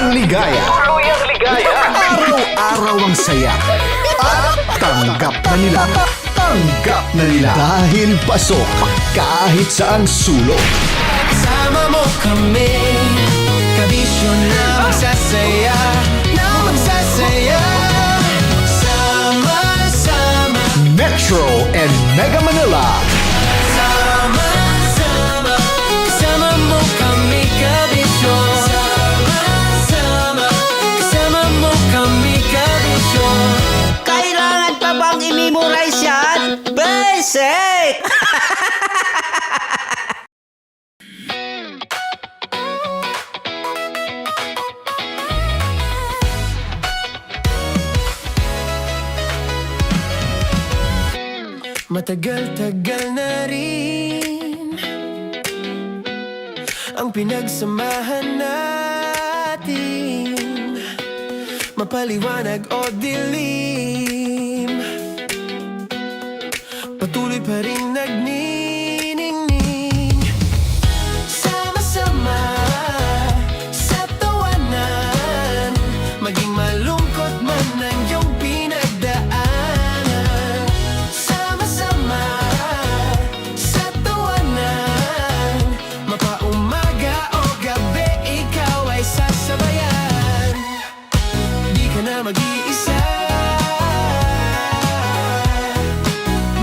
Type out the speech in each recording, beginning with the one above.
Tuluyang ligaya. Tuluyang ligaya. Araw-araw ang saya. At tanggap na nila. Tanggap na nila. Dahil pasok kahit saan sulok. Kasama mo kami, kabisyo na magsasaya, na magsasaya. Sama-sama Metro and Mega Manila. Sama-sama, kasama mo kami, kabisyo. Sama-sama, kasama mo kami, kabisyo. Kailangan pa bang i-memorize yan? Basic! Matagal-tagal na rin ang pinagsamahan natin, mapaliwanag o dilim, patuloy pa rin nagniningning. Sama-sama sa tawanan, maging malungkot man ang iyong pinagdaanan. Sama-sama sa tawanan, mapaumaga o gabi, ikaw ay sasabayan. Di ka na mag-iisa,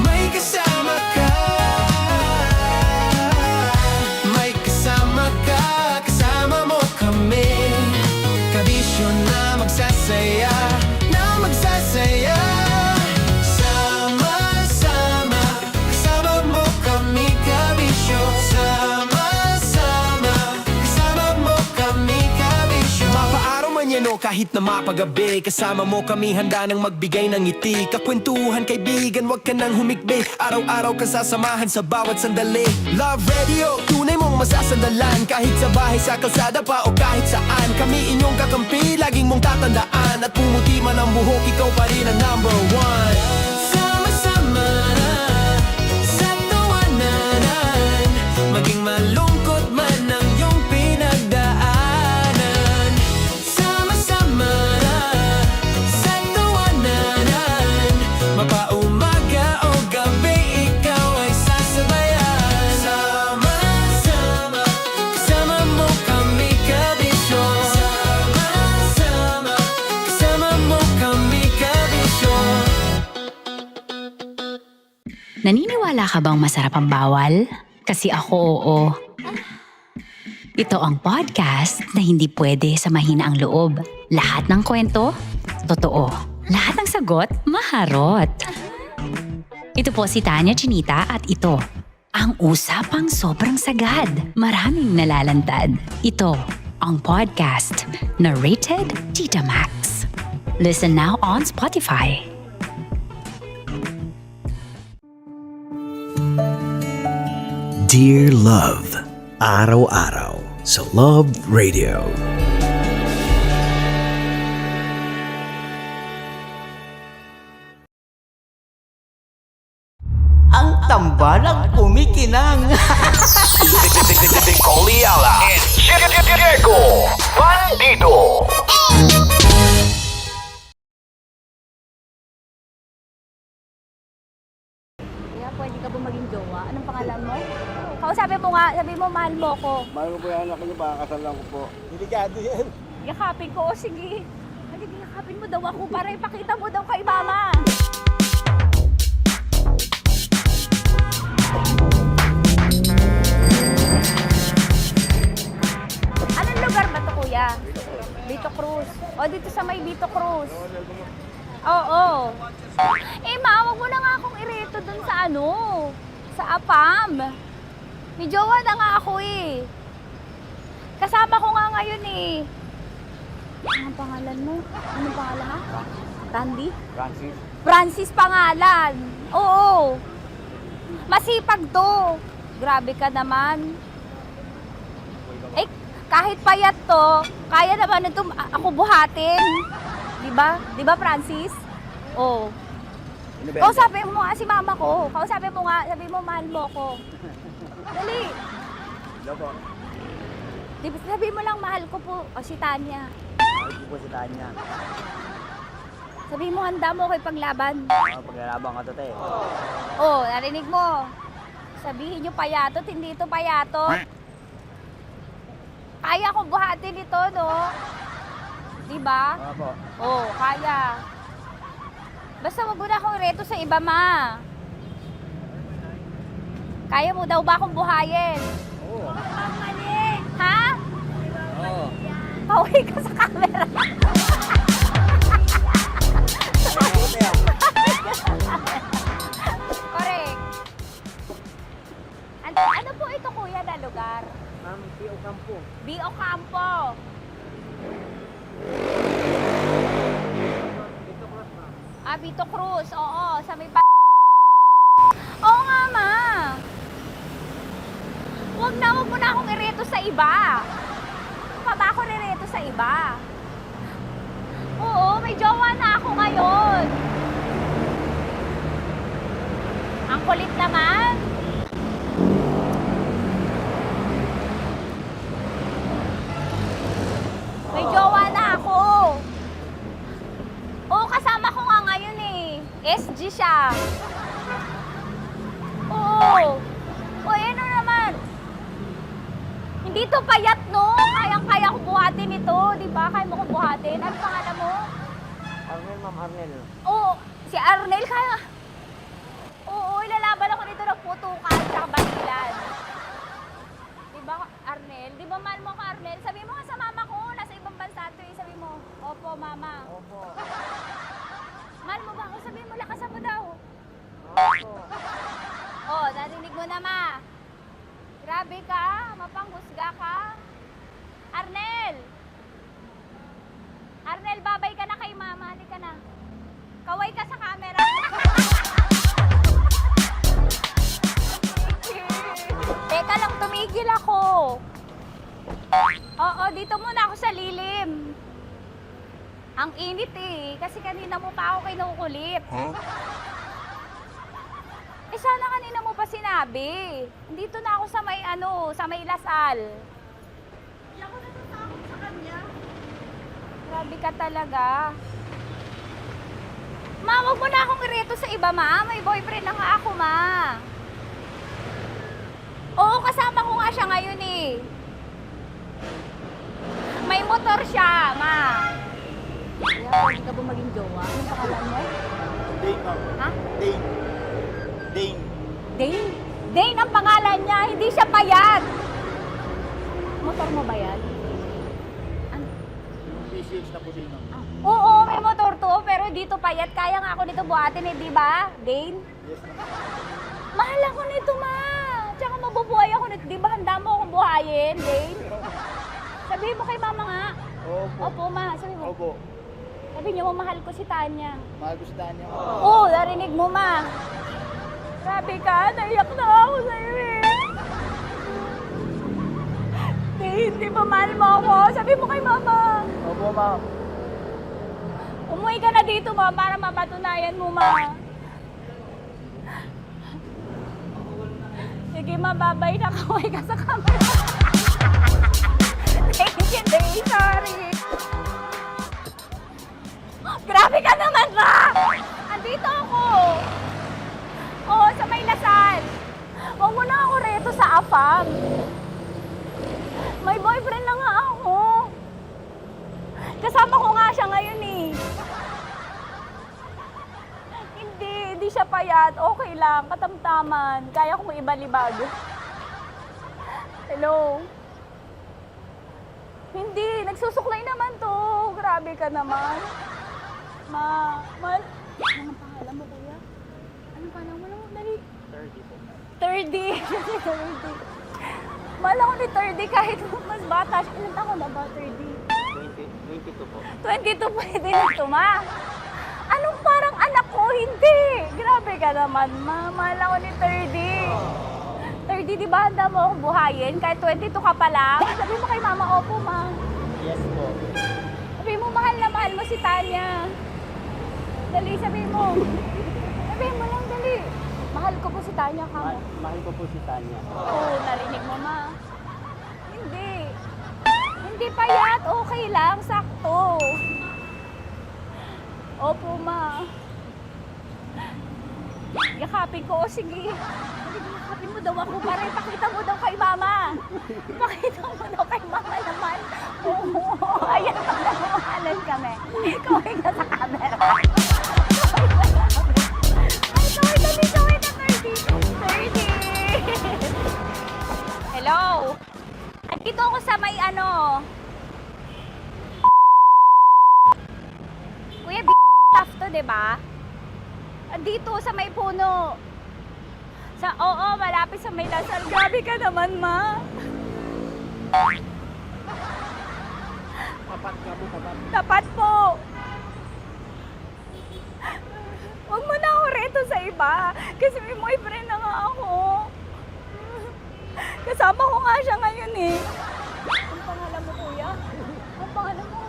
may kasama ka. May kasama ka, kasama mo kami, kabisyo na magsasaya, na magsasaya. Sama-sama, kasama mo kami, kabisyo. Sama-sama, kasama mo kami, kabisyo. Mapaaraw man yan o kahit na mapagabi, kasama mo kami, handa nang magbigay ng ngiti. Kakwentuhan, kaibigan, wag ka nang humikbi. Araw-araw ka sasamahan sa bawat sandali. Love Radio, tunay mong masasandalan. Kahit sa bahay, sa kalsada pa o kahit saan, kami inyong kakampi, laging mong tatandaan. At pumuti man ang buhok, ikaw pa rin ang number one. Sama-sama sa tawanan, maging malungkot man ang iyong pinagdaanan. Sama-sama sa tawanan, mapaumaga o gabi, ikaw ay sasabayan. Sama-sama, kasama mo kami, kabisyo. Sama-sama, kasama mo kami, kabisyo. Naniniwala ka bang masarap ang bawal? Kasi ako oo. Ito ang podcast na hindi pwede sa mahina ang loob. Lahat ng kwento, totoo. Lahat ng sagot, maharot. Ito po si Tanya Chinita at ito, ang usapang sobrang sagad. Maraming nalalantad. Ito, ang podcast na rated Tita Max. Listen now on Spotify. Dear Love, araw-araw sa Love Radio. Ang tambalang kumikinang. Nicole Ayala and Diego Bandido. Kaya pwede ka ba maging jowa? Anong pangalan mo? Kausapin mo nga, sabi mo mahal mo ko. Mahal ko po yung anak niyo, pakakasal lang ko po. Delikado yan. Yakapin ko, o sige. Halika, yakapin mo daw ako para ipakita mo daw kay mama. Anong lugar ba to, kuya? Vito Cruz. O, dito sa may Vito Cruz. Oo. Eh, ma, wag mo na nga akong ireto dun sa ano, sa APAM. May jowa na nga ako eh. Kasama ko nga ngayon eh. Anong pangalan mo? Anong pangalan ha? Randy? Francis. Francis pangalan. Oo. Masipag to. Grabe ka naman. Eh, kahit payat to, kaya naman ito ako buhatin. Diba? Diba, Francis? Oo. Kausapin mo nga si mama ko. Kausapin mo nga, sabi mo mahal mo ko. Dali. Hello po. Sabi mo lang mahal ko po. O si Tanya. po si Tanya. Sabihin mo, handa mo kay paglaban. Paglalaban ka to, te. Oh, narinig mo. Sabihin nyo payatot, hindi ito payatot. Kaya kong buhatin ito, no? Diba? Opo. Oh, kaya. Basta wag mo na akong reto sa iba, ma. Kaya mo daw ba akong buhayin? Oo. Ha? Oo. Pauwi ka sa camera. Correct. Ano po ito, kuya, na lugar? Ma'am, P.O. Campo. B.O. Campo. Vito Cruz, oo, sa may Oo nga, ma. Huwag mo na akong ireto sa iba. Pa ba ako nireto sa iba? Oo, may jowa na ako ngayon. Ang kulit naman. May jowa na ako. Oo, kasama ko nga ngayon eh. SG siya. Oo. O, ano naman? Hindi to payat, no? Kayang-kaya ko buhatin ito. Di ba? Kaya mo kong buhatin. Ano pangalan mo? Arnel, ma'am, Arnel. Oo, si Arnel kaya. Oo, ilalaban ako nito ng putukan sa basilan. Di ba, Arnel? Di ba mahal mo ako, Arnel? Sabi mo nga sa mama ko, nasa ibang bansa ito eh. Sabi mo, opo, mama. Opo. Mahal mo ba ako? Sabi mo, lakasan mo daw. Opo. Oh, narinig mo na, ma. Grabe ka, mapanghusga ka. Arnel! Arnel, babay ka na kay mama. Halika na. Kaway ka sa camera. Teka lang, tumigil ako. Oo, dito muna ako sa lilim. Ang init eh, kasi kanina mo pa ako kinukulit. Eh sana kanina mo pa sinabi. Dito na ako sa may sa may Lasal. Hindi ako natatakot sa kanya. Grabe ka talaga. Ma, wag mo na akong ireto sa iba, ma. May boyfriend na nga ako, ma. Oo, kasama ko nga siya ngayon eh. May motor siya, ma. Kaya pwede ka ba maging jowa? Anong pangalan mo? Dane, ma'am. Ha? Dane. Dane. Dane? Dane ang pangalan niya, hindi siya payat. Motor mo ba yan? Ano? PCX na po din, ma'am. Oo, may motor to, pero dito payat. Kaya nga ako nito buhatin eh, di ba? Dane? Yes, ma'am. Mahal ako nito, ma. Tsaka mabubuhay ako nito. Di ba handa mo akong buhayin, Dane? Sabihin mo kay mama nga. Opo. Opo, ma. Sabi mo. Opo. Sabi niyo, mahal ko si Tanya. Mahal ko si Tanya. Oo, narinig mo, ma. Grabe ka, naiyak na ako sa'yo eh. Hindi ba mahal mo ako? Sabi mo kay mama. Opo, ma'am. Umuwi ka na dito, ma, para mapatunayan mo, ma. Sige, ma, babay na. Kaway ka sa camera. Thank you, Day. Sorry. Grabe ka naman, ma! Andito ako. Oo, sa may Lasal. Huwag mo na ako reto sa afam. May boyfriend na nga ako. Kasama ko nga siya ngayon eh. Hindi siya payat. Okay lang, katamtaman. Kaya kong ibalibag. Hello? Hindi, nagsusuklay naman to. Grabe ka naman. Anong pangalan mo, kuya? Anong pangalan mo? Dali. 30 po. 30. 30. Mahal ako ni 30 kahit mas bata siya. Ilan taon na ba, 30? 22 po. 22 pwede na ito, ma. Anong parang anak ko? Hindi. Grabe ka naman, ma. Mahal ako ni 30. 30, di ba handa mo akong buhayin? Kahit 22 ka pa lang. Sabi mo kay mama, opo, ma. Yes po. Sabi mo, mahal na mahal mo si Tanya. Dali, sabi mo. Sabi mo lang, dali. Mahal ko po si Tanya, kamo. Mahal ko po si Tanya. Oo, narinig mo, ma. Hindi. Hindi payat, okay lang, sakto. Opo, ma. Yakapin ko. O, sige. Yakapin mo daw ako para ipakita mo daw kay mama. Ipakita mo daw kay mama naman. Oo. Ayan, nagmamahalan kami. Kaway ka sa camera. Ay, kaway na 30. Hello? Andito ako sa may ano. Kuya, tough to, diba? Dito sa may puno. Oo, malapit sa may Lasal. Grabe ka naman, ma. Tapat ka mo, tapat. Tapat po. Huwag mo na ako reto sa iba. Kasi may boyfriend na nga ako. Kasama ko nga siya ngayon eh. Ang pangalan mo, kuya? Ang pangalan mo?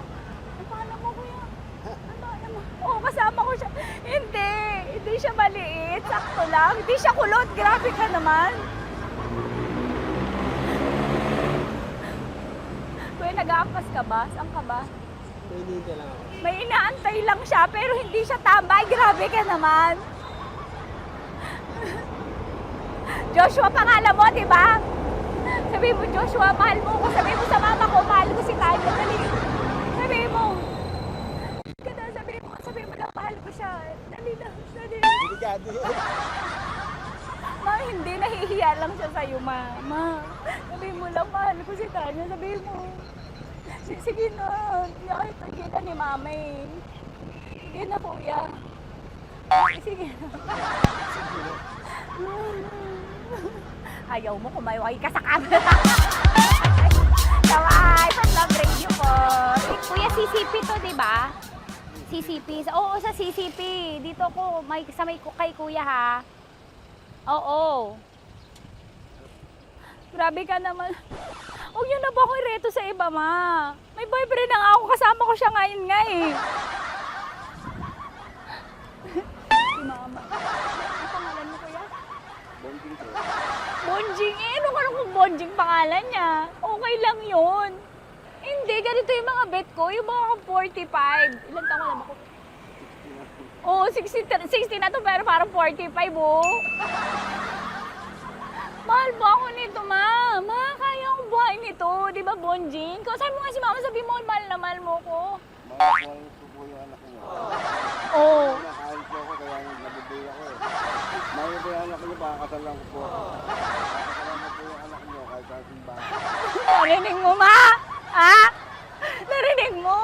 Ang pangalan mo, kuya? Ang pangalan mo? Oo, kasama ko siya. Hindi. Hindi siya maliit. Sakto lang. Hindi siya kulot. Grabe ka naman. Kuya, nag-aangkas ka ba? Saan ka ba? Pwede ka lang ako. May inaantay lang siya, pero hindi siya tambay. Grabe ka naman. Joshua, pangalan mo, di ba? Sabi mo, Joshua, mahal mo ko. Sabi mo sa mama ko, mahal ko si Tanya. Dali. Sabi mo. Sabi mo lang, mahal ko siya. Dali lang, dali. Delikado yun. Ma, hindi. Nahihiya lang siya sa'yo, ma. Sabi mo lang, mahal ko si Tanya. Sabi mo. Sige na. Nakita kita ni mama eh. Sige na, kuya. Sige na. Ayaw mo, kumayaway ka sa camera. Kaway, from Love Radio po. Kuya, CCP to, di ba? CCP. Oo, sa CCP. Dito ko, sa may kay kuya ha. Oo. Grabe ka naman. Huwag niyo na ba ako ireto sa iba, ma? May boyfriend na nga ako. Kasama ko siya ngayon nga eh. Si mama. Ang pangalan mo, kuya? Bonding ko. Bonjing eh. Ano kung Bonjing pangalan niya? Okay lang yun. Hindi, ganito yung mga bet ko. Yung mga 45. Ilan taon lang ako? Oo, 60 na to pero parang 45, oh. Mahal ba ako nito, ma? Ma, kaya akong buhay nito. Di ba, Bonjing? Sabi mo nga si mama, sabi mo, mahal na mahal mo ko. Mahal ko po yung anak niyo. Oo. Nakain po ako kaya nabibigay ako eh. Mahal ko yung anak niyo, pakakasal lang ko po. Pakakasalan mo po yung anak niyo kahit sa simbahan. Narinig mo, ma? Ha? Narinig mo?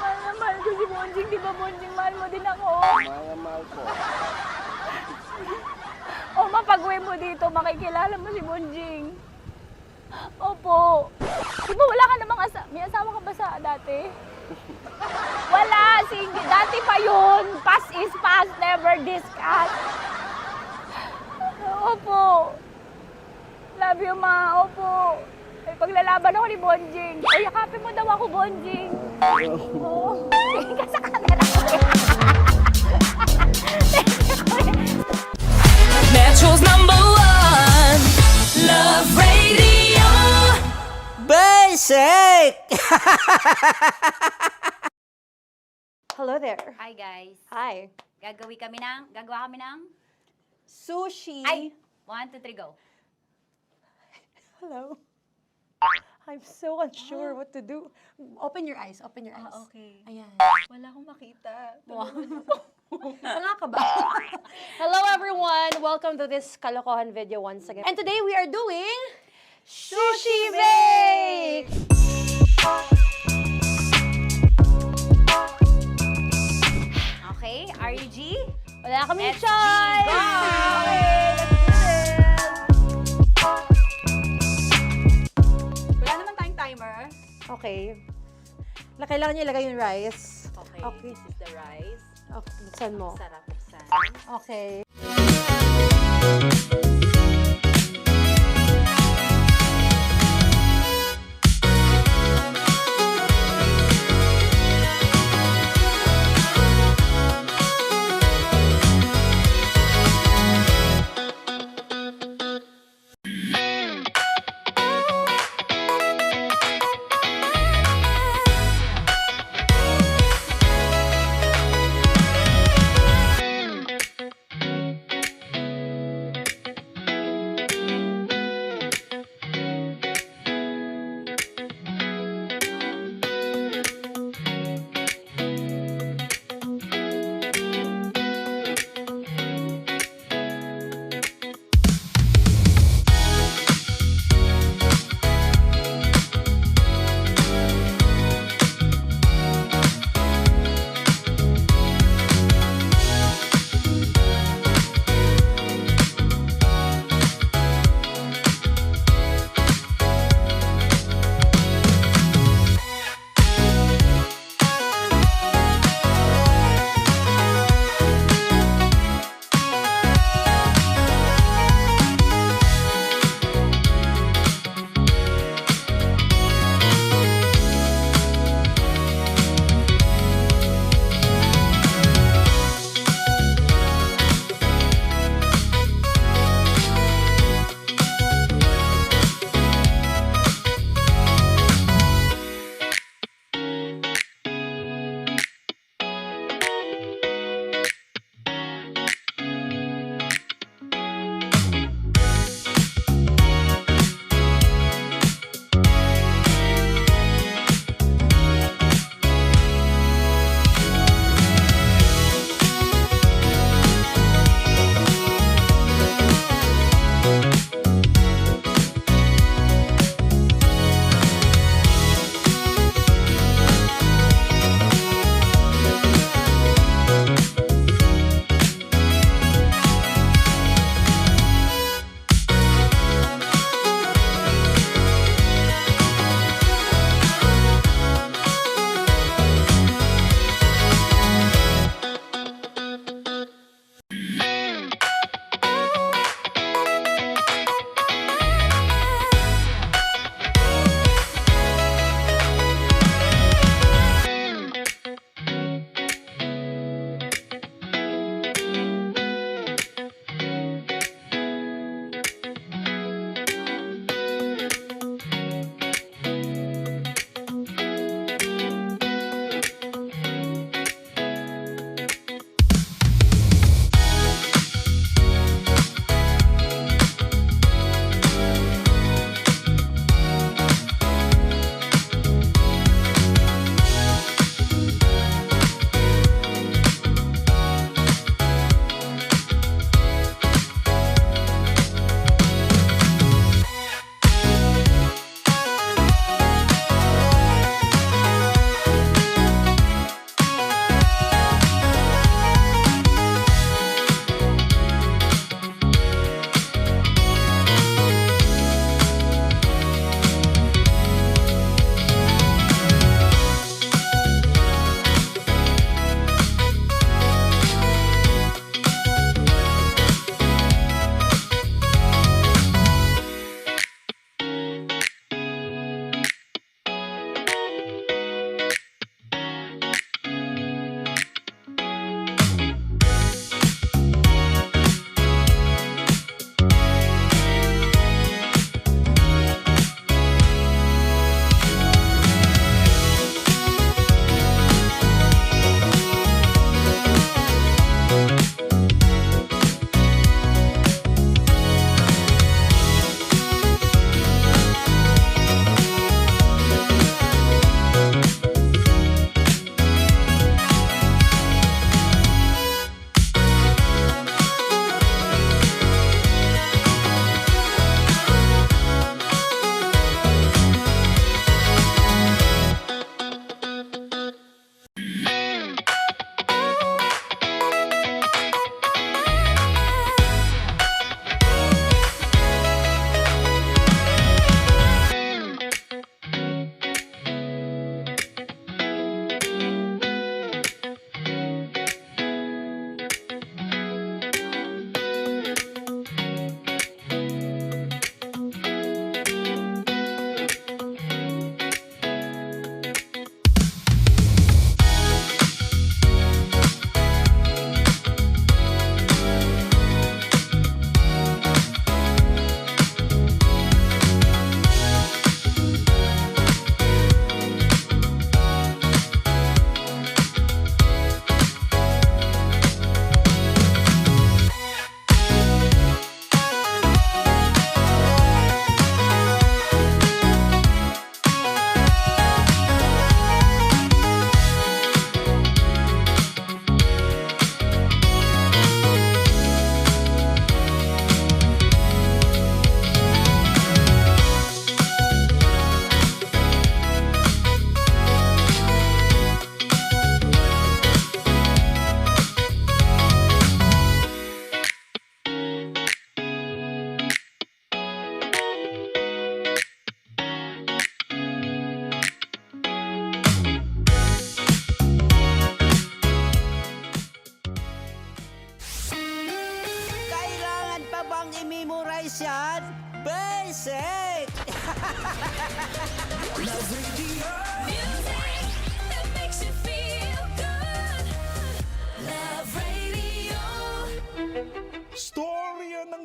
Mahal na mahal ko si Bonjing. Di ba, Bonjing, mahal mo din ako? Mahal po. O, mapag-uwi mo dito, makikilala mo si Bonjing. Opo. Di ba wala ka namang may asawa ka ba sa dati? Wala, sige. Dati pa yun. Past is past, never discuss. Opo. Love you, ma. Opo. May paglalaban ako ni Bonjing. O, yakapin mo daw ako, Bonjing. Oo. Sige ka sa camera. Metro's #1 Love Radio. Basic! Hello there. Hi, guys. Hi. Gagawa kami ng... Sushi. Ay! 1, 2, 3, go. Hello. I'm so unsure what to do. Open your eyes. Open your eyes. Okay. Ayan. Wala akong makita. Tanga ka ba? Hello everyone. Welcome to this kalokohan video once again. And today we are doing Sushi Bake! Okay, RG. Wala kaming Let's choice! Go! Okay, let's do this! Wala naman tayong timer. Okay. Kailangan niyo ilagay yung rice. Okay, Okay. this is the rice. Okay, buksan mo. Sarap buksan. Okay.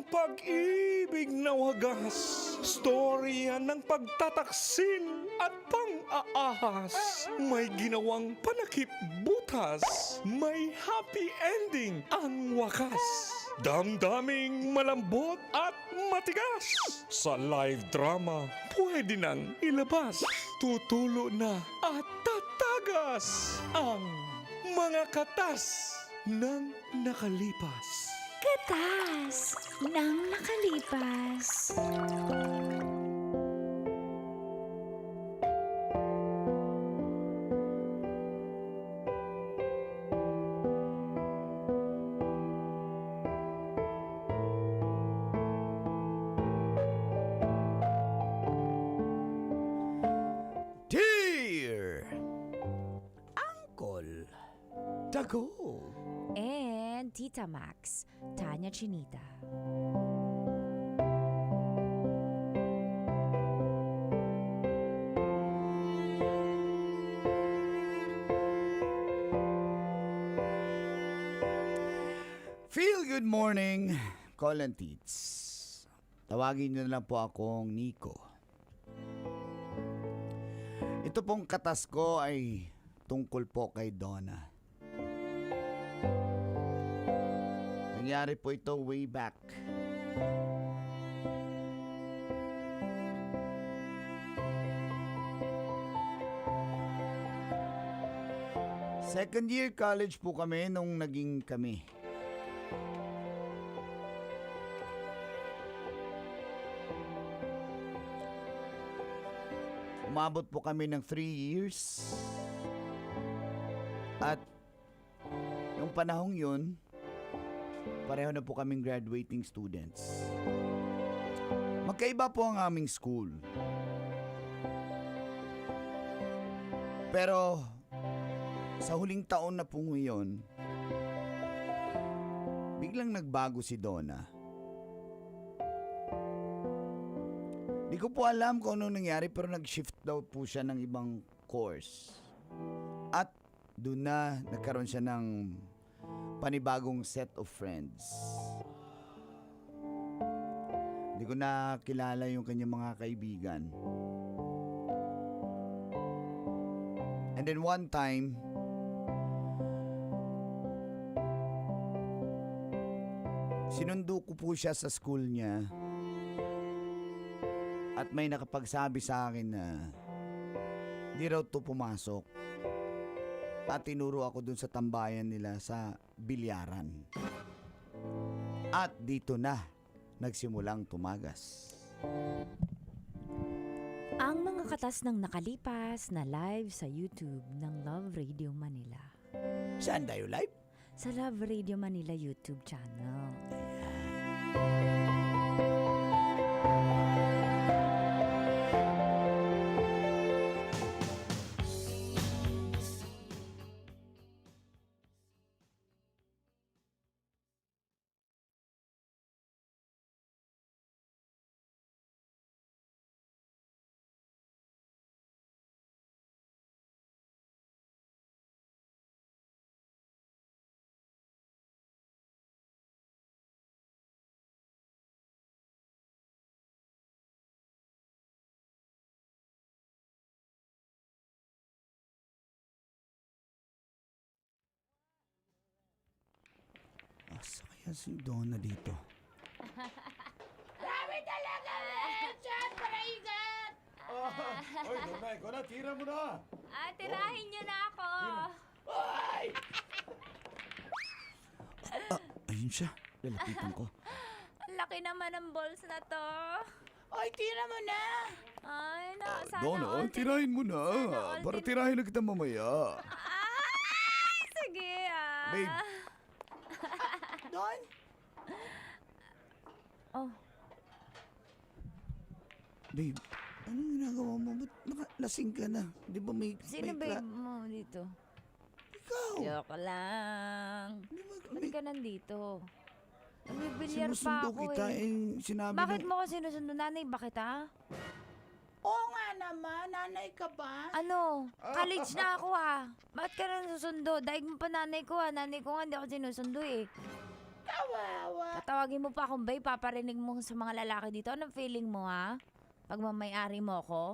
Ang pag-ibig na wagas, storya ng pagtataksil at pang-aahas. May ginawang panakip butas, may happy ending ang wakas. Damdaming malambot at matigas. Sa live drama, pwede nang ilabas. Tutulo na at tatagas ang mga katas ng nakalipas. Katas ng nakalipas. Dear Uncle Dago. And Tita Max, Tanya Chinita. Feel good morning, Colin Teats. Tawagin niyo na lang po akong Nico. Ito pong katas ko ay tungkol po kay Donna. Nangyari po ito way back. Second year college po kami nung naging kami. Umabot po kami ng 3 years. At nung panahong yun, pareho na po kaming graduating students. Magkaiba po ang aming school. Pero sa huling taon na po ngayon, biglang nagbago si Donna. Di ko po alam kung ano nangyari pero nag-shift daw po siya ng ibang course. At doon na nagkaroon siya ng panibagong set of friends. Hindi ko na kilala yung kanyang mga kaibigan. And then one time, sinundo ko po siya sa school niya. At may nakapagsabi sa akin na di raw to pumasok. At tinuro ako dun sa tambayan nila sa bilyaran. At dito na nagsimulang tumagas. Ang mga katas ng nakalipas na live sa YouTube ng Love Radio Manila. Saan tayo live? Sa Love Radio Manila YouTube channel. Asa kaya si Donna dito? Grabe talaga, Richard! Paraigat! Oy, Donna, ikaw na, tira mo na! Tirahin niyo na ako! Ayun siya, lalapitan ko. Laki naman ang balls na to. Ay, tira mo na. Ay, sana Donna, all tirahin mo na. all Para din- tirahin na kita mamaya. Ay, sige Babe. Don? Babe, anong ginagawa mo? Ba't nakalasing ka na? Di ba may... Sino may babe mo dito? Ikaw! Joke lang. Di ba, Ba't ka nandito? Nagbibilyar pa sinusundo ako kita sinabi Bakit ng... mo ko sinusundo? Nanay ba kita? Oo nga naman, nanay ka ba? Ano? College na ako Bakit ka na susundo? Daig mo pa nanay ko Nanay ko nga hindi ako sinusundo Ikaw Kawawa. Tatawagin mo pa akong bay, paparinig mo sa mga lalaki dito. Anong feeling mo, ha? Pag mamayari mo ko?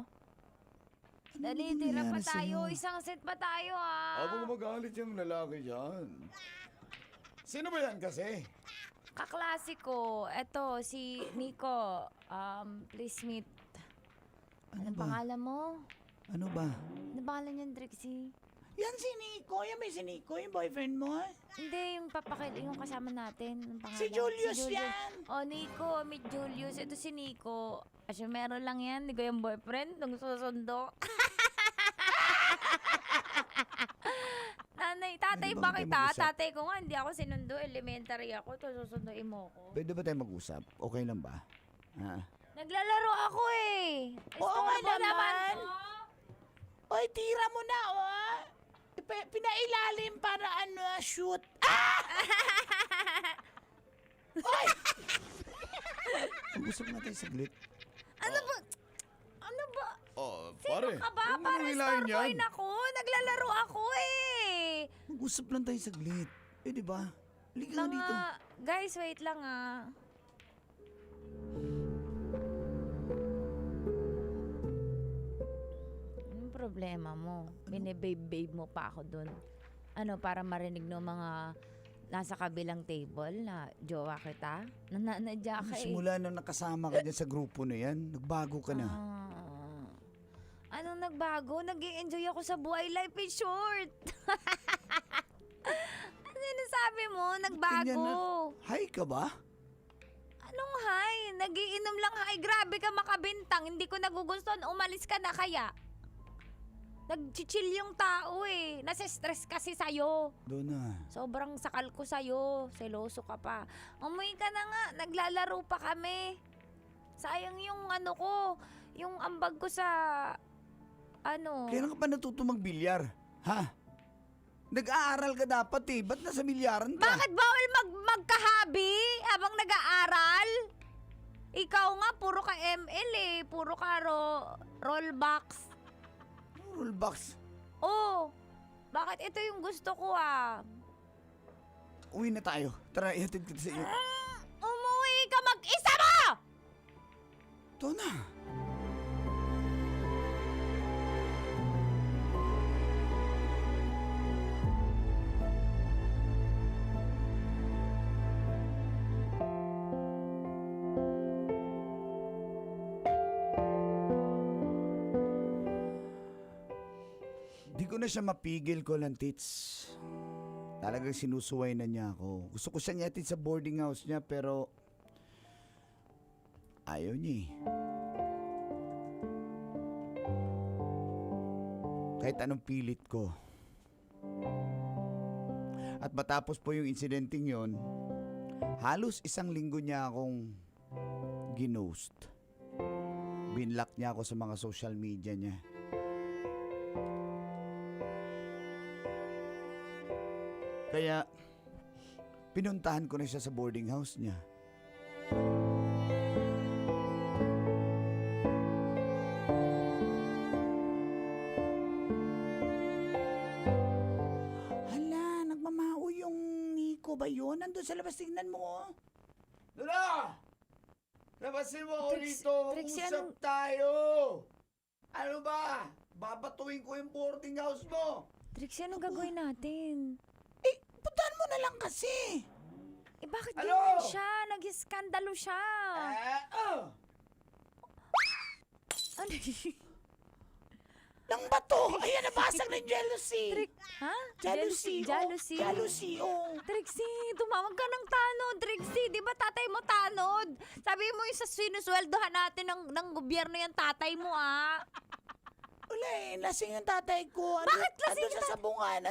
Dali, ba tira pa nangyari tayo. sa'yo? Isang set pa tayo, ha? magalit yung lalaki dyan. Sino ba yan kasi? Kaklasiko. Eto, si Nico. Please meet. Ano Anong ba? pangalan mo? Ano ba? Ano pangalan niyan, Trixie? Yan si Nico. Yan may si Nico, yung boyfriend mo. Hindi, yung yung kasama natin. Anong pangalan? Si Julius yan. Oh, Nico, meet Julius. Ito si Nico. Asya, meron lang yan. Hindi ko yung boyfriend. Nung susundo. Tatay Pwede ba ba tayo kita? mag-usap? Tatay ko nga, hindi ako sinundo. Elementary ako. Ito, susunduin mo ko. Pwede ba tayo mag-usap? Okay lang ba? Ha? Naglalaro ako eh. Oo nga Istorbo naman. Oh. Oy, tira mo na, oh. Pinailalim para shoot. Mag-usap natin saglit. Ano ba? Ano ba? Oh, Sino ka ba? Para istorbohin ako. Naglalaro ako eh. Mag-usap lang tayo saglit. Eh, di ba? Halika nga dito. Guys, wait lang ah. Anong problema mo? Bine-babe-babe mo pa ako dun. Ano, para marinig ng mga nasa kabilang table na jowa kita? Nananadya ka eh. Simula nung nakasama ka dyan sa grupo na yan, nagbago ka na. Anong nagbago? Nag-i-enjoy ako sa buhay. Life is short. Ano sinasabi mo? Nagbago. Hi ka ba? Anong hi? Nagiinom lang hi. Grabe ka makabintang. Hindi ko nagugustuhan. Umalis ka na kaya. Nag-chill yung tao eh. Nasa-stress kasi sa'yo. Doon na. Sobrang sakal ko sa'yo. Seloso ka pa. Umuwi ka na nga. Naglalaro pa kami. Sayang yung ano ko. Yung ambag ko sa... Ano? Kailan ka pa natuto magbilyar? Ha? Nag-aaral ka dapat eh. Ba't nasa bilyaran ka? Bakit bawal magkahabi habang nag-aaral? Ikaw nga, puro ka ML eh. Puro ka rollbox. Rollbox. Oh, bakit ito yung gusto ko ah? Uwi na tayo. Tara, ihatid kita sa iyo. Umuwi ka mag-isa mo! Ito na. Di ko na siya mapigil ko lang, tits. Talagang sinusuway na niya ako. Gusto ko siyang ihatid sa boarding house niya pero ayaw niya eh. Kahit anong pilit ko. At matapos po yung incidenting yon, halos 1 linggo niya akong ginost. Binlock niya ako sa mga social media niya. Kaya, pinuntahan ko na siya sa boarding house niya. Hala, nagmamao yung Nico ba yun? Nandun sa labas, tignan mo. Oh. Lola! Labasin mo ako Trix- dito! Trixie, Usap anong- tayo! Ano ba? Babatuin ko yung boarding house mo! Trixie, anong gagawin natin? Eh, puntahan mo na lang kasi. Eh, bakit Ano? ganyan siya? Nag-iskandalo siya. Ano? Nang bato. Ayan, nabasag ng jealousy. Ha? Jealousy. Jealousy. Jealousy, oh. Trixie, tumawag ka ng tanod. Trixie, di ba tatay mo tanod? Sabi mo yung sa sinusweldohan natin ng gobyerno yung tatay mo, ah. Wala eh, lasing yung tatay ko. Bakit lasing yung sa sabungan?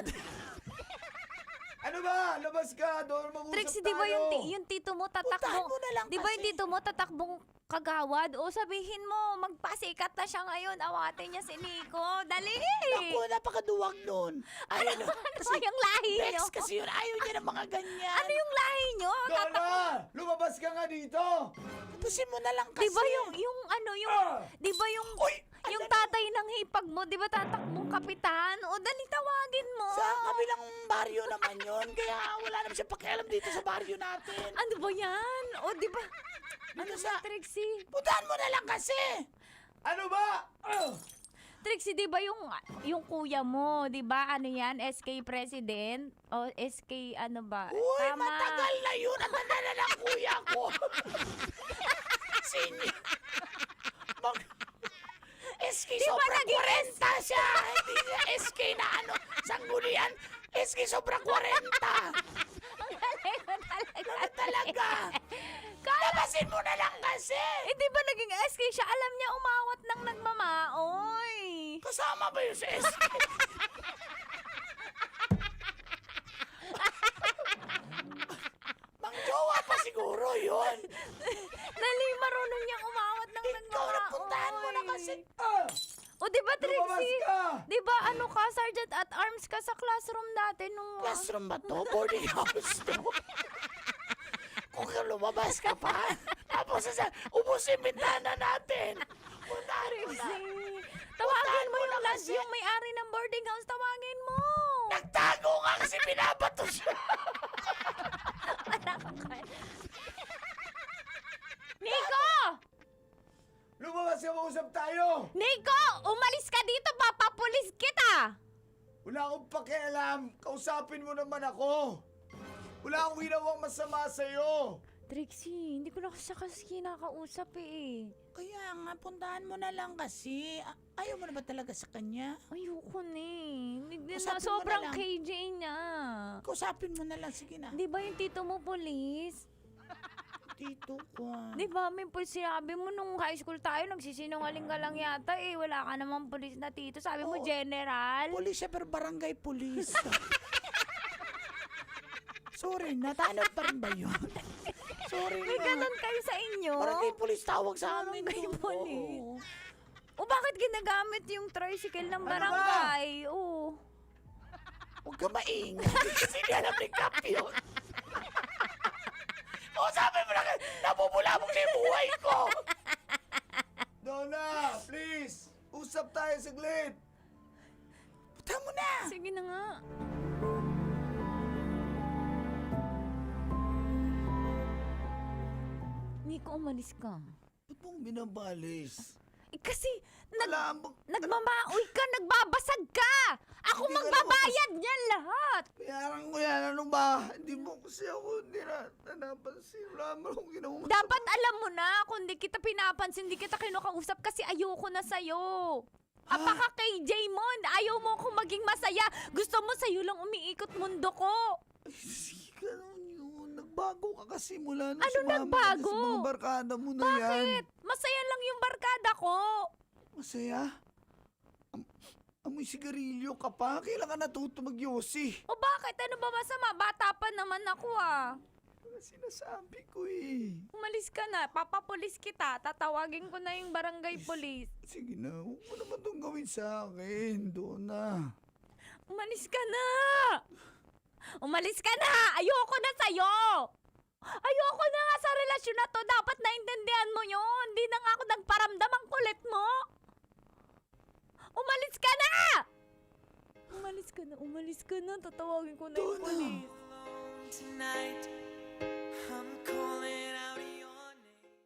Ano ba? Labas ka! Doon mag-usap Trixie, tayo! di ba yung tito mo Puntahan tatakbong... mo na lang Di ba yung kasi. tito mo tatakbong kagawad? O sabihin mo, magpasikat na siya ngayon. Awatin niya si Nico. Dali! Naku, napakaduwag nun. Ayun, Ano yung lahi nyo? Bex kasi yun, ayaw niya ng mga ganyan. Ano yung lahi nyo? Lola! Lumabas ka nga dito! Tapusin mo na lang kasi. Di ba yung ano, yung... Di ba yung... Uy! Yung tatay ng hipag mo, di ba tatakbong kapitan? O, dali tawagin mo. Sa kabilang baryo naman yun. Kaya wala naman siya pakialam dito sa baryo natin. Ano ba yan? O, di ba? Ano sa- sa Trixie? Puntahan mo na lang kasi. Ano ba? Trixie, di ba yung kuya mo, di ba? Ano yan? SK President? O SK ano ba? Uy, Tama. matagal na yun. Ang tanda na ng kuya ko. Senior. SK Di ba sobra naging 40 siya. Hindi siya SK na ano, sanggunian. SK sobra 40. Ang galing mo talaga. Ano talaga? Kala, Labasin mo na lang kasi. di ba naging SK siya? Alam niya umawat ng nagmamaoy. Kasama ba yun sa SK? Mang jowa pa siguro yun. Dali, marunong niyang umawat ng Ikaw nagmamaoy. na puntahan mo na kasi. O, di ba, Lumabas Trixie? ka! Di ba, ano ka, Sergeant at Arms ka sa classroom dati nung... Classroom ba to? Boarding house to? Kung lumabas ka pa, tapos ubos yung bintana natin. Puntahan mo na. Trixie, tawagin mo mo yung na last, kasi. yung may-ari ng boarding house, tawagin mo. Nagtago nga kasi binabato siya. Nico! Lumabas ka, mausap tayo! Nico! Umalis ka dito, papapulis kita! Wala akong pakialam. Kausapin mo naman ako. Wala akong ginawang masama sa'yo. Trixie, hindi ko na kasi kinakausap eh. Kaya nga, puntahan mo na lang kasi. Ayaw mo na ba talaga sa kanya? Ayoko na eh. Usapin mo na Sobrang lang. KJ niya. Kausapin mo na lang, sige na. Di ba yung tito mo police? Tito ko. Di ba may sinabi mo nung high school tayo, nagsisinungaling ka lang yata eh. Wala ka namang police na tito. Sabi mo Oo. general. Police siya, pero barangay police. Sorry, natanap pa rin ba yun? Sorry May na. ganun kayo sa inyo? Barangay police tawag sa amin. Barangay doon. police. Oo. O bakit ginagamit yung tricycle ng Ano ba? barangay? Oo. Huwag ka maingay. Kasi di alam ni Cap yun. O sabi mo na, nabubulabog na yung buhay ko. Donna, please! Usap tayo saglit! Punta mo na. Sige na nga. Nico, umalis ka. Ba't mong binabalis? Eh, kasi Alam mo, nagmamaoy ka, nagbabasag ka! Ako Hindi ka magbabayad niyan lahat! bayaran ko yan. Ano ba? Hindi mo kasi ako hindi na napansin. Wala mo akong ginawang masama. Dapat alam mo na, kung di kita pinapansin, di kita kinukausap kasi ayoko na sa'yo. Apaka-KJ mo, ayaw mo akong maging masaya. Gusto mo sa'yo lang umiikot mundo ko. Ay, sige, ganun yun. Nagbago ka kasi mula nung Ano sumama ka nagbago? sa mga barkada mo na yan. Bakit? Masaya lang yung barkada ko. Masaya? Amoy sigarilyo ka pa? Kailan ka natuto mag-yosi? O bakit? Ano ba masama? Bata pa naman ako ah. Sinasabi ko eh. Umalis ka na, papapulis kita. Tatawagin ko na yung barangay police. Sige na, huwag mo naman itong gawin sa akin. Doon na. Umalis ka na! Umalis ka na! Ayoko na sa'yo! Ayoko na nga sa relasyon na to. Dapat naintindihan mo yun. Hindi na nga ako nagparamdam, ang kulit mo. Umalis ka na! Umalis ka na, umalis ka na. Tatawagin ko na yung police. Tonight, I'm calling out your name.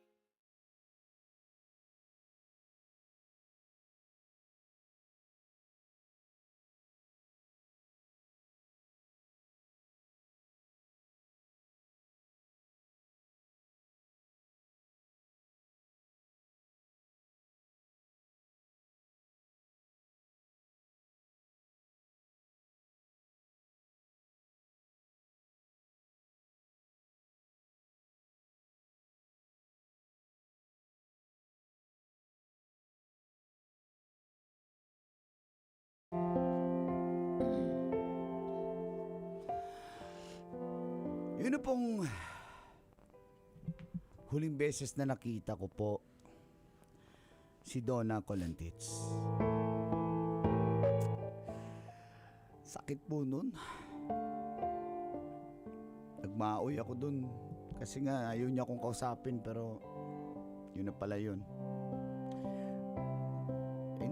Yun na pong huling beses na nakita ko po si Donna Colantich. Sakit po nun. Nagmaoy ako dun. Kasi nga ayaw niya akong kausapin pero yun na pala yun.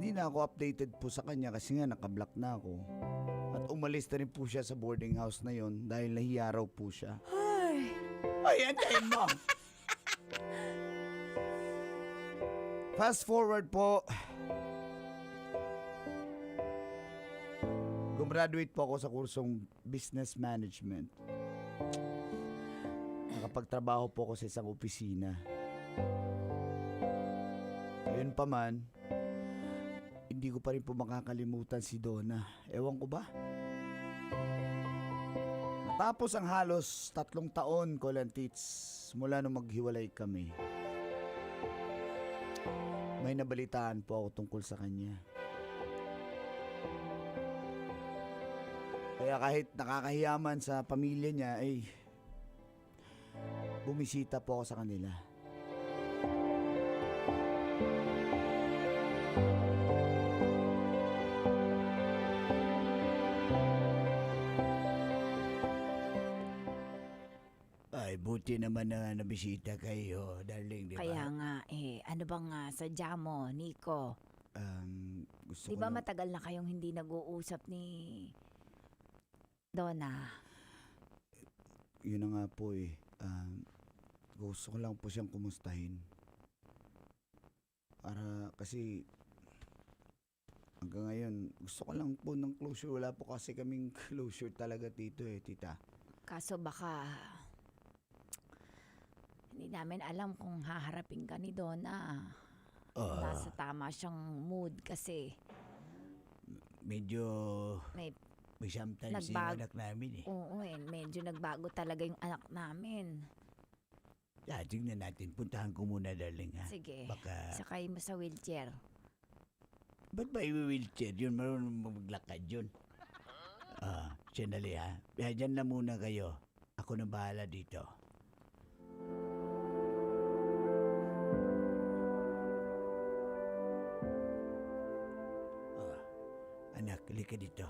hindi na ako updated po sa kanya kasi nga nakablock na ako. At umalis na rin po siya sa boarding house na yon dahil nahiya raw po siya. Ay, antayin mo! Fast forward po. Gumraduate po ako sa kursong Business Management. Nakapagtrabaho po ako sa isang opisina. Ayun pa man, hindi ko pa rin po makakalimutan si Donna. Ewan ko ba? Natapos ang halos 3 taon ko lang tits mula nung maghiwalay kami. May nabalitaan po ako tungkol sa kanya. Kaya kahit nakakahiyaman sa pamilya niya, ay bumisita po ako sa kanila. Ay, buti naman na nabisita kayo, darling, di ba? Kaya nga, ano bang sadya mo, Nico? Gusto Di ko ba lang- matagal na kayong hindi nag-uusap ni Donna? Yun na nga po eh. Gusto ko lang po siyang kumustahin. Para kasi hanggang ngayon, gusto ko lang po ng closure. Wala po kasi kaming closure talaga dito eh, tita. Kaso baka hindi namin alam kung haharapin ka ni Donna. Nasa tama siyang mood kasi Medyo may may sometimes yung Nagbag- anak namin eh. oo medyo nagbago talaga yung anak namin. Tingnan natin. Puntahan ko muna, darling ha. Sige, Baka, sakay mo sa wheelchair. ba't ba i-wheelchair yun? Marunong maglakad yun. Sandali ha. Dyan na muna kayo. Ako na bahala dito. Anak, halika dito.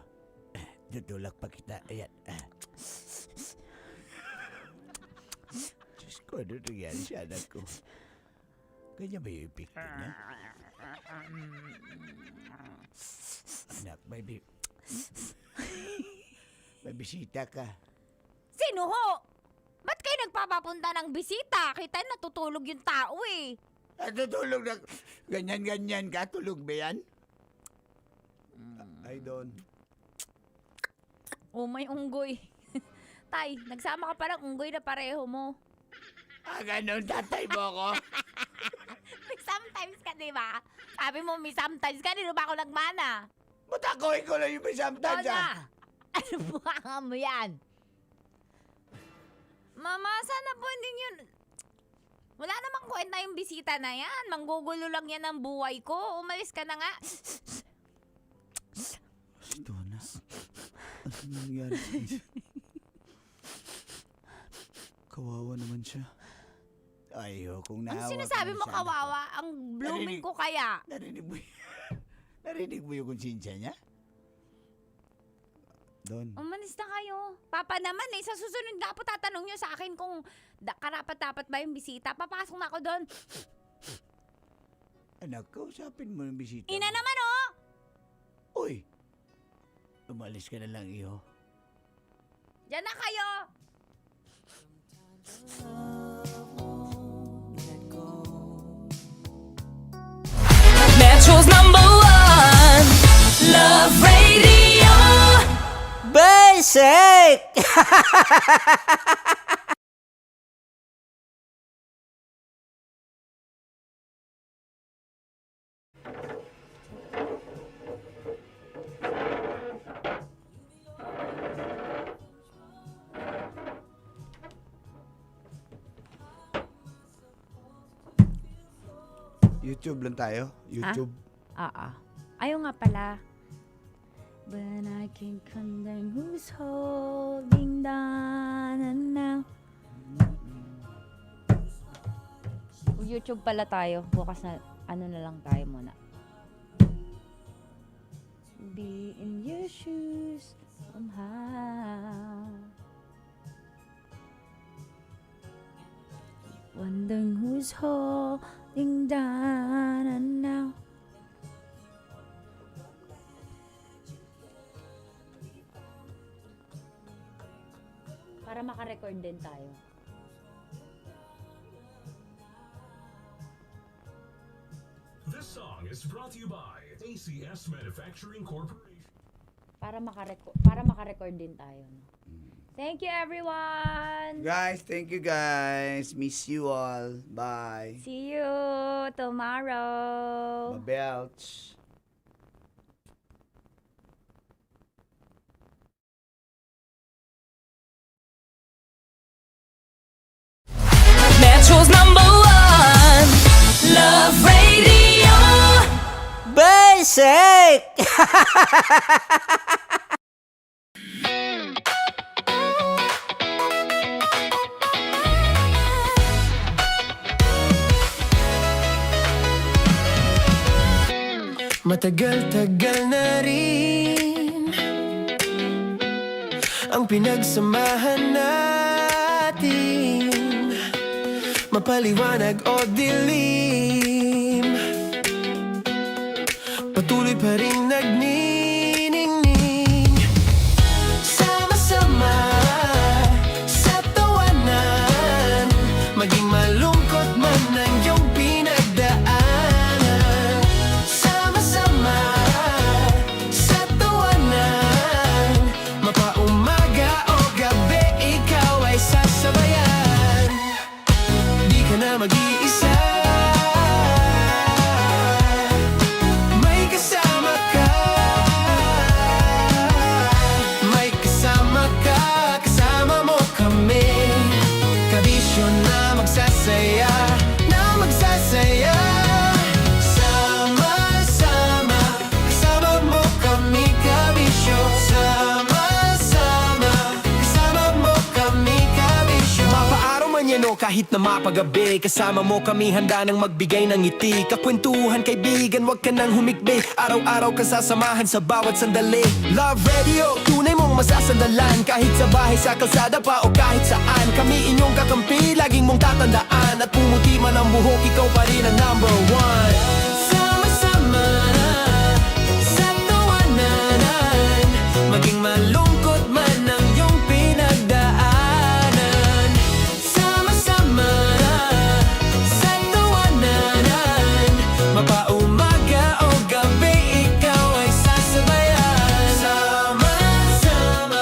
Tutulak pa kita. Ayan. Diyos ko, ano nangyari sa anak ko? Ganyan ba yung epekto niya? Anak, may bisita ka. Sino ho? Ba't kayo nagpapapunta ng bisita? Kita natutulog yung tao eh. Natutulog na ganyan-ganyan ka? Tulog ba yan? I don't. Oh, may unggoy. Tay, nagsama ka parang unggoy na pareho mo. Ganon, tatay mo ako? May sometimes ka, di ba? Sabi mo, may sometimes ka, di ba ako nagmana? Ba't ako ikaw lang yung may sometimes Donna! Ano buhanga mo yan? Mama, sana po hindi yun. Wala namang kwenta yung bisita na yan. Manggugulo lang yan ang buhay ko. Umalis ka na nga. Donna, ano nangyari? Kawawa naman siya. Ayo, kung Ano naawa sinasabi ka mo, na sa anak ko. kawawa? Ang blooming ko kaya. Narinig mo yung konsensya niya? Don. Umalis na kayo. Papa naman sa susunod na po tatanong nyo sa akin kung karapat-dapat ba yung bisita. Papasok na ako doon. Anak, kausapin mo yung bisita. Ina mo. naman Uy! Umalis ka na lang, iho. Diyan na kayo. Metro's #1 Love Radio. Basic! YouTube lang tayo? YouTube? Ayaw nga pala. But I can't condemn who's holding down and now. YouTube pala tayo. Bukas na, na lang tayo muna. Be in your shoes somehow. Wondering who's holding down and now. Para makarecord din tayo. This song is brought to you by ACS Manufacturing Corporation. Para makarecord din tayo. Thank you, everyone! Guys, thank you guys. Miss you all. Bye. See you tomorrow! Babelch. Metro's #1 Love Radio. Basic! Matagal-tagal na rin ang pinagsamahan natin, mapaliwanag o dilim, patuloy pa rin nagniningning. Sama-sama sa tawanan, maging malungkot man ang iyong pinagdaanan. Sama-sama sa tawanan, mapaumaga o gabi, ikaw ay sasabayan. Di ka na mag-iisa, may kasama ka. May kasama ka, kasama mo kami. Kabisyo na magsasaya, na magsasaya. Sama-sama, kasama mo kami, kabisyo. Sama-sama, kasama mo kami, kabisyo. Mapaaraw man yan o kahit na mapagabi, kasama mo kami, handa nang magbigay ng ngiti. Kakwentuhan, kaibigan, wag ka nang humikbi. Araw-araw ka sasamahan sa bawat sandali. Love Radio, tunay mong masasandalan. Kahit sa bahay, sa kalsada pa o kahit saan, kami inyong kakampi, laging mong tatandaan. At pumuti man ang buhok, ikaw pa rin ang #1. Sama-sama sa tawanan, maging malungkot man ang iyong pinagdaanan. Sama-sama sa tawanan, mapaumaga o gabi, ikaw ay sasabayan. Sama-sama,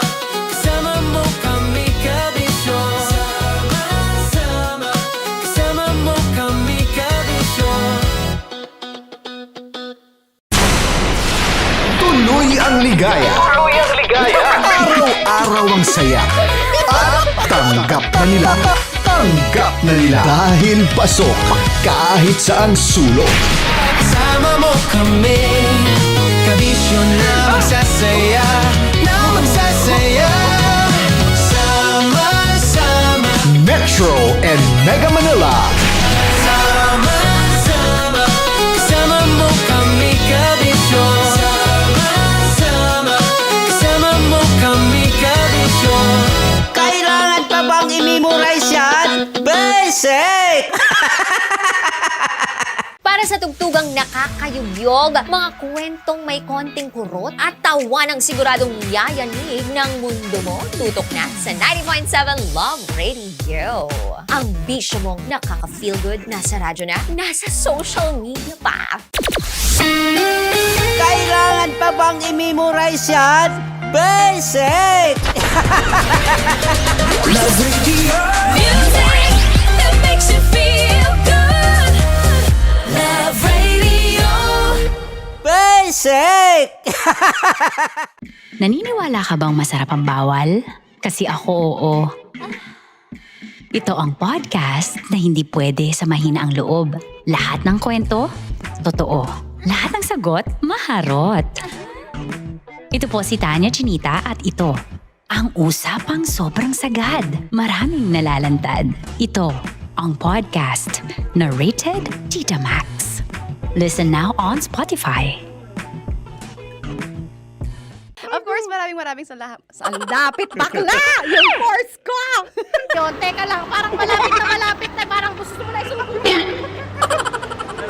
kasama mo kami, kabisyo. Sama-sama, kasama mo kami, kabisyo. Tuloy ang ligaya. Araw-araw ang saya. At tanggap na nila. Tanggap na nila. Dahil pasok kahit saang sulok. Kasama mo kami, kabisyo na magsasaya, na magsasaya. Sama-sama, Metro and Mega Manila. sama-sama, kasama mo kami, kabisyo. Sama-sama, kasama mo kami, kabisyo. Kailangan pa bang i-memorize yan? Basic! Para sa tugtugang nakakayugyog, mga kwentong may konting kurot at tawanang siguradong yayanig ng mundo mo, tutok na sa 90.7 Love Radio. Ang bisyo mong nakaka-feel good, nasa radyo na, nasa social media pa. Kailangan pa bang i-memorize yan? Basic! Love Radio. Music that makes you feel good. Love Radio. Basic! Naniniwala ka bang masarap ang bawal? Kasi ako oo. Ito ang podcast na hindi pwede sa mahina ang loob. Lahat ng kwento, totoo. Lahat ng sagot, maharot. Ito po si Tanya Chinita at ito, ang usapang sobrang sagad. Maraming nalalantad. Ito, ang podcast na Rated Tita Max. Listen now on Spotify. Of course, maraming salamat. Ang lapit bakla! Yung course ko! Yun, teka lang, parang malapit na, parang gusto mo na isulat.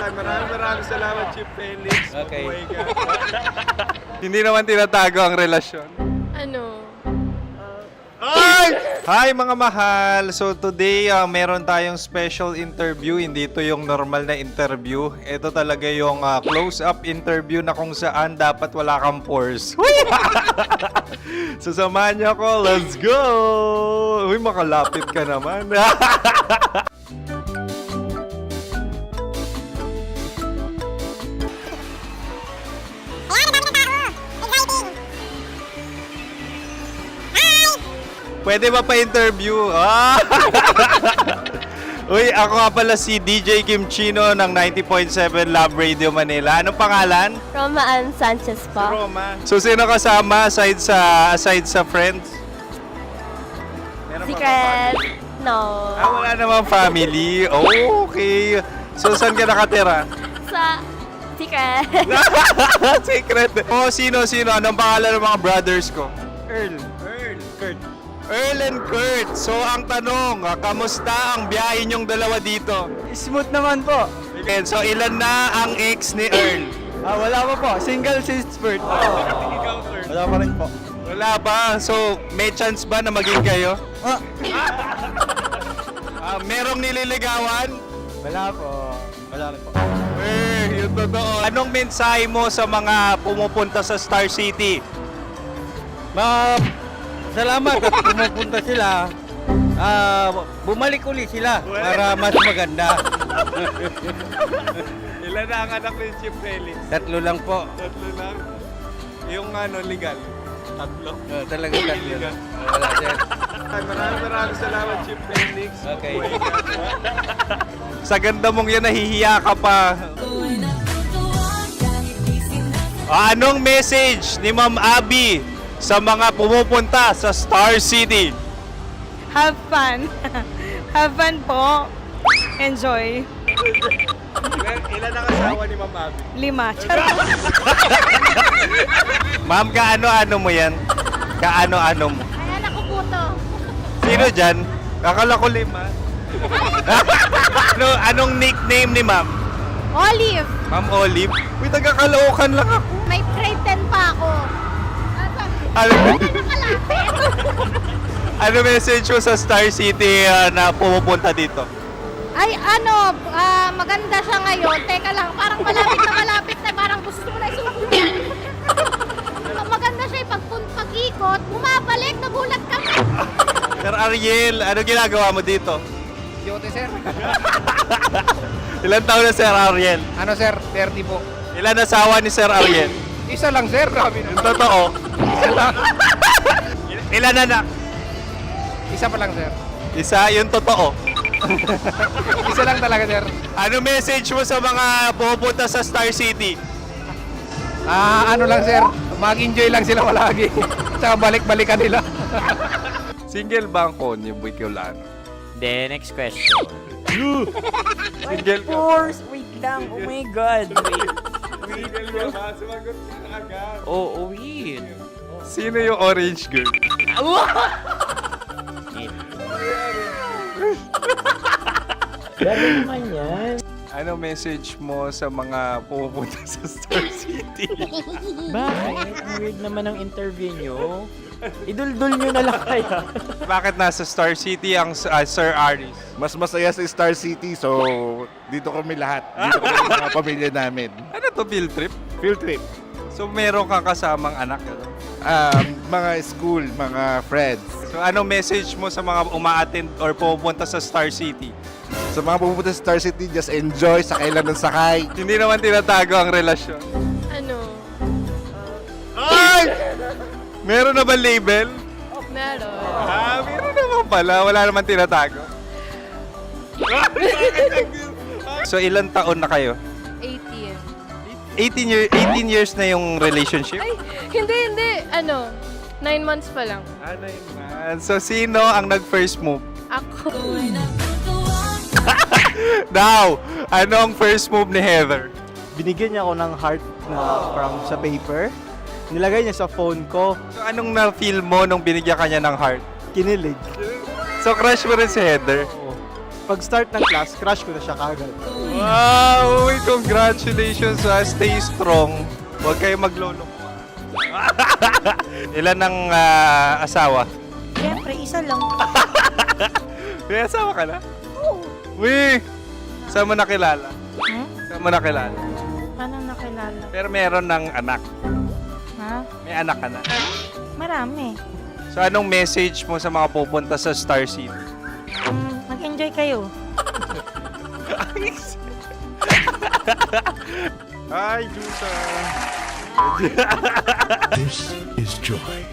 Maraming salamat, Chief Felix. Okay. Oh my God. Hindi naman tinatago ang relasyon. Ano? Hi mga mahal! So today, meron tayong special interview. Hindi ito yung normal na interview. Ito talaga yung close-up interview na kung saan dapat wala kang pores. So samahan niyo ako. Let's go! Uy, makalapit ka naman. Pwede ba pa-interview? Uy, ako nga pala si DJ Kim Chino ng 90.7 Love Radio Manila. Anong pangalan? Roma Ann Sanchez po. Roma. So, sino kasama aside sa friends? Meron ba Secret. No. wala namang family. Oh, okay. So, saan ka nakatira? Sa Secret. Secret. Oh, sino? Anong pangalan ng mga brothers ko? Earl, Kurt. Earl and Kurt. So, ang tanong, kamusta ang biyahe niyong dalawa dito? Smooth naman po. Okay, so, ilan na ang ex ni Earl? Wala pa po. Single since birth. Wala pa rin po. Wala pa. So, may chance ba na maging kayo? Merong nililigawan? Wala po. Wala rin po. Yung totoo. Anong mensahe mo sa mga pumupunta sa Star City? Salamat at pumupunta sila. Bumalik uli sila para mas maganda. Ilan na ang anak ni Chief Felix? 3 lang po. 3 lang. Yung legal? 3? Talaga 3 lang. Wala sir. Maraming salamat, Chief Felix. Okay. Sa ganda mong yan, nahihiya ka pa. Anong message ni Ma'am Abby sa mga pumupunta sa Star City? Have fun. Have fun po. Enjoy. Ilan ang asawa ni Ma'am Abby? 5. Charot. Ma'am, kaano-ano mo yan? Kaano-ano mo? Ay, anak ko po to. Sino dyan? Kakala ko 5. Anong nickname ni Ma'am? Olive. Ma'am Olive? Uy, taga-Caloocan lang ako. May grade 10 pa ako. Ano message mo sa Star City na pumupunta dito? Ay, maganda siya ngayon. Teka lang, parang malapit na, parang gusto mo na isuot. Maganda siya pag-ikot, bumabalik, nagulat ka. Sir Ariel, ano ginagawa mo dito? Yote sir. Ilan taon na Sir Ariel? Ano sir? 30 po. Ilan asawa ni Sir Ariel? Isa lang sir. Grabe Yung totoo. Isa lang. Ilan anak? Isa pa lang sir. Isa, yung totoo. Isa lang talaga sir. Ano message mo sa mga pupunta sa Star City? Ano lang sir. Mag-enjoy lang sila palagi. Tsaka balik-balikan nila. Single ba ang Connie Bicolano? Then, next question. Single ka? Wait lang. Oh my God. Single ka ba? Sumagot ka na agad. Oh, wait. Sino yung orange girl? Gano'n naman yan. Ano message mo sa mga pumupunta sa Star City? Bakit? Ang weird naman ang interview nyo. Idul-dul nyo na lang kaya. Bakit nasa Star City ang Sir Aris? Mas masaya sa Star City, so dito kami lahat. Dito kami mga pamilya namin. Ano to, field trip? Field trip. So meron kang kasamang anak? Ano? Mga school, mga friends. So ano message mo sa mga uma-attend or pupunta sa Star City? Sa mga pupunta sa Star City, just enjoy, sakay lang ng sakay. Hindi naman tinatago ang relasyon. Ano? Ay! Meron na ba label? Meron. Meron naman pala. Wala naman tinatago. So ilang taon na kayo? 18. 18 years na yung relationship? Ay, hindi. 9 months pa lang. 9 months. So sino ang nag-first move? Ako. Now, anong first move ni Heather? Binigyan niya ako ng heart na from sa paper. Nilagay niya sa phone ko. So anong na-feel mo nung binigyan kanya ng heart? Kinilig. So crush mo rin si Heather? Pag start ng class, crush ko na siya kagad. Wow! Uy, congratulations ha. Stay strong. Huwag kayo maglolo. Ilan ang asawa? Siyempre, isa lang. May asawa ka na? Oo. Uy! Saan mo nakilala? Saan mo nakilala? Paano nakilala? Pero meron ng anak. Ha? May anak ka na. Marami. So anong message mo sa mga pupunta sa Star City? Mag-enjoy kayo. Hi, Juta! This is Joy.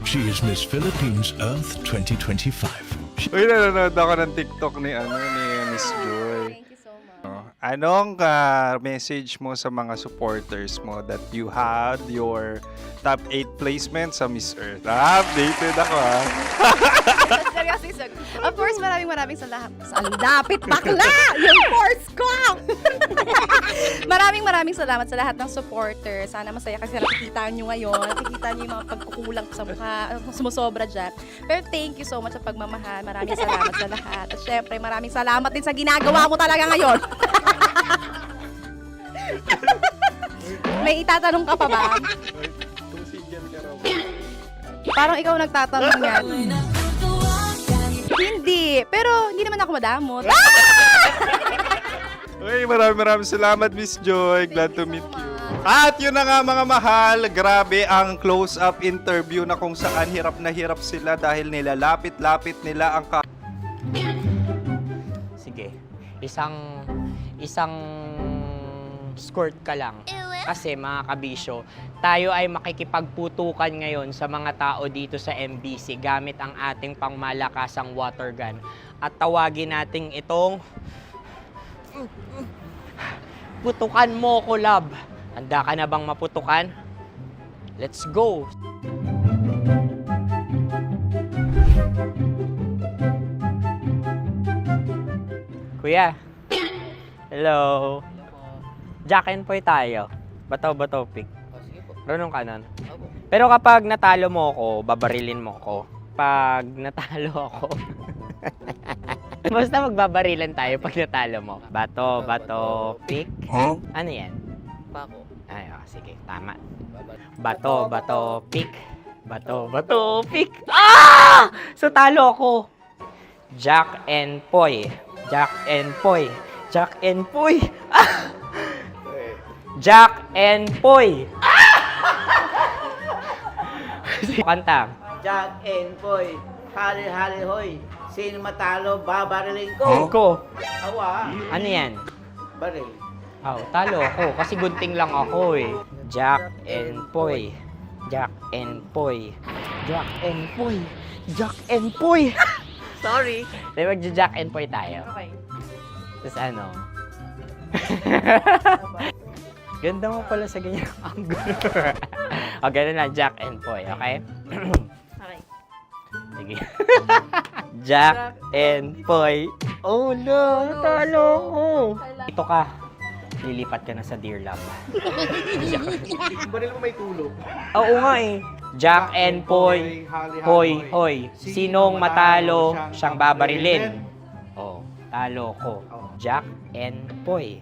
She is Miss Philippines Earth 2025. Uy, nanonood ako ng TikTok ni Miss Joy. Thank you so much. Anong message mo sa mga supporters mo that you had your top 8 placement sa Miss Earth? Updated ako Seryoso. Of course, maraming salamat. Ang lapit bakla! Yung force ko! maraming salamat sa lahat ng supporters. Sana masaya kasi nakikita nyo ngayon. Nakikita nyo yung mga pagkukulang sa mukha, sumusobra dyan. Pero thank you so much sa pagmamahal. Maraming salamat sa lahat. At syempre, maraming salamat din sa ginagawa mo talaga ngayon. May itatanong ka pa ba? Parang ikaw nagtatanong yan. Hindi. Pero hindi naman ako madamot. Uy, maraming salamat, Miss Joy. Glad to meet you. At yun na nga mga mahal, grabe ang close-up interview na kung saan hirap na hirap sila dahil nilalapit-lapit nila ang Sige, isang skirt ka lang. Kasi mga kabisyo, tayo ay makikipagputukan ngayon sa mga tao dito sa MBC gamit ang ating pangmalakasang water gun. At tawagin natin itong putukan mo ko, love. Handa ka na bang maputukan? Let's go! Kuya. Hello. Jack and Poy tayo. Bato-bato pick. Runong kanan. Pero kapag natalo mo ako, babarilin mo ako. Pag natalo ako, basta magbabarilan tayo pag natalo mo. Bato, pick. Huh? Ano yan? Bako. Ay, sige, tama. Bato, pick. Bato, pick. Ah! So talo ako. Jack and Poy. Jack and Poy. Jack and Poy. Ah! Jack and Poy. Kanta. Jack and Poy, hali-hali hoy. Sino matalo, babariling ko. Ko. Awa. Ano yan? Baril. Oh, talo ako kasi gunting lang ako eh. Jack and Poy. Jack and Poy. Jack and Poy. Jack and Poy. Sorry. Di magja-Jack and Poy tayo. Okay. Tapos ano? Ganda mo pala sa ganyan angle. O, ganun lang, Jack and Poy, okay? Okay. Sige. Jack and Poy. Oh no, natalo ko. Ito ka. Lilipat ka na sa Deer Lab. Baril mo may tulog. Oo nga eh. Jack and Poy. Hoy, hoy. Sinong matalo, siyang babarilin. Oh, talo ko. Jack and Poy.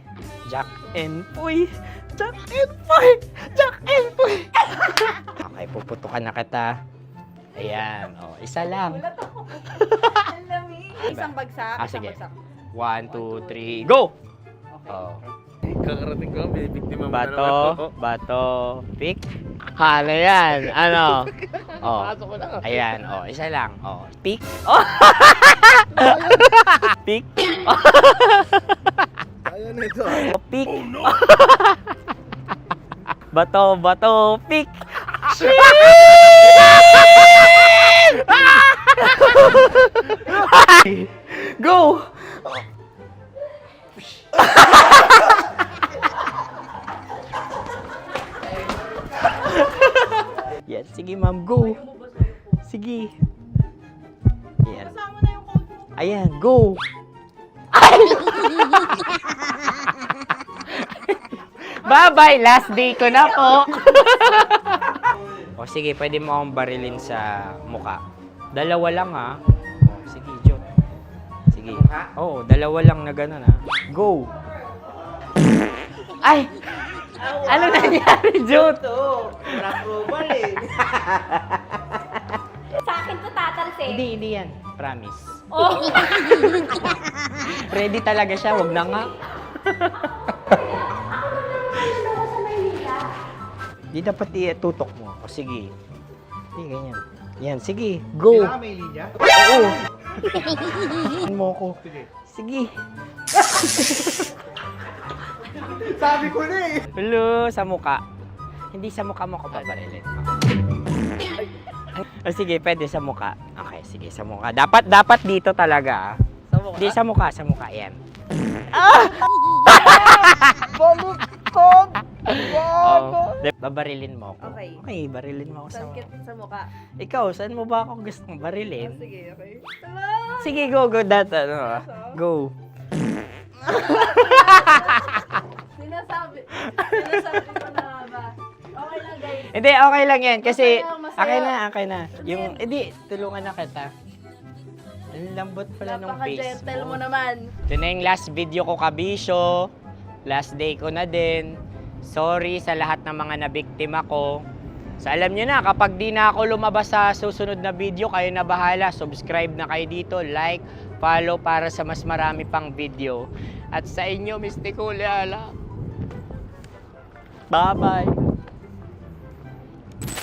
Jack and Poy. Jack and Poy. Jack and Poy. Okay, puputukan na kita. Ayan. Oh, isa lang. Isang bagsak. Sige. 1, 2, 3, go! Oh. Kakarating ko, binibiktima mo Bato, pick. Ano yan? Ano? Oh. Ayan, oh, isa lang. Oh, pick. Oh. Pick. Ayan na ito. Oh, pick. Bato, pick. Go! Yan, sige ma'am, go. Sige. Ayan. Ayan, go. Bye-bye, last day ko na po. O sige, pwede mo akong barilin sa muka. Dalawa lang ha. O, sige, Jot. Sige. Oo, dalawa lang na gano'n ha. Go. Ay! Ano nangyari, Jot? Ito, approval eh. Sa akin to tatalsik Hindi yan. Promise. Oh. Ready talaga siya, wag na nga. Di dapat tutok mo. O sige. Sige, ganyan. Yan, sige. Go. Kailangan may linya? Oo. mo ko. Sige. Sabi ko na eh. Hello, sa muka. Hindi sa muka mo ko babarilin. O sige, pwede sa muka. Okay, sige, sa muka. Dapat dito talaga. Sa mukha? Hindi, sa muka, yan. Baluktot! Oh, babarilin mo ako. Okay. Okay, barilin mo ako sa muka. Sa mukha. Ikaw, saan mo ba ako gustong barilin? Sige, okay. Sige, go. Go. Sinasabi ko na ba? Okay lang, guys. Hindi, okay lang yan. Kasi, Masaya. okay na. Yung, hindi, tulungan na kita. Ang lambot pala nung face Napaka-gentle mo. mo naman. Ito na yung last video ko, kabisyo. Last day ko na din. Sorry sa lahat ng mga nabiktima ko. So alam nyo na, kapag di na ako lumabas sa susunod na video, kayo na bahala. Subscribe na kayo dito, like, follow para sa mas marami pang video. At sa inyo, Mistiko Leala. Bye-bye.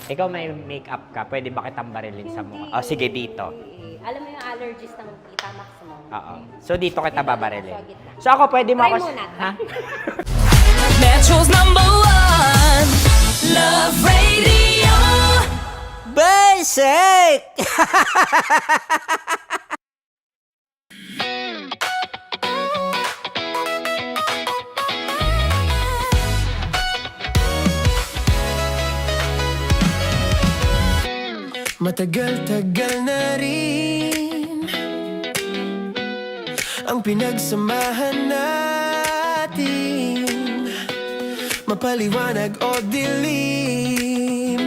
Ikaw may makeup ka, pwede ba kitang barilin sa mukha? O sige, dito. Alam mo yung allergies ng Tita Max mo? Oo. So dito kita babarilin. So ako, pwede mo Try ako... muna. Ha? Metro's #1 Love Radio. Basic! Matagal-tagal na rin ang pinagsamahan natin, mapaliwanag o dilim,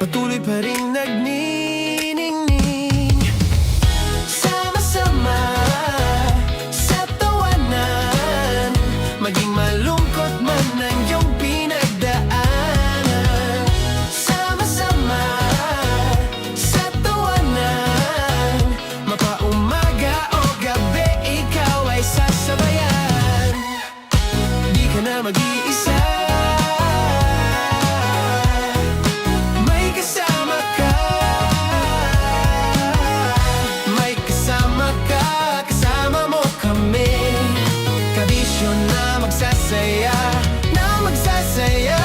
patuloy pa rin nagniningning. Sama-sama sa tawanan, maging malungkot man ang iyong pinagdaanan. Sama-sama sa tawanan, mapaumaga o gabi, ikaw ay sasabayan. Di ka na mag-iisa, may kasama ka. May kasama ka, kasama mo kami. Kabisyo na magsasaya, na magsasaya.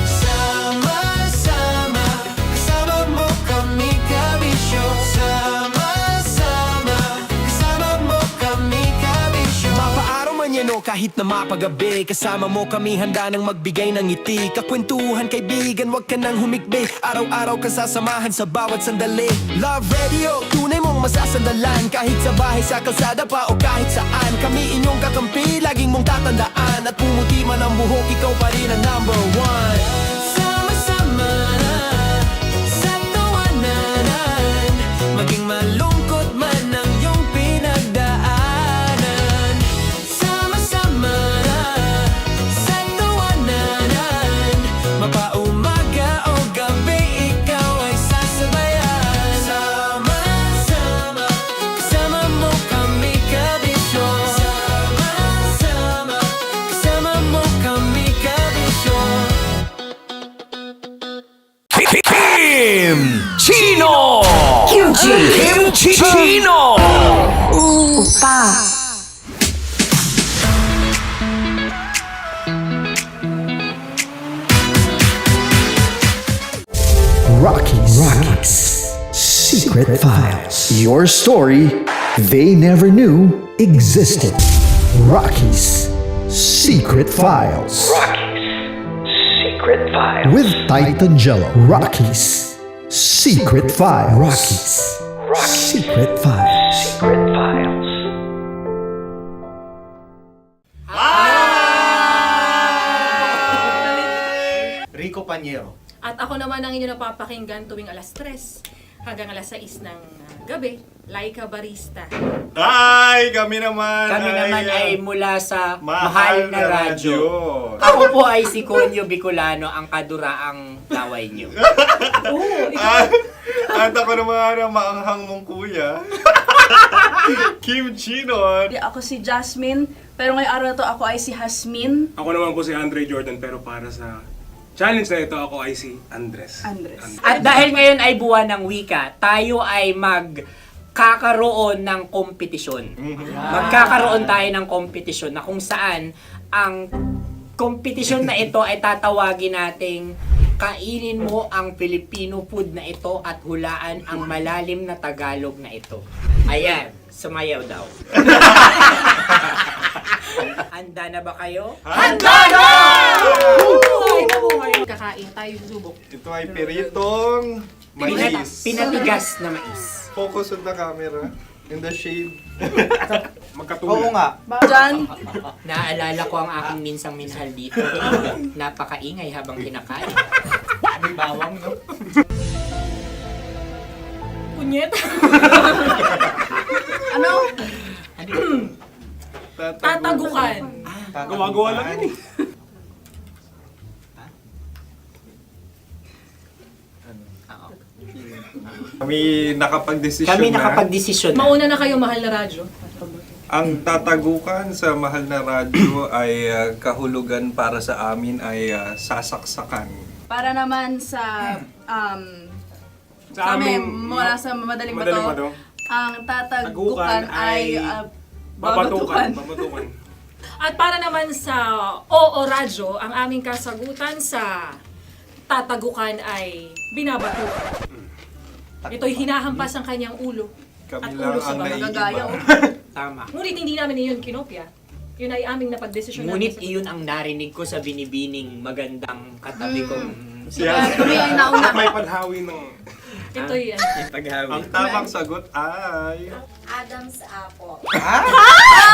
Sama-sama, kasama mo kami, kabisyo. Sama-sama, kasama mo kami, kabisyo. Mapaaraw man yan o kahit na mapagabi, kasama mo kami, handa nang magbigay ng ngiti. Kakwentuhan, kaibigan, wag ka nang humikbi. Araw-araw ka sasamahan sa bawat sandali. Love Radio, tunay mong masasandalan. Kahit sa bahay, sa kalsada pa o kahit saan, kami inyong kakampi, laging mong tatandaan. At pumuti man ang buhok, ikaw pa rin ang #1. Sama-sama sa tawanan, maging malungkot man ang iyong pinagdaanan. Sama-sama sa tawanan, mapaumaga o gabi, ikaw ay sasabayan. Sama-sama, kasama mo kami, kabisyo. Sama-sama, kasama mo kami, kabisyo. Kim Chino! Kim Chino! Opa! Rocky's Secret Files. Your story they never knew existed. Rocky's Secret Files. Secret Files. With Titan Jello. Rocky's Secret Files. Rocky's Secret Files. Secret Files. Rico Panyero. At ako naman ang inyo napapakinggan tuwing alas 3 hanggang alas 6 ng gabi, Laika Barista. Ay, kami naman. Kami naman ay mula sa Mahal na Radyo. Ako po ay si Conyo Bicolano, ang kaduraang laway nyo. At ako naman ang maanghang mong kuya. Kim Chinon. Ako si Jasmine, pero ngayong araw na to ako ay si Hasmin. Ako naman po si Andre Jordan, pero para sa challenge na ito, ako ay si Andres. At dahil ngayon ay buwan ng wika, tayo ay magkakaroon ng kompetisyon. Magkakaroon tayo ng kompetisyon na kung saan ang kompetisyon na ito ay tatawagin nating kainin mo ang Filipino food na ito at hulaan ang malalim na Tagalog na ito. Ayan, sumayaw daw. Handa na ba kayo? Handa na! Kakain tayo, subok. Ito ay piritong mais. Pinatigas na mais. Focus on the camera. In the shade. Magkatuloy. Oo nga. Diyan. Naalala ko ang aking minsang minahal dito. Napakaingay habang kinakain. May bawang, no? Punyet. Ano? Tatagukan. Gawa-gawa lang yun eh. Kami nakapag-desisyon Kami na. nakapag-desisyon na. Mauna na kayo, mahal na radyo. Ang tatagukan sa mahal na radyo ay kahulugan para sa amin ay sasaksakan. Para naman sa Sa amin, mula sa madaling Madaling bato, bato. ang tatagukan Tagukan ay babatukan. babatukan. At para naman sa Oo Radyo, ang aming kasagutan sa tatagukan ay binabatukan. Ito'y hinahampas ang kanyang ulo. Kami At lang ulo sa ang mga naiiba. gagayaw. Tama. Ngunit hindi namin iyon kinopya. Yun ay aming napagdesisyon Ngunit namin. iyon ang narinig ko sa binibining magandang katabi kong Kami ay nauna. May panhawi ng... Ito'y paghawi. Ang tamang sagot ay... Adam's apple.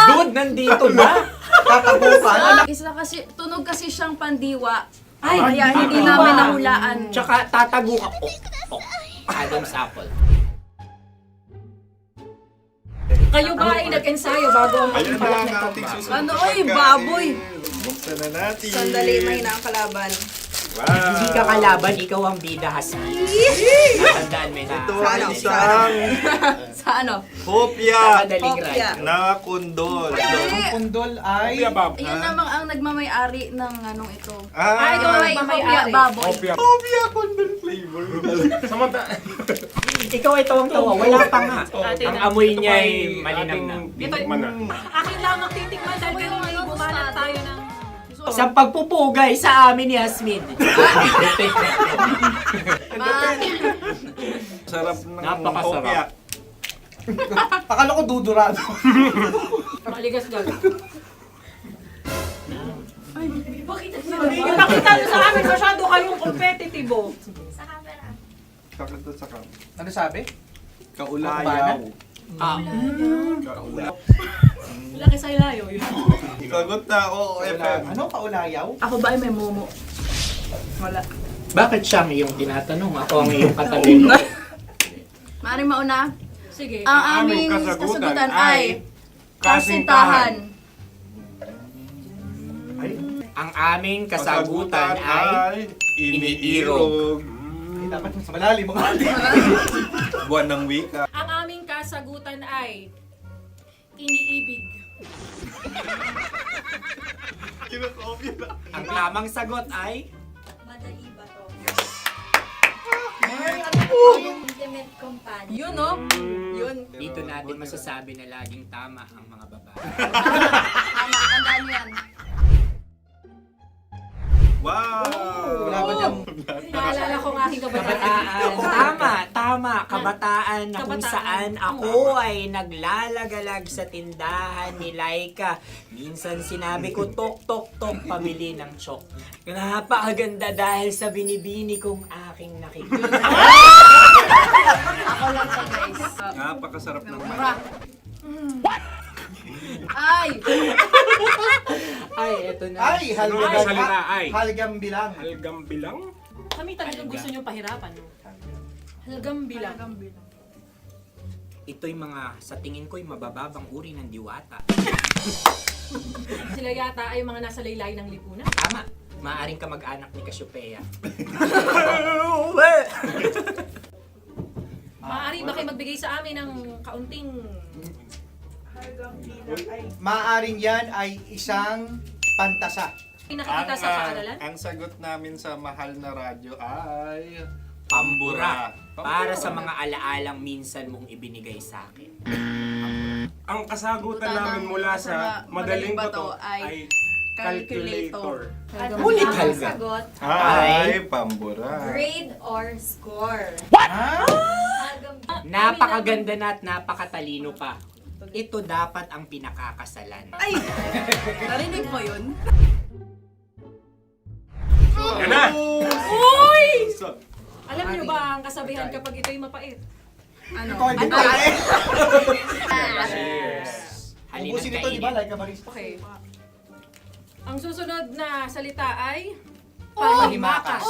Dude, nandito ba? Tatagukan? Isa kasi, tunog kasi siyang pandiwa. Ay, kaya hindi namin nahulaan. Tsaka tatagukan. Adam's apple. Kayo ba ay nag-ensayo bago ang Ayun na pagpalak ang nito? ating susunod Ano, na oy, pagkain. baboy. Buksan na natin. Sandali, may nakakalaban. Wow. Hindi ka kalaban, ikaw ang bida, Hasmin. Natandaan mo na. Ito ay isang Sa ano? hopya Madaling Hopya. ride. na kundol. Hindi. Kundol ay... Bab. Ayun namang ang nagmamay-ari ng anong ito. Ah, ito ay hopya baboy. Opia. hopya kundol flavor. Samanta... Ikaw ay tawang-tawa, wala pa nga. Ate Ang na. amoy niya ay malinang na. Titikman na. Akin lang magtitikman dahil ganun ay bumanat tayo ng... Sa pagpupugay sa amin ni Hasmin. Sarap ng Napakasarap. hopya. Akala ko dudurado. Maligas gaga. Yung nakita nyo sa amin, masyado kayong competitive. Sa camera. Kakanta sa kam. Ano sabi? Kaulayaw. Laki sa ilayo yun. Sagot na, oo, FM. Ano? Kaulayaw? Ako ba ay may momo? Wala. Bakit siya ang iyong tinatanong? Ako ang iyong katabi. Maaaring mauna. Sige. Ang aming kasagutan ay kasintahan. Ang aming kasagutan ay iniirog. Dapat sa malalim mga Buwan ng wika. Ang aming kasagutan ay iniibig. Kinakopya na. Ang tamang sagot ay Madali ba to? Intimate companion. Yun, no? Yun. dito natin masasabi na laging tama ang mga babae. Tama, tandaan mo yan. Wow! Wala ba dyan? Naalala ko ang aking kabataan. Kabataan. Tama. Kabataan na kung Kabataan. saan ako ay naglalagalag sa tindahan ni Laika. Minsan sinabi ko, tok, tok, tok, pamili ng chok. Napakaganda dahil sa binibini kong aking nakikita. Ako lang to, guys. Napakasarap ng Mura. Ay! Ay, eto na. Ay, halgam. Salita ay. Halgam bilang. Halgam bilang? Kami talagang gusto nyo pahirapan, no? Halgam bilang. Ito'y mga, sa tingin ko'y mabababang uri ng diwata. Sila yata ay mga nasa laylay ng lipunan. Tama. Maaring ka mag-anak ni Cassiopeia. namin ng kaunting... Maaring yan ay isang pantasa. Nakikita sa paaralan? Ang sagot namin sa mahal na radyo ay... Pambura. Para sa mga alaalang minsan mong ibinigay sa akin. Ang kasagutan namin mula sa madaling bato ay calculator. Ulit halga. Sagot, Ay, pambura. grade or score. Napakaganda na at napakatalino pa. Ito dapat ang pinakakasalan. Ay! Narinig mo yun? Yan na! Uy! Alam niyo ba ang kasabihan kapag ito'y mapait? Ano? Ubusin ito, di ba? Like a barista. Okay. Ang susunod na salita ay... Panimakas.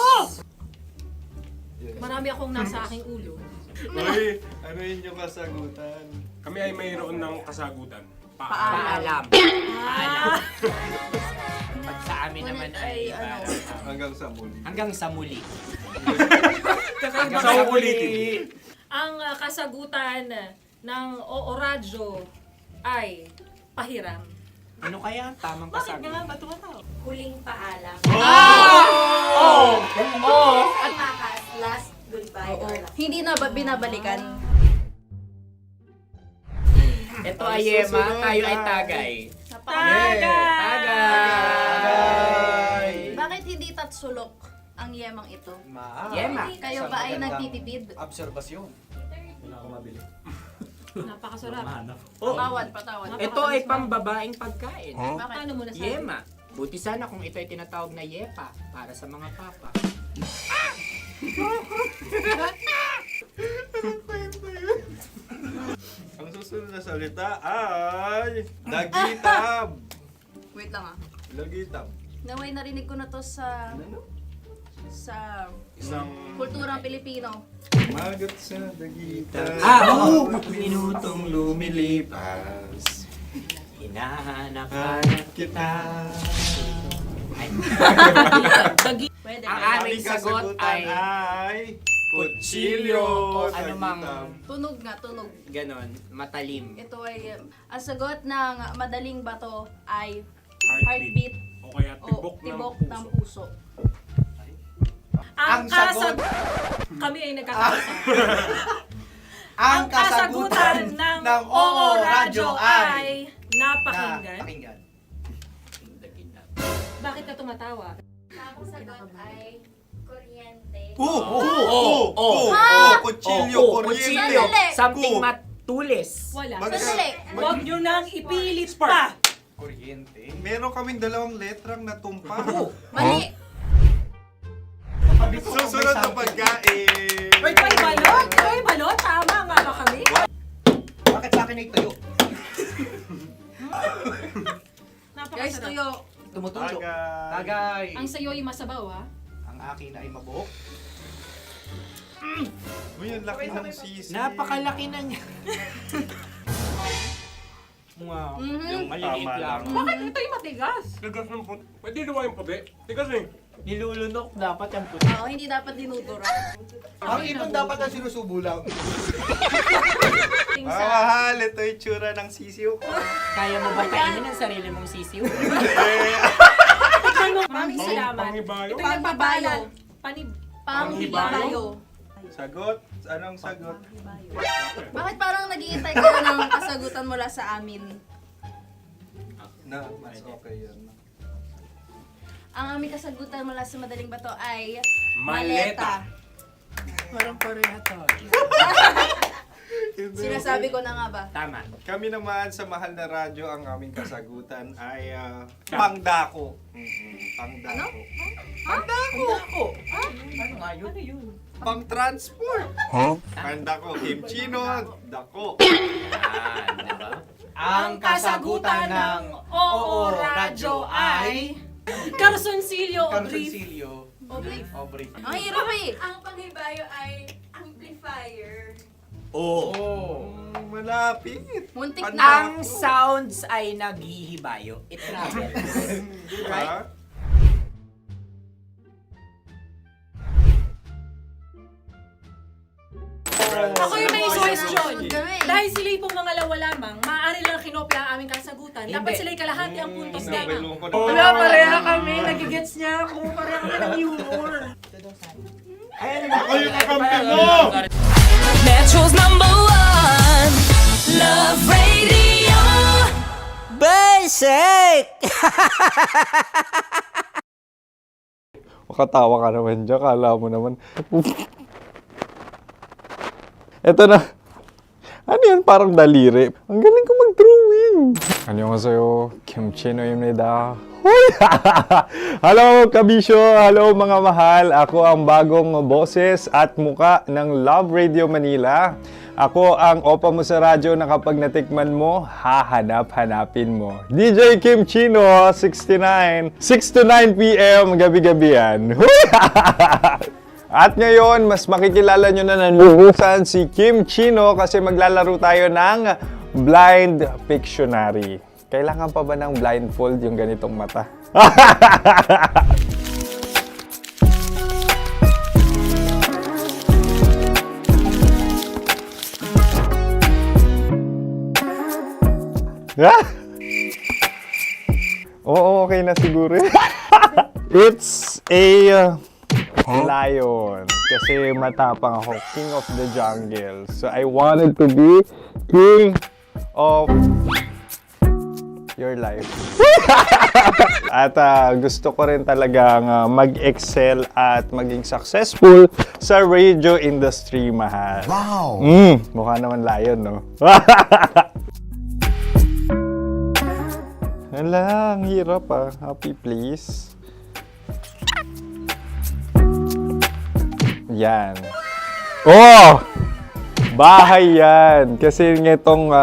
Marami akong nasa aking ulo. Uy, ano yun yung kasagutan? Kami ay mayroon ng kasagutan. Paalam. Pag sa amin naman ay Hanggang sa muli. hanggang sa muli. Sa ulitin. Ang kasagutan ng Oo Radyo ay pahiram. Ano kaya ang tamang kasagutan? Huling paalam. Oh! Pagmakas, last goodbye or last. Hindi na ba binabalikan? Ito ay Yema, tayo ay Tagay. Bakit hindi tatsulok ang yemang ito? Yema. Kayo ba ay nagtitipid? Obserbasyon. Napakasarap. Patawad. Ito ay pambabaeng pagkain. Bakit? Paano mo nasabi? Yema. Buti sana kung ito ay tinatawag na yepa para sa mga papa. Ang susunod na salita ay... Dagitab! Wait lang ah. Dagitab. Naway narinig ko na to sa Isang... kulturang Pilipino. Magat sa dagitab. Oo! Minutong lumilipas. Hinahanap-hanap kita. Pwede. Ang aming sagot ay... Kutsilyo! O anumang Tunog nga, tunog. ganon, matalim. Ito ay, ang sagot ng madaling bato ay Heartbeat. heartbeat O kaya o tibok ng puso. Ang sagot- Kami ay nagkakasa. Ang kasagutan ng Oo Radyo ay napakinggan. Pakinggan. Bakit ka tumatawa? Ang sagot ay kuryente. Kutsilyo, kuryente. Sandali. Something matulis. Wala. Sandali. Huwag nyo nang ipilit pa. Kuryente. Meron kaming dalawang letrang natumpa. Mali. Susunod na pagkain. May balot? May balot? Tama nga ba kami? Bakit sa akin ay tuyo? Guys, Napakasarap. tuyo. Tumutulo. Tagay. Tagay. Ang sayo ay masabaw ha. Ang akin ay mabuhok. Uy, ang laki ng sisi. Napakalaki na niya. Wow. Yung maliliit Tama lang. Bakit ito'y matigas? Tigas ng puti. Pwede naman yung puti. Tigas eh. Nilulunok dapat yung puti. Oo, hindi dapat dinudura. Ang ibon dapat ang sinusubo lang. Mahal, ito yung tsura ng sisiw ko. Kaya mo ba kainin ang sarili mong sisiw? Maraming salamat. Pangibayo. Ito'y nagpapaalal. Panghibayo. Sagot? Anong sagot? Bakit parang nag-iintay kayo ng kasagutan mula sa amin? Na, mas okay yan. Ang aming kasagutan mula sa madaling bato ay Maleta. Parang pareha tayo. Sinasabi ko na nga ba? Tama. Kami naman sa mahal na radyo, ang aming kasagutan ay pangdako. Pangdako. Pangdako. Ano nga yun? Ano yun? Pang-transport. Pangdako, kimchino, dako. Diba? Ang kasagutan ng Oo Radyo ay Carsoncillo o Brief. Carsoncillo. O brief. Ang hirap eh! Ang panghibayo ay amplifier. Malapit. Muntik Ang na. sounds ay naghihibayo. It travels. Diba? Ako yung may question. Dahil sila pong mga lawa lamang, maaari lang kinopya ang aming kasagutan. Dapat sila'y kalahati ang puntos lamang. Wala, pareha kami. Nagigets niya ako. Pareha kami ng humor. Ako yung kakampi mo! Metro's #1 Love Radio. Basic! Makatawa ka naman dyan. Kala mo naman. Eto na. Ano yan? Parang daliri. Ang galing ko mag-drawing. 안녕하세요. 김치노입니다. Hello, kabisyo! Hello, mga mahal! Ako ang bagong boses at muka ng Love Radio Manila. Ako ang opa mo sa radyo na kapag natikman mo, hahanap-hanapin mo. DJ Kim Chino, 69. 6 to 9 p.m. gabi-gabi yan. At ngayon, mas makikilala nyo na ng lubusan si Kim Chino kasi maglalaro tayo ng Blind Pictionary. Kailangan pa ba ng blindfold yung ganitong mata? Oo, okay na siguro. It's a lion. Kasi matapang ako. King of the jungle. So I wanted to be king of your life. At gusto ko rin talagang mag-excel at maging successful sa radio industry, mahal. Wow! Mukha naman lion, no? Hala, ang hirap ah. Happy, please. Yan. Oh! Bahay yan. Kasi nitong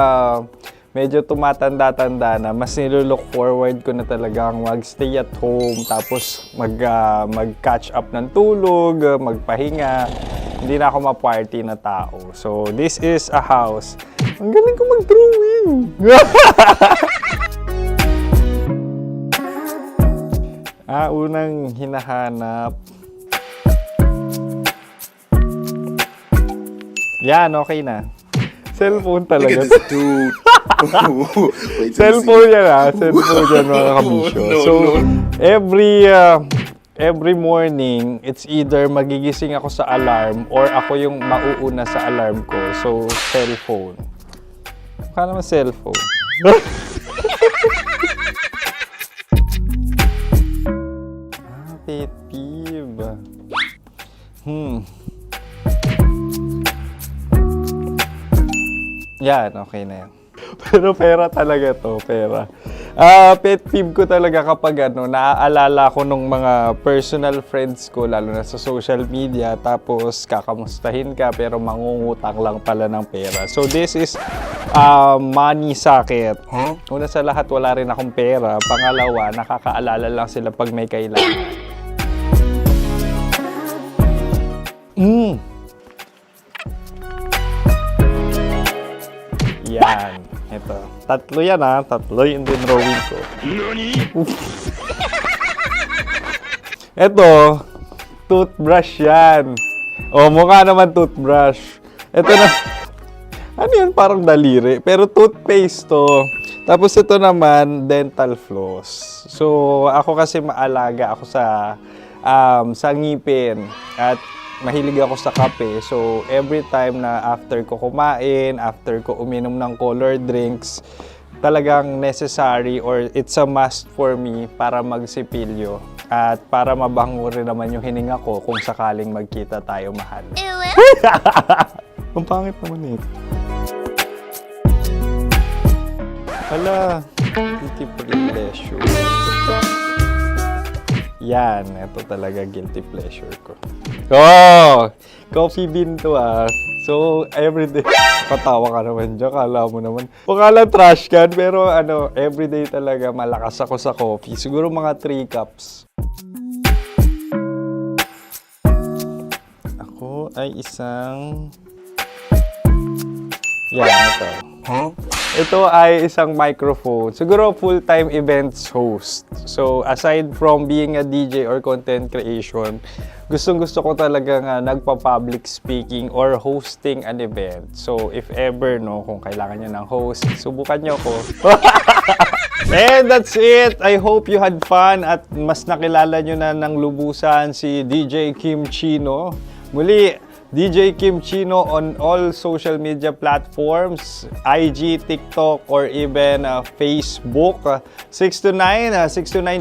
medyo tumatanda-tanda na, mas nilook forward ko na talagang mag-stay at home, tapos mag-catch up ng tulog, magpahinga. Hindi na ako ma-party na tao. So, this is a house. Ang galing ko mag-drawing! Unang hinahanap. Yan, okay na. Cellphone talaga. Cellphone yan Cellphone yan, mga kabisyo. So, every morning, it's either magigising ako sa alarm or ako yung mauuna sa alarm ko. So, cellphone. Mukha naman cellphone. Pet peeve. Yan, okay na yan. Pero pera talaga to, pera. Pet peeve ko talaga kapag naaalala ko nung mga personal friends ko, lalo na sa social media, tapos kakamustahin ka pero mangungutang lang pala ng pera. So this is money sakit. Una sa lahat, wala rin akong pera. Pangalawa, nakakaalala lang sila pag may kailangan. Yan. Ito. Tatlo yan Tatlo yung dinrawing ko. Ito. Toothbrush yan. Mukha naman toothbrush. Ito na. Ano yan? Parang daliri. Pero toothpaste to. Tapos ito naman, dental floss. So, ako kasi maalaga ako sa ngipin. At mahilig ako sa kape. So, every time na after ko kumain, after ko uminom ng colored drinks, talagang necessary or it's a must for me para magsipilyo. At para mabango rin naman yung hininga ko kung sakaling magkita tayo, mahal. Ang pangit naman ito. Hala, guilty pleasure. Yan, ito talaga guilty pleasure ko. Coffee bean to So, everyday. Patawa ka naman dyan, kala mo naman. Pakala trash can, pero everyday talaga malakas ako sa coffee. Siguro mga 3 cups. Ako ay isang Yan, ito. Ito ay isang microphone. Siguro full-time events host. So, aside from being a DJ or content creation, gustong-gusto ko talaga nga nagpa-public speaking or hosting an event. So, if ever, no, kung kailangan nyo ng host, subukan nyo ko. And that's it. I hope you had fun at mas nakilala nyo na ng lubusan si DJ Kim Chino. Muli, DJ Kim Chino on all social media platforms, IG, TikTok, or even Facebook. 6 to 9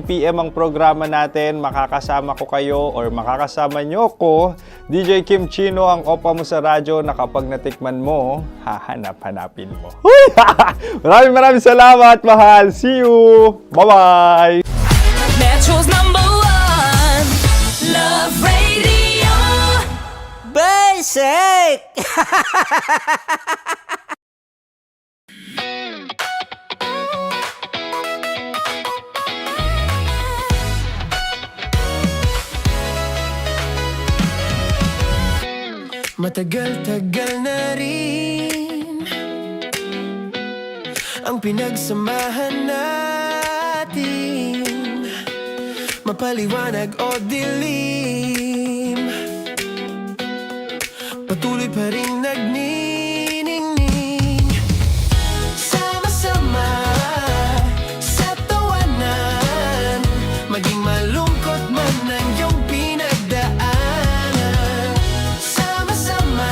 p.m. ang programa natin. Makakasama ko kayo or makakasama nyo ko. DJ Kim Chino, ang opa mo sa radyo na kapag natikman mo, hahanap-hanapin mo. Maraming salamat, mahal. See you! Bye-bye! Metro's #1 Love Radio. Basic! Matagal-tagal na rin ang pinagsamahan natin, mapaliwanag o dilim, patuloy pa rin nagniningning. Sama-sama sa tawanan, maging malungkot man ang iyong pinagdaanan. Sama-sama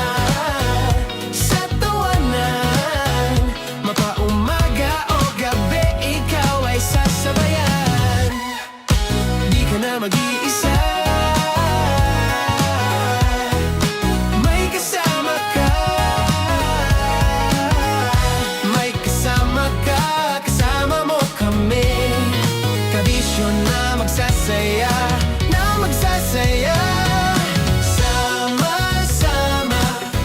sa tawanan, mapaumaga o gabi, ikaw ay sasabayan. Di ka na mag-iisa, magsasaya. Sama-sama,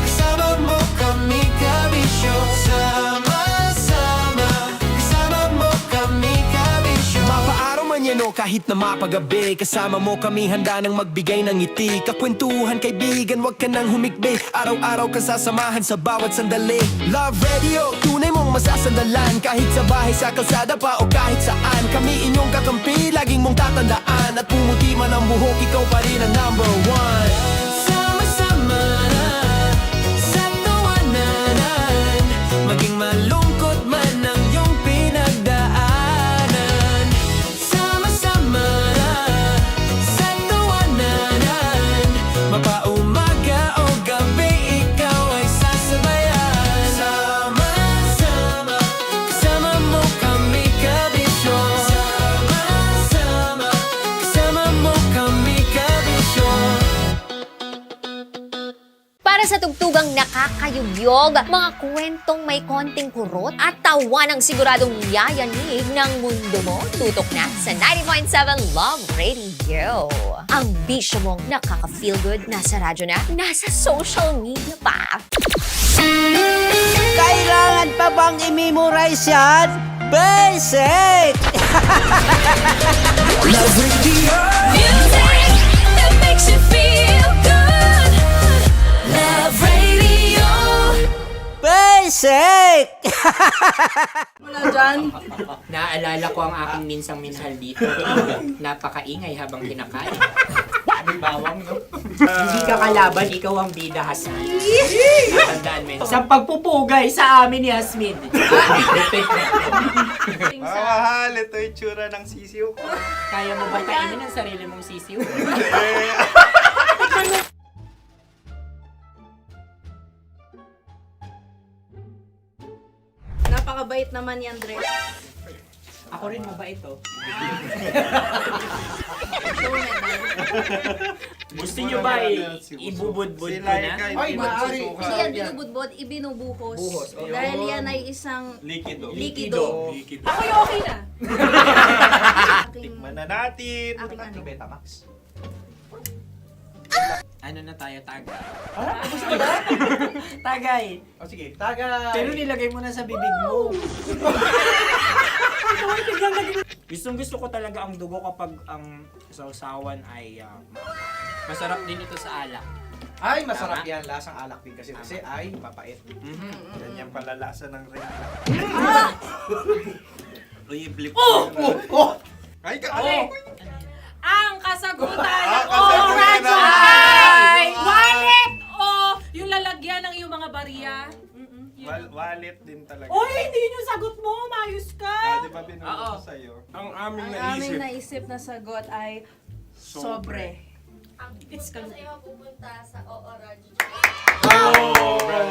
kasama mo kami, kabisyo. Sama-sama, kasama mo kami, kabisyo. Mapaaraw man yan o kahit na mapagabi, kasama mo kami, handa nang magbigay ng ngiti. Kakwentuhan, kaibigan, wag ka nang humikbi. Araw-araw ka sasamahan sa bawat sandali. Love Radio, tunay mong masasandalan. Kahit sa bahay, sa kalsada pa o kahit saan, kami inyong kakampi, laging mong tatandaan. At pumuti man ang buhok, ikaw pa rin ang #1. Sama-sama sa tawanan, maging malungkot man ang iyong pinagdaanan. Sama-sama sa tawanan, mapaumaga o gabi, ikaw ay sasabayan. Sama-sama, kasama mo kami, kabisyo. Sama-sama, kasama mo kami, kabisyo. Para sa tugtugang nakakayugyog, mga kwentong may konting kurot at tawa ng siguradong yayanig ng mundo mo, tutok na sa 90.7 Love Radio. Ang bisyo mong nakaka-feel good, nasa radyo na, nasa social media pa. Kailangan pa bang i-memorize yan? Basic! Love Radio. Music that makes you feel good. Love Radio. Basic! Wala dyan. Naaalala ko ang aking minsang minahal dito. Napakaingay habang kinakain. May bawang, no? Hindi ka kalaban, ikaw ang bida, Hasmin. Natandaan mo yun. Sa pagpupugay sa amin ni Hasmin. Mahal, ito yung tsura ng sisiw ko. Kaya mo ba kainin ang sarili mong sisiw? Napakabait naman ni Andres. Ako rin mabait, oh. Gusto nyo ba ibubudbud ko na? Ay, maaari. Hindi yan binubudbod, ibinubuhos. Buhos, okay. Dahil yan ay isang Likido. likido. Ako yung okay na. Tikman na natin. Aking ano? Betamax. Ano na tayo, Tagay? Gusto mo ba? Tagay! O sige, tagay! Pero nilagay mo na sa bibig mo. Gustong gusto ko talaga ang dugo kapag ang sausawan ay masarap din ito sa alak. Ay, masarap yan. Lasang alak din kasi ay mapait. Ganyan pala lasa ng ring. Blip. Ay, Ang kasagutan Ang o kasagutan radyo ng- ay wallet o yung lalagyan ng iyong mga barya. Wallet din talaga. Oy, hindi yun yung sagot mo. Mayos ka. Di ba binulong ko sa'yo? Ang aming Ang aming naisip na sagot ay sobre. It's Kasi pupunta sa Ooradyo.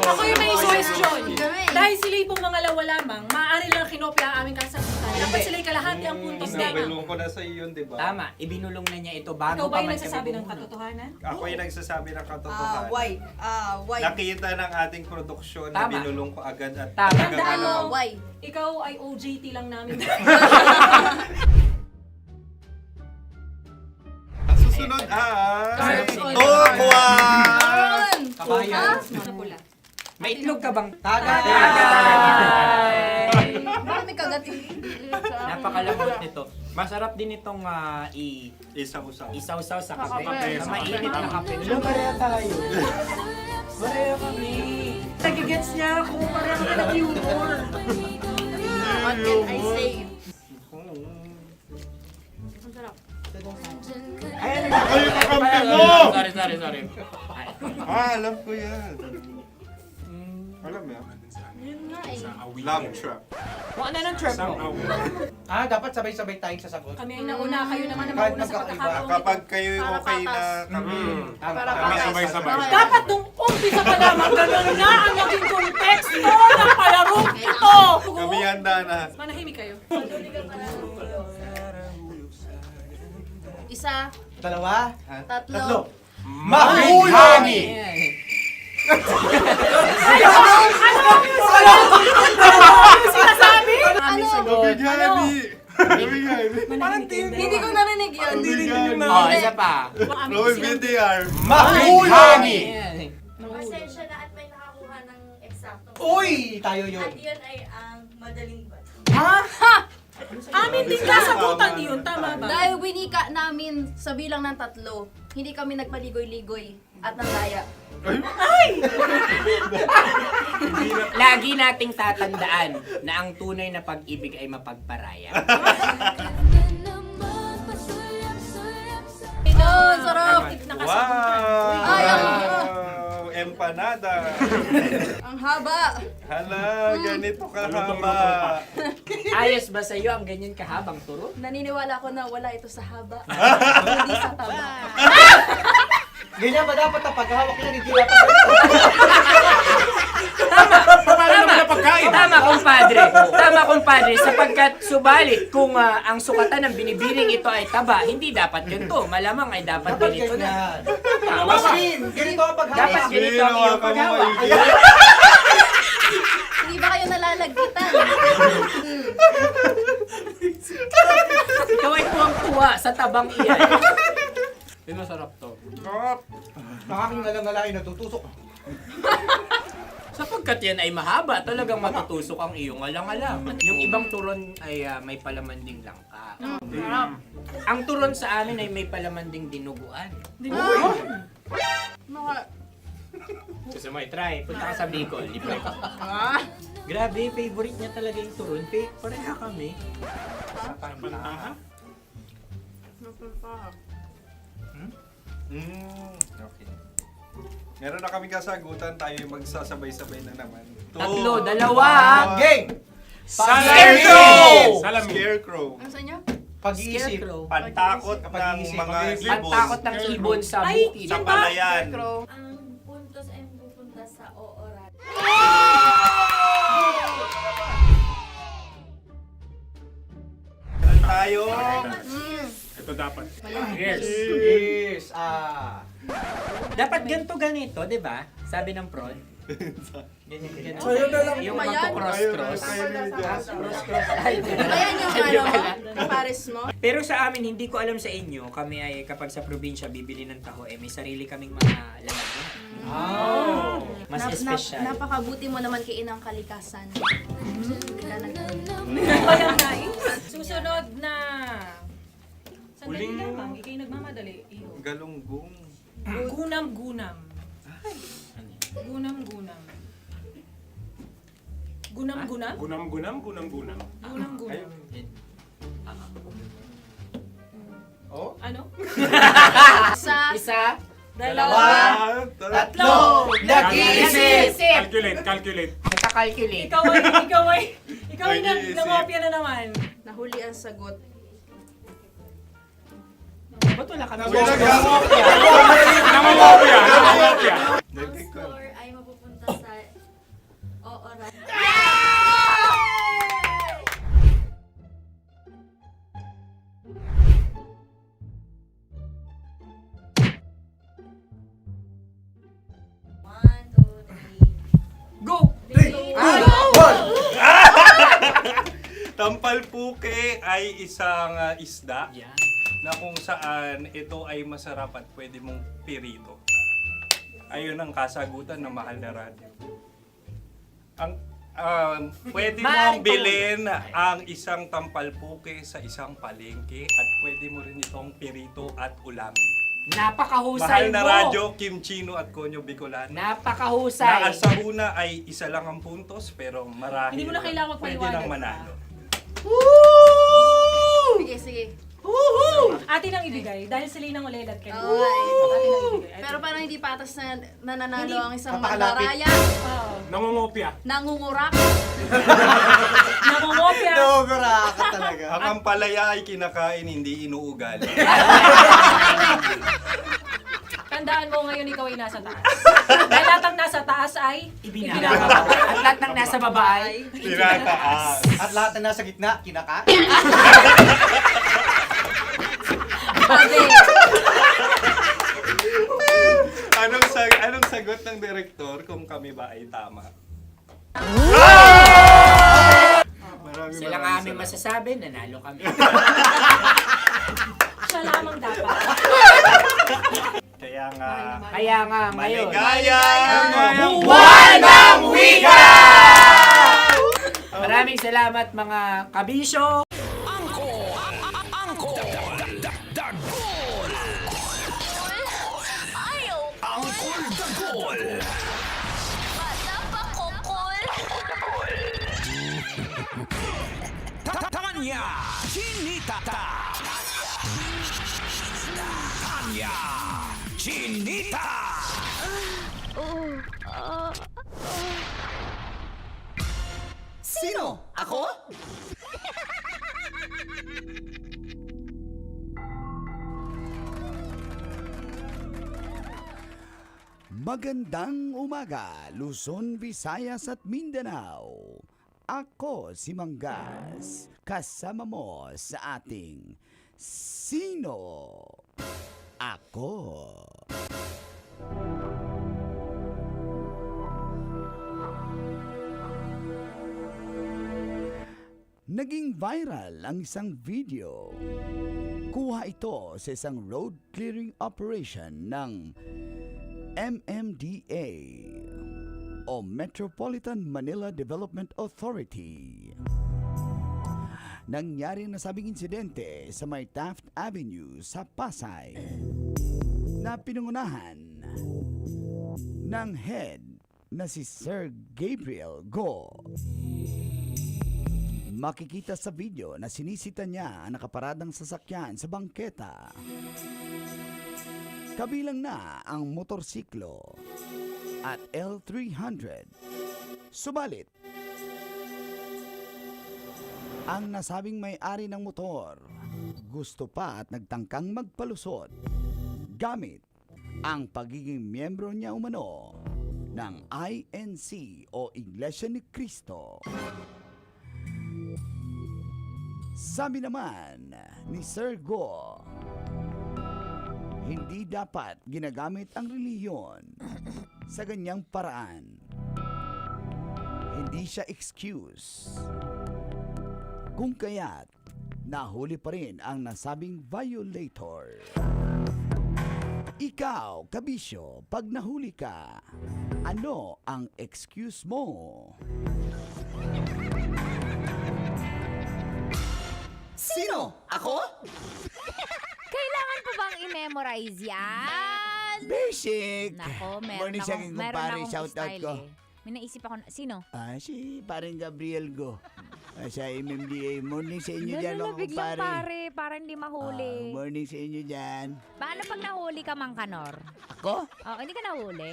Ako yung may suggestion. Dahil sila pong mga lawa lamang, maaari lang kinopya ang aming kasagutan. Dapat sila'y kalahati ang puntos lamang. Binulong ko na sa'yo yun, di ba? Tama, ibinulong na niya ito bago Ikaw ba pa yung man nagsasabi kami ng bumulong. katotohanan? Ako yung nagsasabi ng katotohanan. Why? Nakita ng ating produksyon na Tama. binulong ko agad at Tama. Tandaan mo, Why? ikaw ay OJT lang namin. Ang susunod ay... Sorry. Tukwan! Kabayan. Ano pula? May itlog ka bang? Bakit may kagat Napakalambot nito. Masarap din itong Isaw-saw. isaw-saw sa kape. kape. Sa mainit na kape. Ano, pareha tayo. Pareha kami. Nagigets niya ako. Parang ka ng humor. What can I say? Ang sarap. Ay, Ay, kakampi mo! Sorry. Alam ko yan. Alam mo yan? Yun nga eh. Love trap. Kung ano ng trap mo? Dapat sabay-sabay tayong sasagot. Kami ang nauna, kayo naman ang Kahit mauna sa magkakaiba. pagkakataon. Kapag kayo okay na kami. Kami sabay-sabay. Dapat nung umpisa pa lamang ganun na ang naging konteksto ng palarong ito. Kami handa na. Manahimik kayo. Isa, Dalawa? tatlo. Mahulami! Sinasabi? Ano? Hindi ko narinig yun. Oh, isa pa. Roll VTR. Mahulami! Pasensya na at may nakakuha ng eksakto. Uy! Tayo yun. At yun ay ang madaling bato. Amin din kasagutan yun, tama ba? Dahil winika namin sa bilang ng 3, hindi kami nagpaligoy-ligoy at nandaya. Lagi nating tatandaan na ang tunay na pag-ibig ay mapagparaya. Oh, sarap! Wow! Empanada. Ang haba! Hala, ganito kahaba. Ayos ba sa'yo ang ganyan kahabang turo? Naniniwala ko na wala ito sa haba. Hindi sa taba. Ganyan ba dapat ang paghahawak niya? Hindi dapat Tama, kumpadre. Sapagkat subalit kung ang sukatan ng binibining ito ay taba, hindi dapat ganito. Malamang ay dapat ganito na. Ganito ang paghahawak. Dapat ganito ang iyong paghawak. Hindi ba kayo nalalagkitan? Ikaw ay tuwang-tuwa sa tabang iyan. Masarap to. Nakaking nalang-alain natutusok. Sapagkat yan ay mahaba, talagang matutusok ang iyong alang-alang. Yung ibang turon ay may palaman ding langka. Ang turon sa amin ay may palaman ding dinuguan. Gusto mo i-try? Punta ka sa Bicol, libre ka. Grabe, favorite niya talaga yung turon. Pareha kami. Okay. Meron na kami kasagutan, tayo yung magsasabay-sabay na naman. Tatlo, dalawa. Game! Scarecrow! Scarecrow. Ano sa inyo? Pag-iisip. Pantakot ng mga ibon. Pantakot ng ibon sa Ay, bukid. Sa palayan. Ang puntos ay pupunta sa Ooradyo. Tayo. Ito dapat. Yes! Dapat ganito, di ba? Sabi ng prod. Ganyan. Yung magko-cross-cross. Cross-cross. Ayan yung pares mo. Pero sa amin, hindi ko alam sa inyo, kami ay kapag sa probinsya bibili ng taho, may sarili kaming mga lalagyan. Mas espesyal. Napakabuti mo naman kay Inang Kalikasan. Susunod na. Sandali lamang, ikay nagmamadali. Iyo. Galunggong. Gunam-gunam. Gunam-gunam. Gunam-gunam? Gunam-gunam, gunam-gunam. Gunam-gunam. Oh? Ano? Isa. Dalawa. Tatlo. Nag-iisip. Calculate. Nagka-calculate. Ikaw ay nangopya na naman. Nahuli ang sagot. Ba't wala kami? Nangongopya. Ang score ay mapupunta sa Ooradio. Go! Tampalpuke ay isang isda na kung saan ito ay masarap at pwede mong pirito. Ayun ang kasagutan ng Mahal na Radio. Ang pwede mong bilhin ang isang tampalpuke sa isang palengke at pwede mo rin itong pirito at ulamin. Napakahusay Mahal na mo. Radyo, Kim Chino at Konyo Bicolano. Napakahusay. Na sa una ay isa lang ang puntos pero marahil Hindi mo na kailangan pwede magpaliwanag nang manalo. Sige. Atin ang ibigay dahil sila yung nangulelat kayo. Oo nga eh. Atin ang ibigay. Pero parang hindi patas na nananalo Hindi. ang isang Napakalapit. mandaraya. Nangongopya. Nangungurak. Nangungopya. Dobra ka talaga. Ang ampalaya ay kinakain, hindi inuugali. Tandaan mo ngayon ikaw ay nasa taas. Dahil lahat ng nasa taas ay Ibinababa. At lahat ng nasa baba ay Tinataas. At lahat na nasa gitna, kinaka. Anong sagot ng direktor kung kami ba ay tama? sila nga aming masasabi, nanalo kami. siya lamang dapat. Kaya nga ngayon. maligayang Buwan ng Wika! Maraming salamat mga kabisyo. Tanya Chinita. Tanya Chinita. Sino? Ako? Magandang umaga, Luzon, Visayas at Mindanao. Ako si Manggas, kasama mo sa ating Sino Ako? Naging viral ang isang video. Kuha ito sa isang road clearing operation ng MMDA o Metropolitan Manila Development Authority. Nangyari na sabing insidente sa may Taft Avenue sa Pasay na pinungunahan ng head na si Sir Gabriel Go. Makikita sa video na sinisita niya ang nakaparadang sasakyan sa bangketa. Kabilang na ang motorsiklo at L300. Subalit, ang nasabing may-ari ng motor gusto pa at nagtangkang magpalusot gamit ang pagiging miyembro niya umano ng INC o Iglesia ni Cristo. Sabi naman ni Sir Go, hindi dapat ginagamit ang relihiyon sa ganyang paraan. Hindi siya excuse. Kung kaya't, nahuli pa rin ang nasabing violator. Ikaw, kabisyo, pag nahuli ka, ano ang excuse mo? Sino? Ako? Kailangan pa bang i-memorize yan? Basic. Nako, Morning sa aking meron kumpare, akong shout out style ko. eh. May naisip ako, sino? Si paring Gabriel Go. Sa MMDA. Morning sa inyo dyan, mga Nalalabig lang kumpare. pare, para hindi mahuli. Morning sa inyo dyan. Paano pag nahuli ka, Mang Kanor? Ako? Oh, hindi ka nahuli?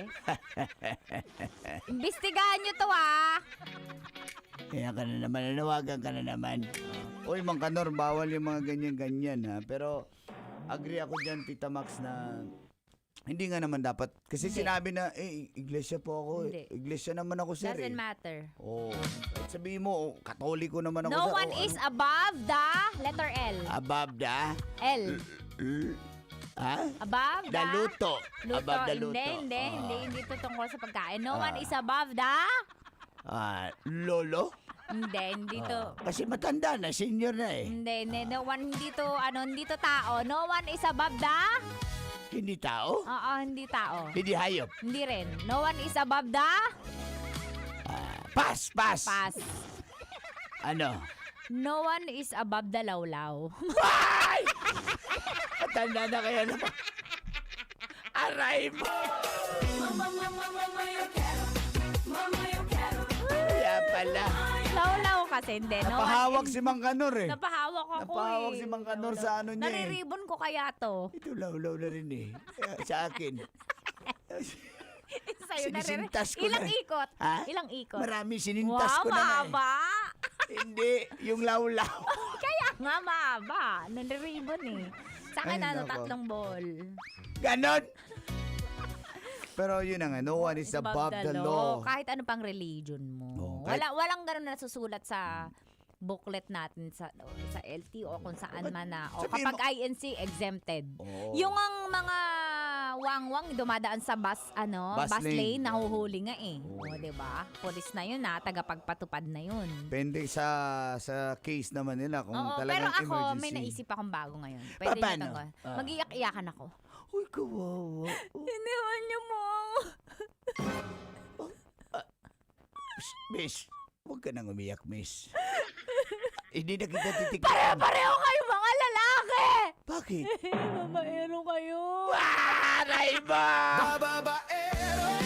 Imbestigahan nyo to, Kaya ka na naman, nanawagan ka na naman. Uy, Mang Kanor, bawal yung mga ganyan-ganyan ha. Pero, agree ako dyan, Tita Max, na hindi nga naman dapat. Kasi sinabi na, iglesia po ako. Hindi. Iglesia naman ako, sir. Doesn't matter. Oo. Sabihin mo, katoliko naman ako, No sir. one is above the letter L. Above the? L. Ha? Above the? The luto. Above the luto. Hindi ito tungkol sa pagkain. No one is above the? Lolo? Hindi to. Kasi matanda na, senior na eh. Hindi. No one, hindi to tao. No one is above the? Hindi tao? Oo, hindi tao. Hindi hayop? Hindi rin. No one is above the? Pass! Pass. Ano? No one is above the lawlaw. Matanda na kaya naman. Aray mo! Kaya pala. Lawlaw kasi, hindi. No Napahawak one is- si Mang Kanor eh. Napahawak ako Napahawak si Mang Kanor sa ano niya eh. Nariribon ko kaya to. Ito law na rin eh. Sa akin. Sa'yo Sinisintas ko Ilang na. ikot? Ha? Ilang ikot? Marami, sinintas wow, ko na nga eh. mahaba. Hindi, yung lawlaw. Kaya nga mahaba. Nariribon eh. Sa akin, Ay, nako. 3 ball. Ganon! Pero yun na nga, no one is above the law. Kahit ano pang religion mo. Oo, kahit- Walang ganun na nasusulat sa booklet natin sa LT o kung saan man na. O Sabihin kapag INC, exempted. Oo. Yung ang mga wangwang dumadaan sa bus Bus lane. nahuhuli nga eh. O, diba? Police na yun tagapagpatupad na yun. Depende sa case naman nila kung Oo, pero talagang ako, emergency. may naisip akong bago ngayon. Pwede Paano? nyo Mag-iyak-iyakan ako. Uy, kawawa. Iniwan niyo mo. Miss, huwag ka nang umiyak, miss. Hindi na kita titikman. Pare-pareho kayo mga lalaki! Bakit? Babaero kayo. Aray ba?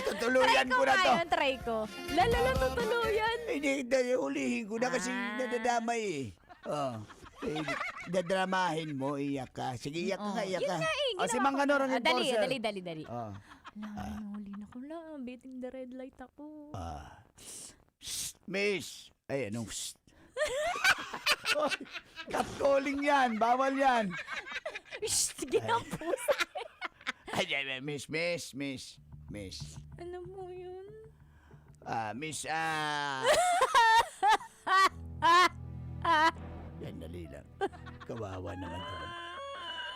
Tutuluyan ko na to. Try ko. Lala, tutuluyan. Hindi, ulihin ko na kasi nadadamay eh. Dadramahin mo, iyak ka. Sige, iyak ka nga, iyak ka. Yun nga eh. Si Mang Kanor ang enforcer. Dali. Huli na ko lang. Beating the red light ako. Miss. Ay, anong shh? Catcalling yan. Bawal yan. Sige na pusa. Ay, miss. Ano mo yun? Miss, yan, dali lang. Kawawa naman ka.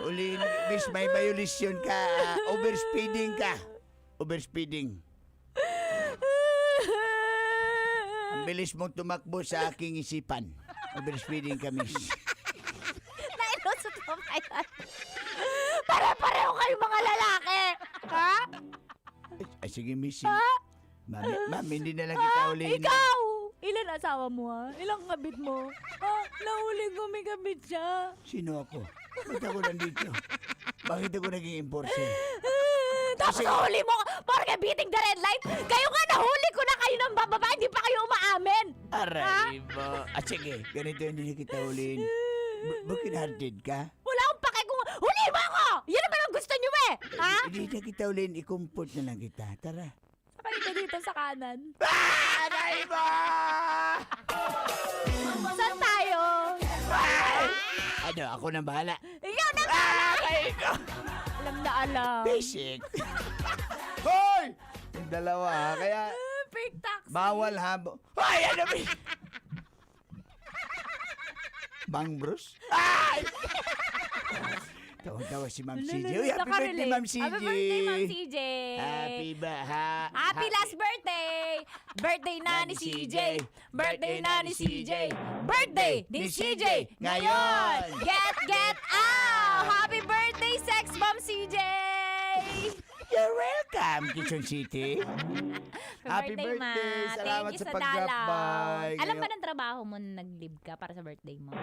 Uli, miss, may violation ka. Overspeeding ka. Overspeeding. Ang bilis mong tumakbo sa aking isipan. Overspeeding ka, miss. Nailusot mo ba yan? Pare-pareho kayo mga lalaki! Ha? Ay, sige, miss. Ma'am, hindi na lang kita ulihin. Ikaw! Ilan asawa mo Ilang kabit mo? Nahuli ko may kabit siya. Sino ako? Ba't ako nandito? Bakit ako naging enforcer? Tapos nahuli mo, porque beating the red light. Kayo nga, nahuli ko na kayo ng bababa, hindi pa kayo umaamin. Aray mo. Sige, ganito hindi kita ulihin. Bakit hearted ka? Wala akong pake kung huliin mo ako! Yan naman ang gusto nyo Ha? Hindi na kita ulihin, i-comfort na lang kita. Tara. Saka dito sa kanan. Aray mo! Saan tayo? Ano, ako na bahala. Ikaw na bahala! Alam na alam. Basic. Hoy! Yung dalawa kaya Fake taxi. bawal Hoy, ano ba? Bang Bruce? Ay! Tawa-tawa si Ma'am CJ. Uy, happy birthday, Ma'am CJ. Happy birthday, Ma'am CJ. Happy last birthday. Birthday na ni CJ. Birthday na ni CJ. Birthday ni CJ. Ngayon. Get out. Happy birthday, sex bomb CJ. You're welcome, Quezon City. Happy birthday. Ma. Salamat Thank you sa sa pag-drop dalaw. by. Alam ba ng trabaho mo na nag-leave ka para sa birthday mo?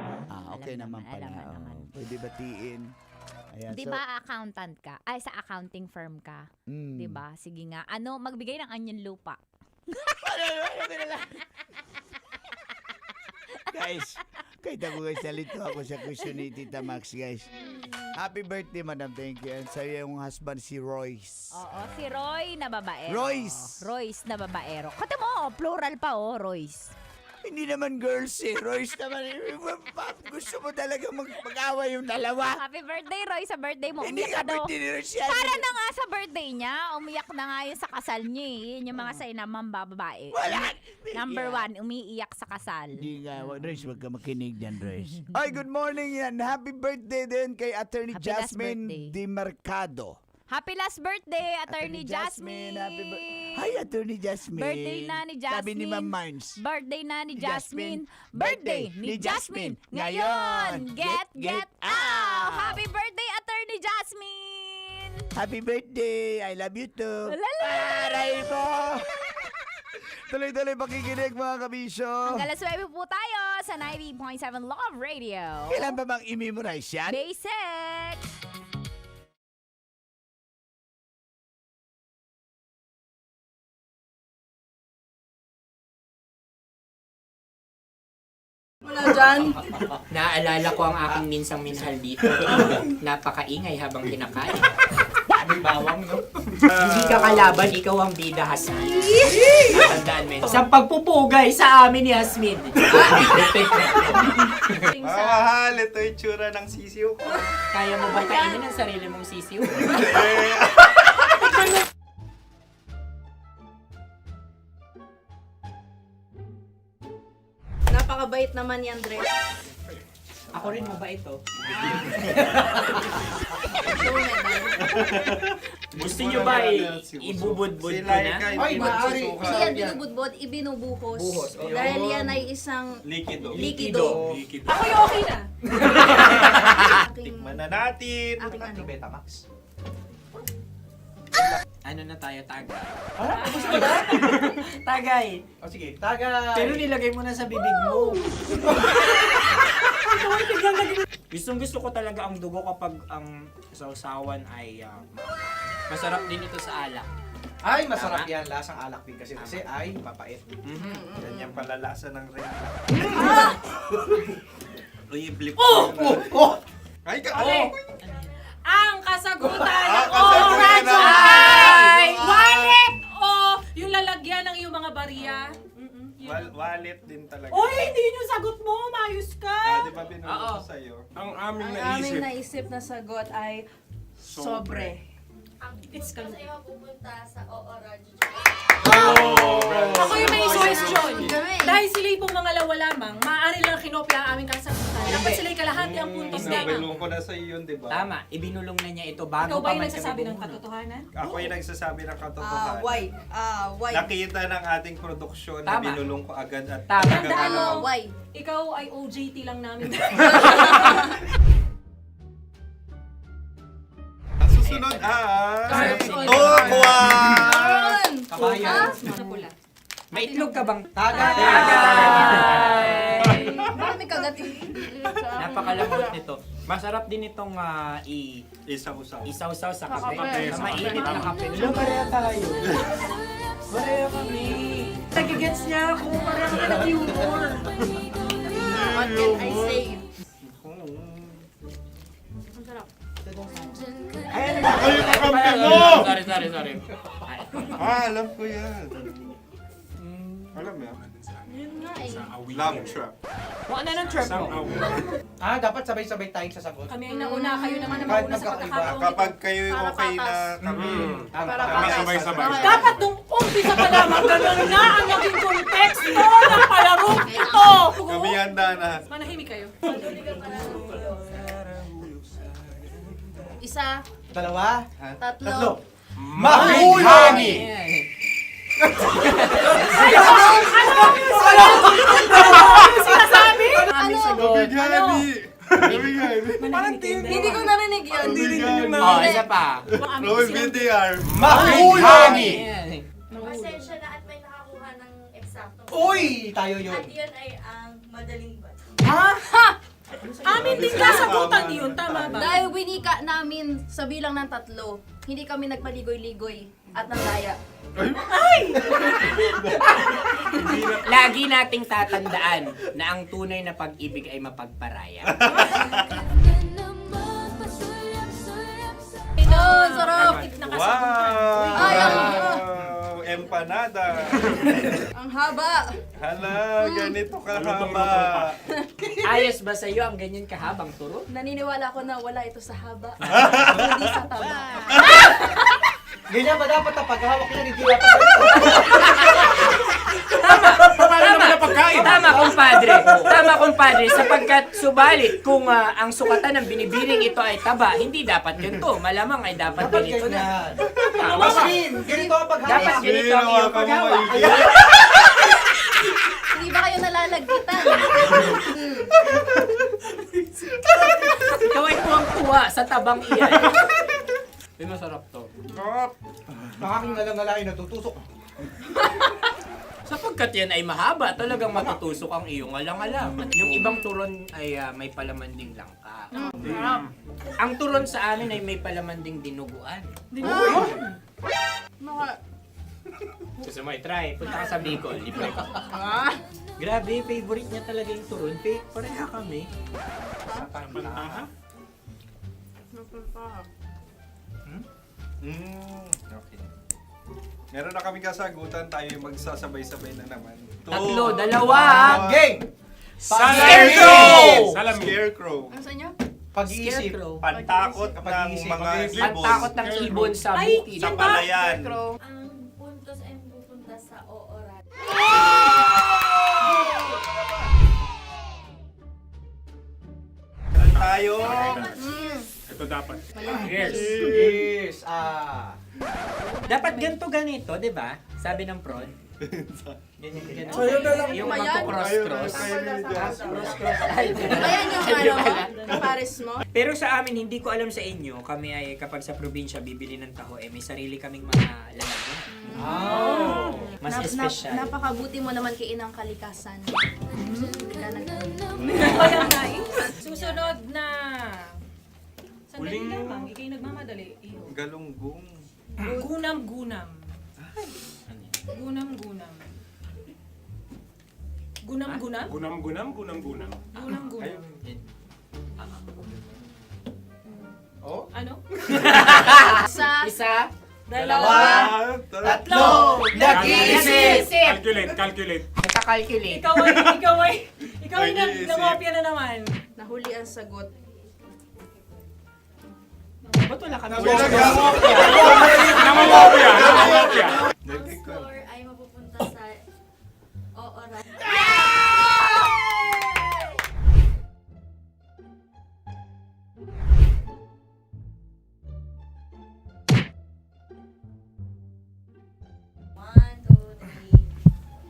Okay Alam naman pala. alam naman. Pwede batiin. Ayan, Di so, ba accountant ka? Ay, sa accounting firm ka. mm. Di ba? Sige nga. Ano, magbigay ng onion lupa. Guys, kahit ako guys, salito ako sa question ni Tita Max, guys. Happy birthday, madam. Thank you. And sa iyong husband, si Royce. Oo, si Roy na babaero. Royce! Royce na babaero. Kata mo, plural pa, Royce. Hindi naman girls eh. Royce naman. Gusto mo talaga mag-away yung dalawa. Happy birthday, Roy. Sa birthday mo, Hindi umiyak ka ka daw. birthday ni Royce yan. Para na nga sa birthday niya, umiyak na nga yun sa kasal niya eh. Yun yung mga sa'yo naman babae. Wala. Number 1, umiiyak sa kasal. Hindi nga. Royce, wag ka makinig dyan, Royce. Ay, good morning yan. Happy birthday din kay Attorney Happy last Jasmine birthday. Di Mercado. Happy last birthday, Attorney Jasmine. Happy Hi, Attorney Jasmine. Birthday na ni Jasmine. Sabi ni Ma'am Mines. Birthday na ni Jasmine. Jasmine. Birthday Birthday ni ni Jasmine. Jasmine. Ngayon, Ngayon, get get out. out. Happy birthday, Attorney Jasmine. Happy birthday. I love you too. Lala. Aray mo. Tuloy-tuloy pakikinig mga kabisyo. Hanggang alas 9 po tayo sa 90.7 Love Radio. Kailan ba bang i-memorize yan? Basic. Wala dyan. Naaalala ko ang aking minsang minahal dito. Napakaingay habang kinakain. May bawang, no? Hindi ka kalaban, ikaw ang bida, Hasmin. Natandaan mo yun. Sa pagpupugay sa amin ni Hasmin. Mahal, ito yung tsura ng sisiw ko. Kaya mo ba kainin ang sarili mong sisiw? Napakabait naman yan, Dres. Ako rin mabait, oh. Gusto nyo ba ibubudbud ko na? Ay, maaari. Hindi yan binubudbod, ibinubuhos. Buhos, oh. Dahil yan ay isang Likido. likido. Ako yung okay na. Tikman na natin. Aking ano. Betamax. Ano na tayo, tagay? Gusto mo na? Tagay! O sige, tagay. Pero nilagay mo na sa bibig mo. Gustong gusto ko talaga ang dugo kapag ang sausawan ay masarap din ito sa alak. Ay, masarap Tama. yan. Lasang alak din kasi ay mapait. Ganyan pala lasa ng rin. Uy, blip. Ay, Okay. Ang kasagutan Ang o kasagutan radyo ng- ay wallet o yung lalagyan ng iyong mga barya. Wallet din talaga. Oy, hindi yun yung sagot mo. Mayos ka. Di ba binulong ko sa'yo? Ang aming Ang aming naisip na sagot ay sobre. It's Kasi mapupunta sa OORAD. Ako yung may suggestion. Dahil sila pong mga lawa lamang, maaari lang kinopya ang aming kasagutan. Dapat sila'y kalahati ang puntos lamang. Binulong ko na sa'yo yun, di ba? Tama, ibinulong na niya ito bago Ikaw ba pa yung man nagsasabi kami ng bumuno. katotohanan? Ako yung nagsasabi ng katotohanan. Why? Why? Nakita ng ating produksyon na Tama. binulong ko agad at Tama. Tandaan mo, Why? ikaw ay OJT lang namin. Ang susunod ay... Cards. Okwa! Kabayan. Ano pula? May itlog ka bang? Tagay! Marami kagat. Napakalambot nito. Masarap din itong Isaw-saw. isaw-saw sa kape. Kape. Sa mainit na kape. Ilan pareha tayo? Pareha kami. Nagigets niya ako. Parang ka ng humor. What can I say? Ang sarap. Ay, ako yung kakampi mo! Sorry. Alam ko yan. Alam mo yan? Yun nga eh. Love trap. Kung ano ng trap mo? Dapat sabay-sabay tayong sasagot. Kami ang nauna, kayo naman ang Kahit mauna sa magkakaiba. pagkakataon. Kapag kayo Para okay na patas. kami. Kami sabay-sabay. Dapat nung umpisa pa lamang ganun na ang naging konteksto ng palarong ito. Kami handa na. Manahimik kayo. Isa, Dalawa. tatlo. Mahulami! Sinasabi? Ano? Hindi ko narinig yun. Oh, isa pa. Roll VTR. Mahulami! Pasensya na at may nakakuha ng eksakto. Uy! Tayo yun. At yun ay ang madaling bato. Ha? Amin din kasagutan yun, tama ba? Dahil winika namin sa bilang ng 3, hindi kami nagpaligoy-ligoy at nandaya. Lagi nating tatandaan na ang tunay na pag-ibig ay mapagparaya. Sarap! Wow! Empanada! Ang haba! Hala, ganito kahaba. Ayos ba sa'yo ang ganyan kahabang turo? Naniniwala ko na wala ito sa haba. Hindi sa taba. Ganyan ba dapat ang paghahawak niya? Hindi dapat Tama, kumpadre. Tama, kumpadre. Sapagkat subalit kung ang sukatan ng binibining ito ay taba, hindi dapat ganito. Malamang ay dapat ganito na. Ganito ang paghahawak. Dapat ganito ang iyong paghawak. Hindi ba kayo nalalagkitan? Ikaw ay tuwang-tuwa sa tabang iyan. Ay, masarap to. Nakaking nalang-alay, natutusok. Sapagkat yan ay mahaba, talagang matutusok ang iyong alang-alang. At yung ibang turon ay may palaman ding langka. Ang turon sa amin ay may palaman ding dinuguan. Gusto mo i-try? Punta ka sa Bicol, libre ka. Grabe, favorite niya talaga yung turon. Pareha kami. Okay. Meron na kami kasagutan, tayo yung magsasabay-sabay na naman. 3, 2. Game! Scarecrow! Scarecrow. Ano sa inyo? Pag-iisip. Pantakot ng mga ibon. Pantakot ng ibon sa bukid. Sa palayan. Ang puntos ay pupunta sa ooran. Tayo. Ito dapat. Yes. Dapat ganito, di ba? Sabi ng prod. Ganyan. Sa'yo na lang. Yung magko-cross-cross. Cross-cross. Ayan yung pares mo. Pero sa amin, hindi ko alam sa inyo, kami ay kapag sa probinsya bibili ng taho, may sarili kaming mga lalagyan. Mas espesyal. Napakabuti mo naman kay Inang Kalikasan. Susunod na. Sandali lamang, ikay nagmamadali. Galunggong. Gunam-gunam. Gunam-gunam. Gunam-gunam? Gunam-gunam. Gunam-gunam. Oh? Ano? Isa. Dalawa. Tatlo. Nag-iisip. Calculate. Nagka-calculate. Ikaw ay nangopya na naman. Nahuli ang sagot. Ba't wala kami? Nangungopia. Ang score ay mapupunta sa ooran.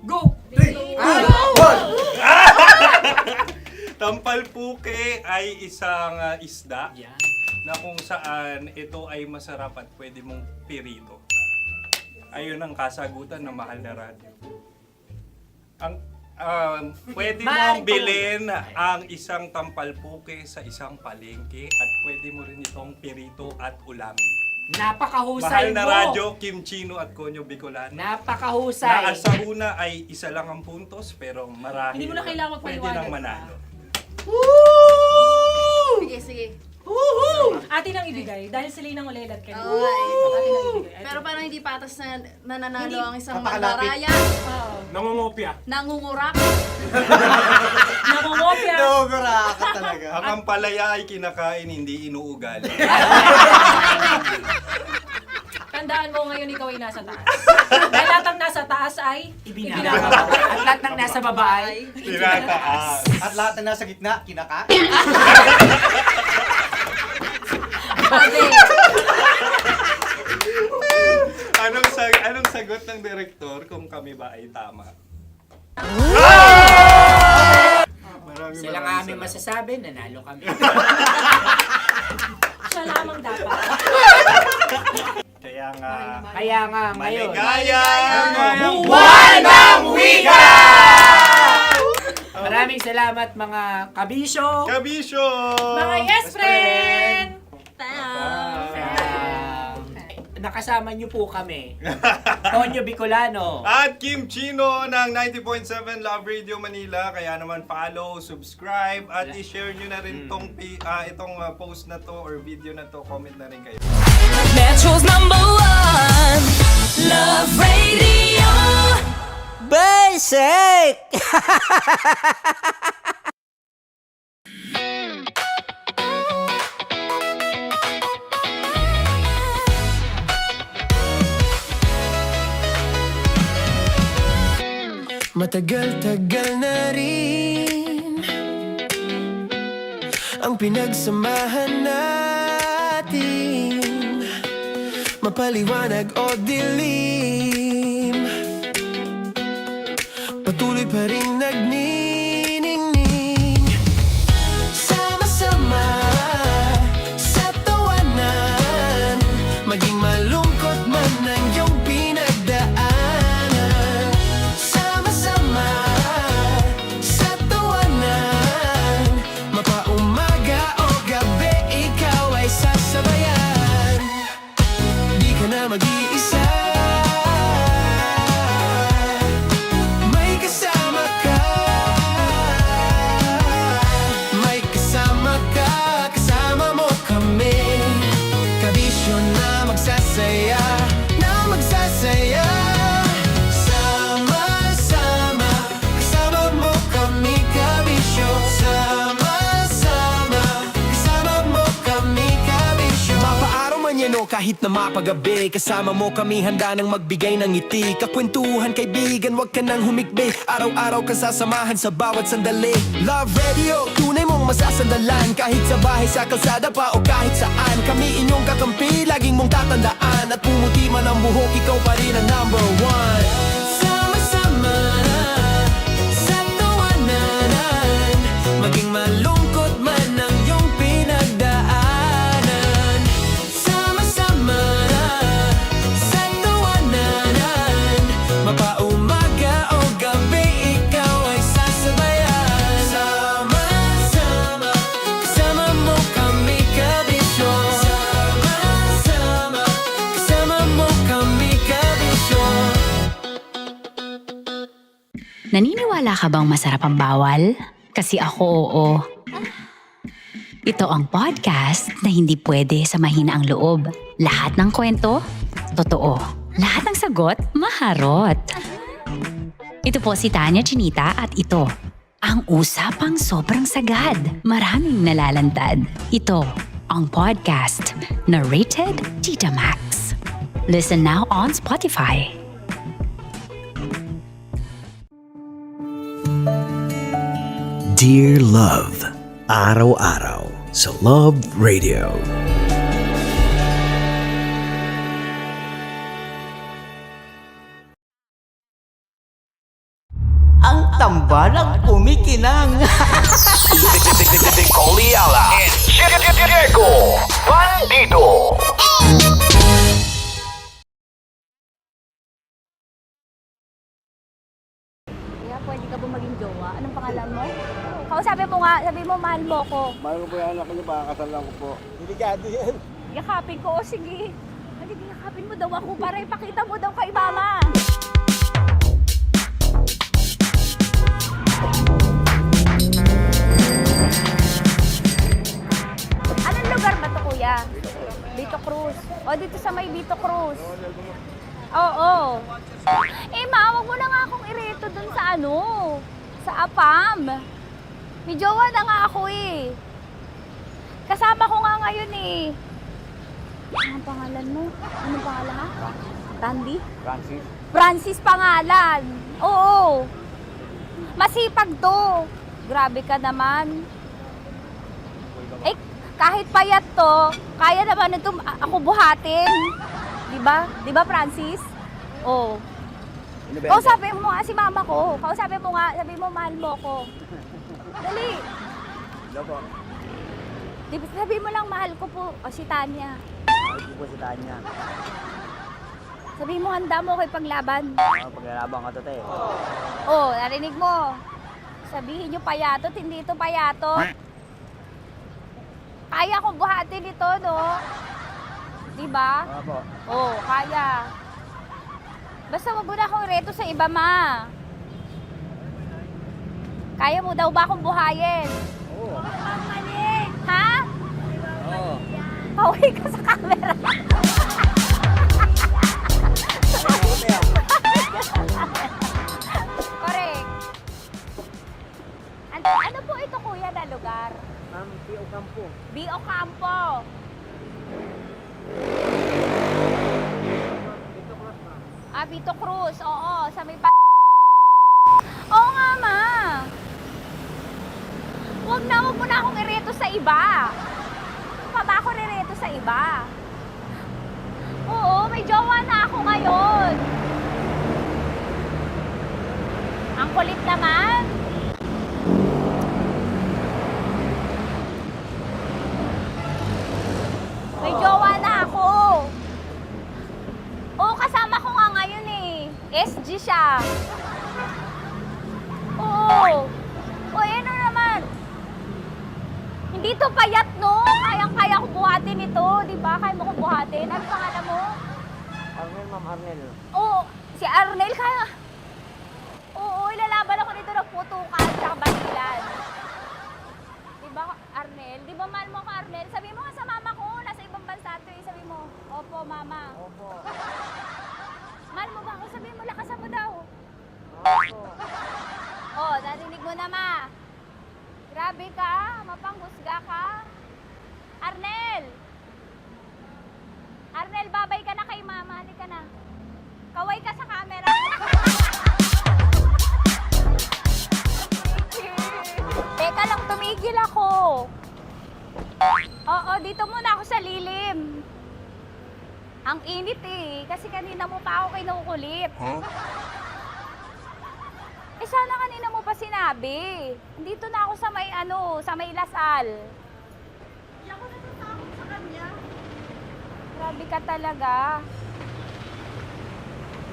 Go! Tampalpuke ay isang isda na kung saan ito ay masarap at pwede mong pirito. Ayun ang kasagutan ng mahal na radyo. Ang pwede mong bilhin ang isang tampalpuke sa isang palengke at pwede mo rin itong pirito at ulamin. Napakahusay Mahal na mo. radyo, Kim Chino at Konyo Bicolano. Napakahusay. Na sa una ay isa lang ang puntos pero marahil Hindi mo na kailangan pwede magpaliwanag nang manalo. Sige. Atin ang ibigay dahil sila yung nangulelat kayo. Okay. Atin ang ibigay. Pero parang hindi patas na nananalo Hindi. ang isang Napakalapit. mandaraya. Nangungopia. Nangungurak. Nangungopia. Dobra ka talaga. Ang ampalaya ay kinakain, hindi inuugali. Tandaan mo ngayon ikaw ay nasa taas. Dahil lahat ng nasa taas ay Ibinababa. At lahat ng nasa baba ay Tinataas. At lahat na nasa gitna, kinaka. Anong sagot ng direktor kung kami ba ay tama? Sila nga aming masasabi, nanalo kami. siya lamang dapat. Kaya nga, ngayon. maligaya! Buwan ng Wika! Maraming Maraming salamat mga kabisyo. Kabisyo! Mga yes friend! Nakasama niyo po kami. Tonyo Bicolano. At Kim Chino ng 90.7 Love Radio Manila. Kaya naman follow, subscribe, at i-share nyo na rin itong post na to or video na to. Comment na rin kayo. Metro's #1 Love Radio Basic! Matagal-tagal na rin ang pinagsamahan natin, mapaliwanag o dilim, patuloy pa rin nagniningning, sama-sama sa tawanan, maging malungkot man ang iyong pinagdaanan. Sama-sama sa tawanan, mapaumaga o gabi, ikaw ay sasabayan. Di ka na mag-iisa, may kasama ka, may kasama ka, kasama mo kami. Kabisyo na magsasaya, na magsasaya. Sama-sama, kasama mo kami, kabisyo. Sama-sama, kasama mo kami, kabisyo. Mapaaraw man yan o kahit na mapagabi, kasama mo kami, handa nang magbigay ng ngiti. Kakwentuhan, kaibigan, wag ka nang humikbi. Araw-araw ka sasamahan sa bawat sandali. Love Radio, tunay mong masasandalan. Kahit sa bahay, sa kalsada pa o kahit saan, kami inyong kakampi, laging mong tatandaan. At pumuti man ang buhok, ikaw pa rin ang #1. Sama-sama sa tawanan, maging malungkot man ang iyong pinagdaanan. Sama-sama sa tawanan, mapaumaga o gabi, ikaw ay sasabayan. Sama-sama, kasama mo kami, kabisyo. Sama-sama, kasama mo kami, kabisyo. Naniniwala ka bang masarap ang bawal? Kasi ako oo. Ito ang podcast na hindi pwede sa mahina ang loob. Lahat ng kwento, totoo. Lahat ng sagot, maharot. Ito po si Tanya Chinita at ito, ang usapang sobrang sagad. Maraming nalalantad. Ito, ang podcast na Rated Tita Max. Listen now on Spotify. Dear Love, araw-araw sa Love Radio. Ang tambalang kumikinang. Coliala and Diego Bandido. Kaya pwede ka ba maging jowa? Anong pangalan mo? Kausapin mo nga, sabi mo mahal mo ko. Mahal ko po yung anak niyo, pakakasal lang ko po. Delikado yan. Yakapin ko, o sige. Sige, yakapin mo daw ako para ipakita mo daw kay mama. Anong lugar ba to, kuya? Vito Cruz. O, dito sa may Vito Cruz. Oo. Eh, ma, wag mo na nga akong ireto dun sa ano, sa APAM. May jowa na nga ako eh. Kasama ko nga ngayon eh. Anong pangalan mo? Anong pangalan ha? Tandy? Francis. Francis pangalan. Oo. Masipag to. Grabe ka naman. Eh, kahit payat to, kaya naman ito ako buhatin. Diba? Diba, Francis? Oo. Kausapin mo nga si mama ko. Kausapin mo nga, sabi mo mahal mo ko. Dali. Hello po. Sabi mo lang mahal ko po. O si Tanya. Mahal ko po si Tanya. Sabi mo handa mo kay paglaban. Paglalaban ka to, te. Oh, narinig mo. Sabihin nyo payatot, hindi ito payatot. Kaya ko buhatin ito, no? Diba? Opo. Oo, kaya. Basta wag mo na akong reto sa iba, ma. Kaya mo daw ba akong buhayin? Oo. Ha? Oo. Paway ka sa camera. Correct. Ano po ito, kuya, na lugar? Ma'am, P.O. Campo. B.O. Campo. Vito Cruz, oo, sa may Oo nga, ma. Huwag mo na akong ireto sa iba. Pa ba ako rireto sa iba? Oo, may jowa na ako ngayon. Ang kulit naman. May jowa na ako. Oo, kasama ko nga ngayon eh. SG siya. Oo. O, ano naman? Hindi to payat, no? Kayang-kaya ko buhatin ito. Di ba? Kaya mo ko buhatin. Ano pangalan mo? Arnel, ma'am, Arnel. Oo, si Arnel kaya. Oo, ilalaban ako dito ng putukan tsaka basilan. Di ba, Arnel? Di ba mahal mo ako, Arnel? Sabi mo nga sa mama ko, nasa ibang bansa ito eh. Sabi mo, opo, mama. Opo. Mahal mo ba ako? Sabi mo, lakasan mo daw. Opo. Oh, narinig mo na, ma. Grabe ka, mapanghusga ka. Arnel! Arnel, babay ka na kay mama. Halika na. Kaway ka sa camera. Teka lang, tumigil ako. Oo, dito muna ako sa lilim. Ang init eh, kasi kanina mo pa ako kinukulit. Eh sana kanina mo pa sinabi. Dito na ako sa may sa may Lasal. Hindi ako natatakot sa kanya. Grabe ka talaga.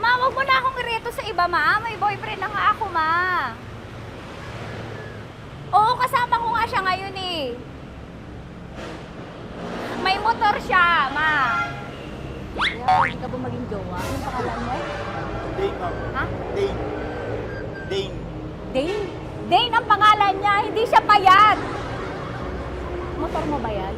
Ma, wag mo na akong ireto sa iba, ma. May boyfriend na nga ako, ma. Oo, kasama ko nga siya ngayon eh. May motor siya, ma. Hindi ka ba maging jowa? Anong pangalan mo? Dane, ma'am. Ha? Dane. Dane. Dane? Dane ang pangalan niya, hindi siya payat. Motor mo ba yan?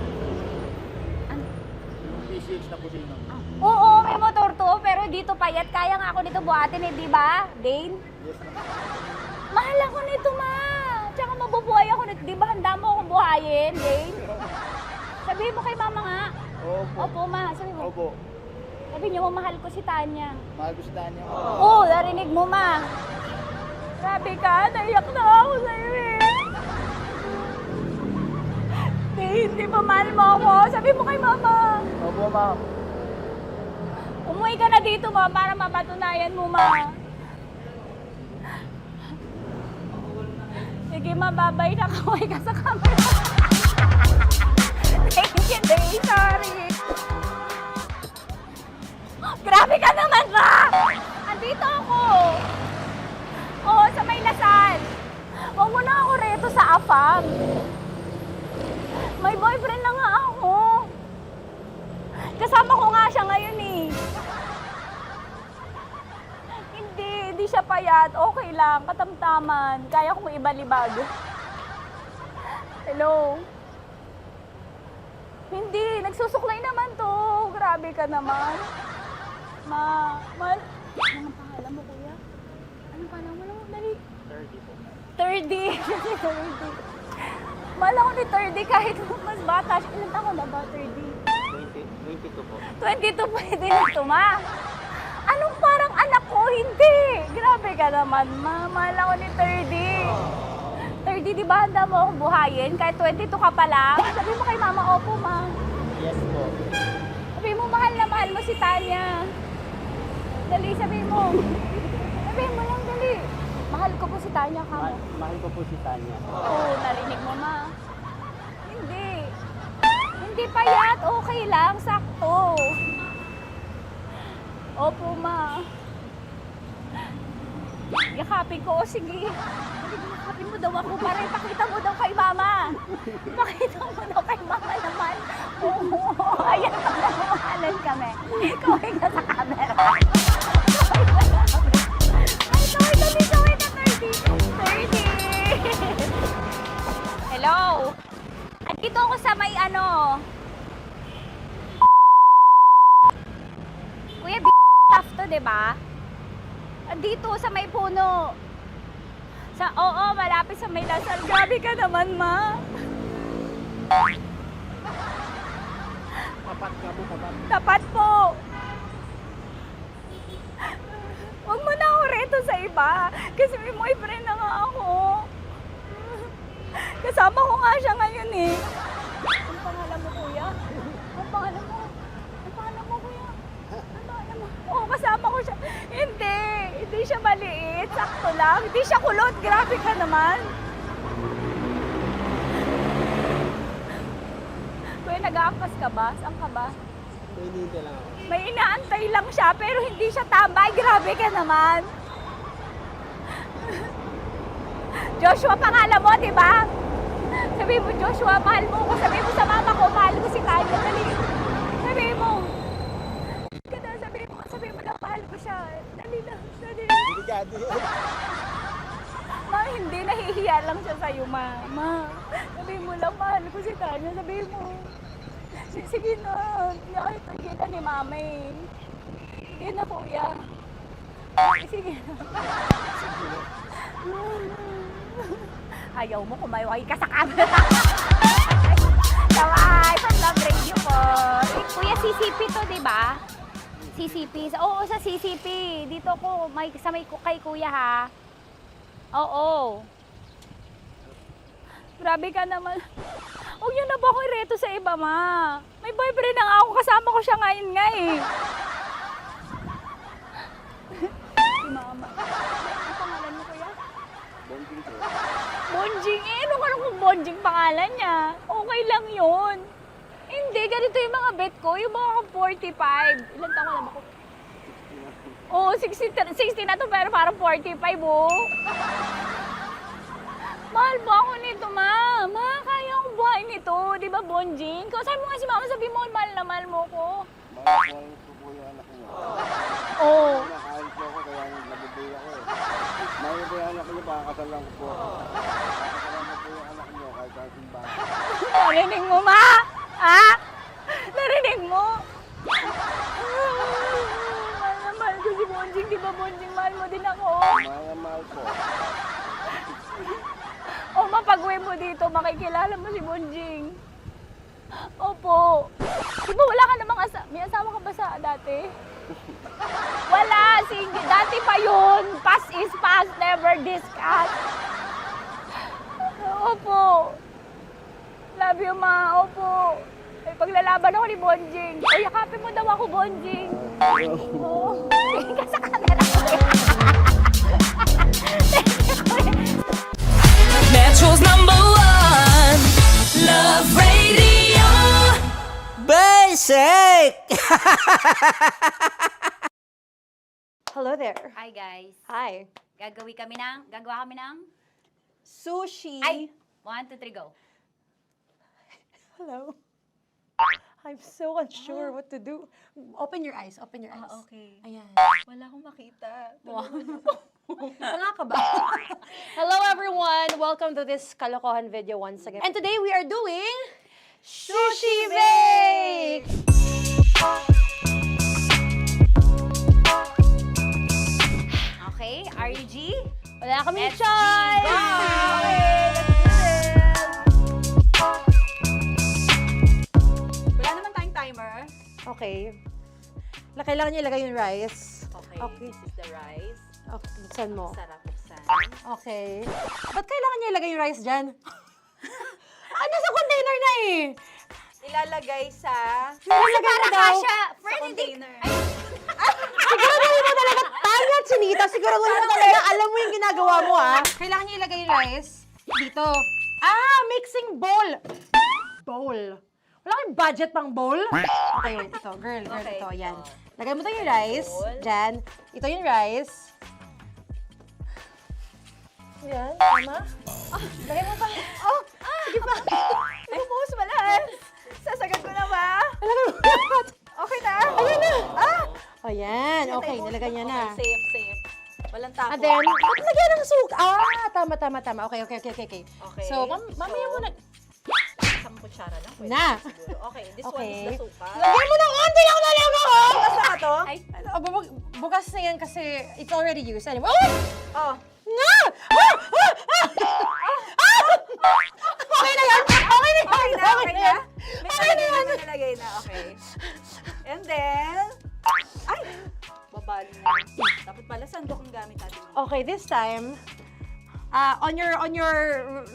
PCX na po siya, ma'am. Oo, may motor to, pero dito payat. Kaya nga ako nito buhatin eh, di ba? Dane? Yes, ma'am. Mahal ako nito, ma. Tsaka mabubuhay ako nito. Di ba handa mo akong buhayin, Dane? Sabihin mo kay mama nga. Opo. Opo, ma. Sabi mo. Opo. Sabi niyo, mahal ko si Tanya. Mahal ko si Tanya. Oo, narinig mo, ma. Grabe ka, naiyak na ako sa'yo eh. Hindi ba mahal mo ako? Sabi mo kay mama. Opo, ma'am. Umuwi ka na dito, ma, para mapatunayan mo, ma. Sige, mababay na kaway ka sa camera. Thank you, Day. Sorry. Grabe ka naman, ma! Andito ako. Oo, sa may Lasal. Huwag mo na ako reto sa AFAM. May boyfriend na nga ako. Kasama ko nga siya ngayon eh. Hindi siya payat. Okay lang, katamtaman. Kaya kong ibalibag. Hello? Hindi, nagsusuklay naman to. Grabe ka naman. Anong pangalan mo, kuya? Anong pangalan mo? Dali. 30 po. 30. 30. Mahal ako ni 30 kahit mas bata siya. Ilan taon na ba, 30? 22 po. 22 pwede na ito, ma. Anong parang anak ko? Hindi. Grabe ka naman, ma. Mahal ako ni 30. 30, di ba handa mo akong buhayin? Kahit 22 ka pa lang. Sabi mo kay mama, opo, ma. Yes po. Sabi mo, mahal na mahal mo si Tanya. Dali, sabi mo. Sabi mo lang, dali. Mahal ko po si Tanya ka mo. Mahal ko po si Tanya. Oo, narinig mo, ma. Hindi. Hindi payat. Okay lang. Sakto. Opo, ma. Yakapin ko. O, sige. Yakapin mo daw ako para ipakita mo daw kay mama. Ipakita mo daw kay mama naman. Oo, ayan, nagmamahalan kami. Kaway ka sa camera. Kaway ka, 30. Hello? Andito ako sa may ano. Kuya, tough to, diba? Andito sa may puno. Oo, malapit sa may Lasal. Grabe ka naman, ma. Tapat ka mo, tapat. Tapat po. Huwag mo na ako reto sa iba. Kasi may boyfriend na nga ako. Kasama ko nga siya ngayon eh. Ang pangalan mo, kuya? Ang pangalan mo? Ang pangalan mo, kuya? Ang pangalan mo? Oo, kasama ko siya. Hindi. Hindi siya maliit. Sakto lang. Hindi siya kulot. Grabe ka naman. Kuya, nag-aampas ka ba? Saan ka ba? May hinihintay lang ako. May inaantay lang siya, pero hindi siya tambay. Grabe ka naman. Joshua, pangalan mo, di ba? Sabi mo, Joshua, mahal mo ko. Sabi mo sa mama ko, mahal ko si Tanya. Dali. Sabi mo. Sabi mo na, mahal ko siya. Dali lang. Dali. Delikado yun. Ma, hindi. Nahihiya lang siya sa'yo, ma. Sabi mo lang, mahal ko si Tanya. Sabi mo. Sige na. Hindi kayo tagkita ni mama eh. Sige na, kuya. Sige na. Ayaw mo, kumayaway ka sa camera. Kawai, from Love Radio po. Kuya, CCP to, di ba? CCP. Oo, sa CCP. Dito ko, kay kuya ha. Oo. Grabe ka naman. Huwag niyo na ba ako ireto sa iba, ma? May boyfriend na nga ako. Kasama ko siya ngayon nga eh. Si mama. Ang pangalan mo, kuya? Bonjing po. Bonjing eh. Ano ka kung Bonjing pangalan niya? Okay lang yun. Hindi, ganito yung mga bet ko. Yung mga 45. Ilan taon ka na ba ko? Oo, 60 na to pero parang 45, oh. Mahal ba ako nito, ma? Ma, kaya akong buhay nito. Di ba, Bonjing? Sabi mo nga si mama, sabi mo, mahal na mahal mo ko. Mahal ko po yung anak niyo. Oo. Nakahal po ako, kaya nabubuhay ako eh. Mahal po yung anak niyo, baka kasal lang ko po ako. Kasalamat po yung anak niyo, kahit saan simbahan. Narinig mo, ma? Ha? Narinig mo? Mahal na mahal ko si Bonjing. Di ba, Bonjing? Mahal mo din ako. Mahal na mahal po. O, mapag-uwi mo dito, makikilala mo si Bonjing. Opo. Di ba wala ka namang may asawa ka ba sa dati? Wala, dati pa yun. Past is past, never discuss. Opo. Love you, ma. Opo. May paglalaban ako ni Bonjing. O, yakapin mo daw ako, Bonjing. Oo. Tingin ka sa camera. Metro's #1 Love Radio Basic. Hello there. Hi, guys. Hi. Gagawa kami ng Sushi. Ay! 1, 2, 3, go. Hello. I'm so unsure what to do. Open your eyes. Open your eyes. Okay. Ayan. Wala akong makita. Tanga ka ba? Hello everyone! Welcome to this kalokohan video once again. And today we are doing Sushi Bake! Okay, are you G? Wala kami Let's choice! G, go! Okay, let's do this! Wala naman tayong timer. Okay. Kailangan niyo ilagay yung rice. Okay, this is the rice. Okay, buksan mo. Sarap buksan. Okay. Ba't kailangan niya ilagay yung rice dyan? Ano sa container na eh? Ilalagay sa... Ilalagay na daw. container. Siguraduhin mo talaga, Tanya at Chinita, siguraduhin mo talaga, alam mo yung ginagawa mo ah. Kailangan niya ilagay yung rice dito. Mixing bowl. Bowl. Wala kayong budget pang bowl? Okay, wait, ito. Girl, Okay. ito, yan. Lagay mo ito yung rice. Dyan. Ito yung rice. Yan, tama. Lagay mo pa. Oh, sige pa. Ibubuhos mo lahat. Sasagat ko na ba? Lagay mo lahat. Okay na? Ayun na. Ayan, okay, nilagay niya na. Okay, safe. Walang tapos. And then, ba't lagyan ng suka? Tama. Okay. So, mamaya mo na. Isang kutsara lang. Pwede Na. siguro. Okay, this one Okay. is the suka. Lagyan mo ng onti lang talaga, oh! Bukas na to? Ay, bukas na yan kasi it's already used. Anyway, Oh. Na! Okay na yan! Okay na yan! Okay na? May Okay na yan! nalagay na, okay. And then, ay! Babali na. Dapat pala sandok ang gamit natin. Okay, this time, on your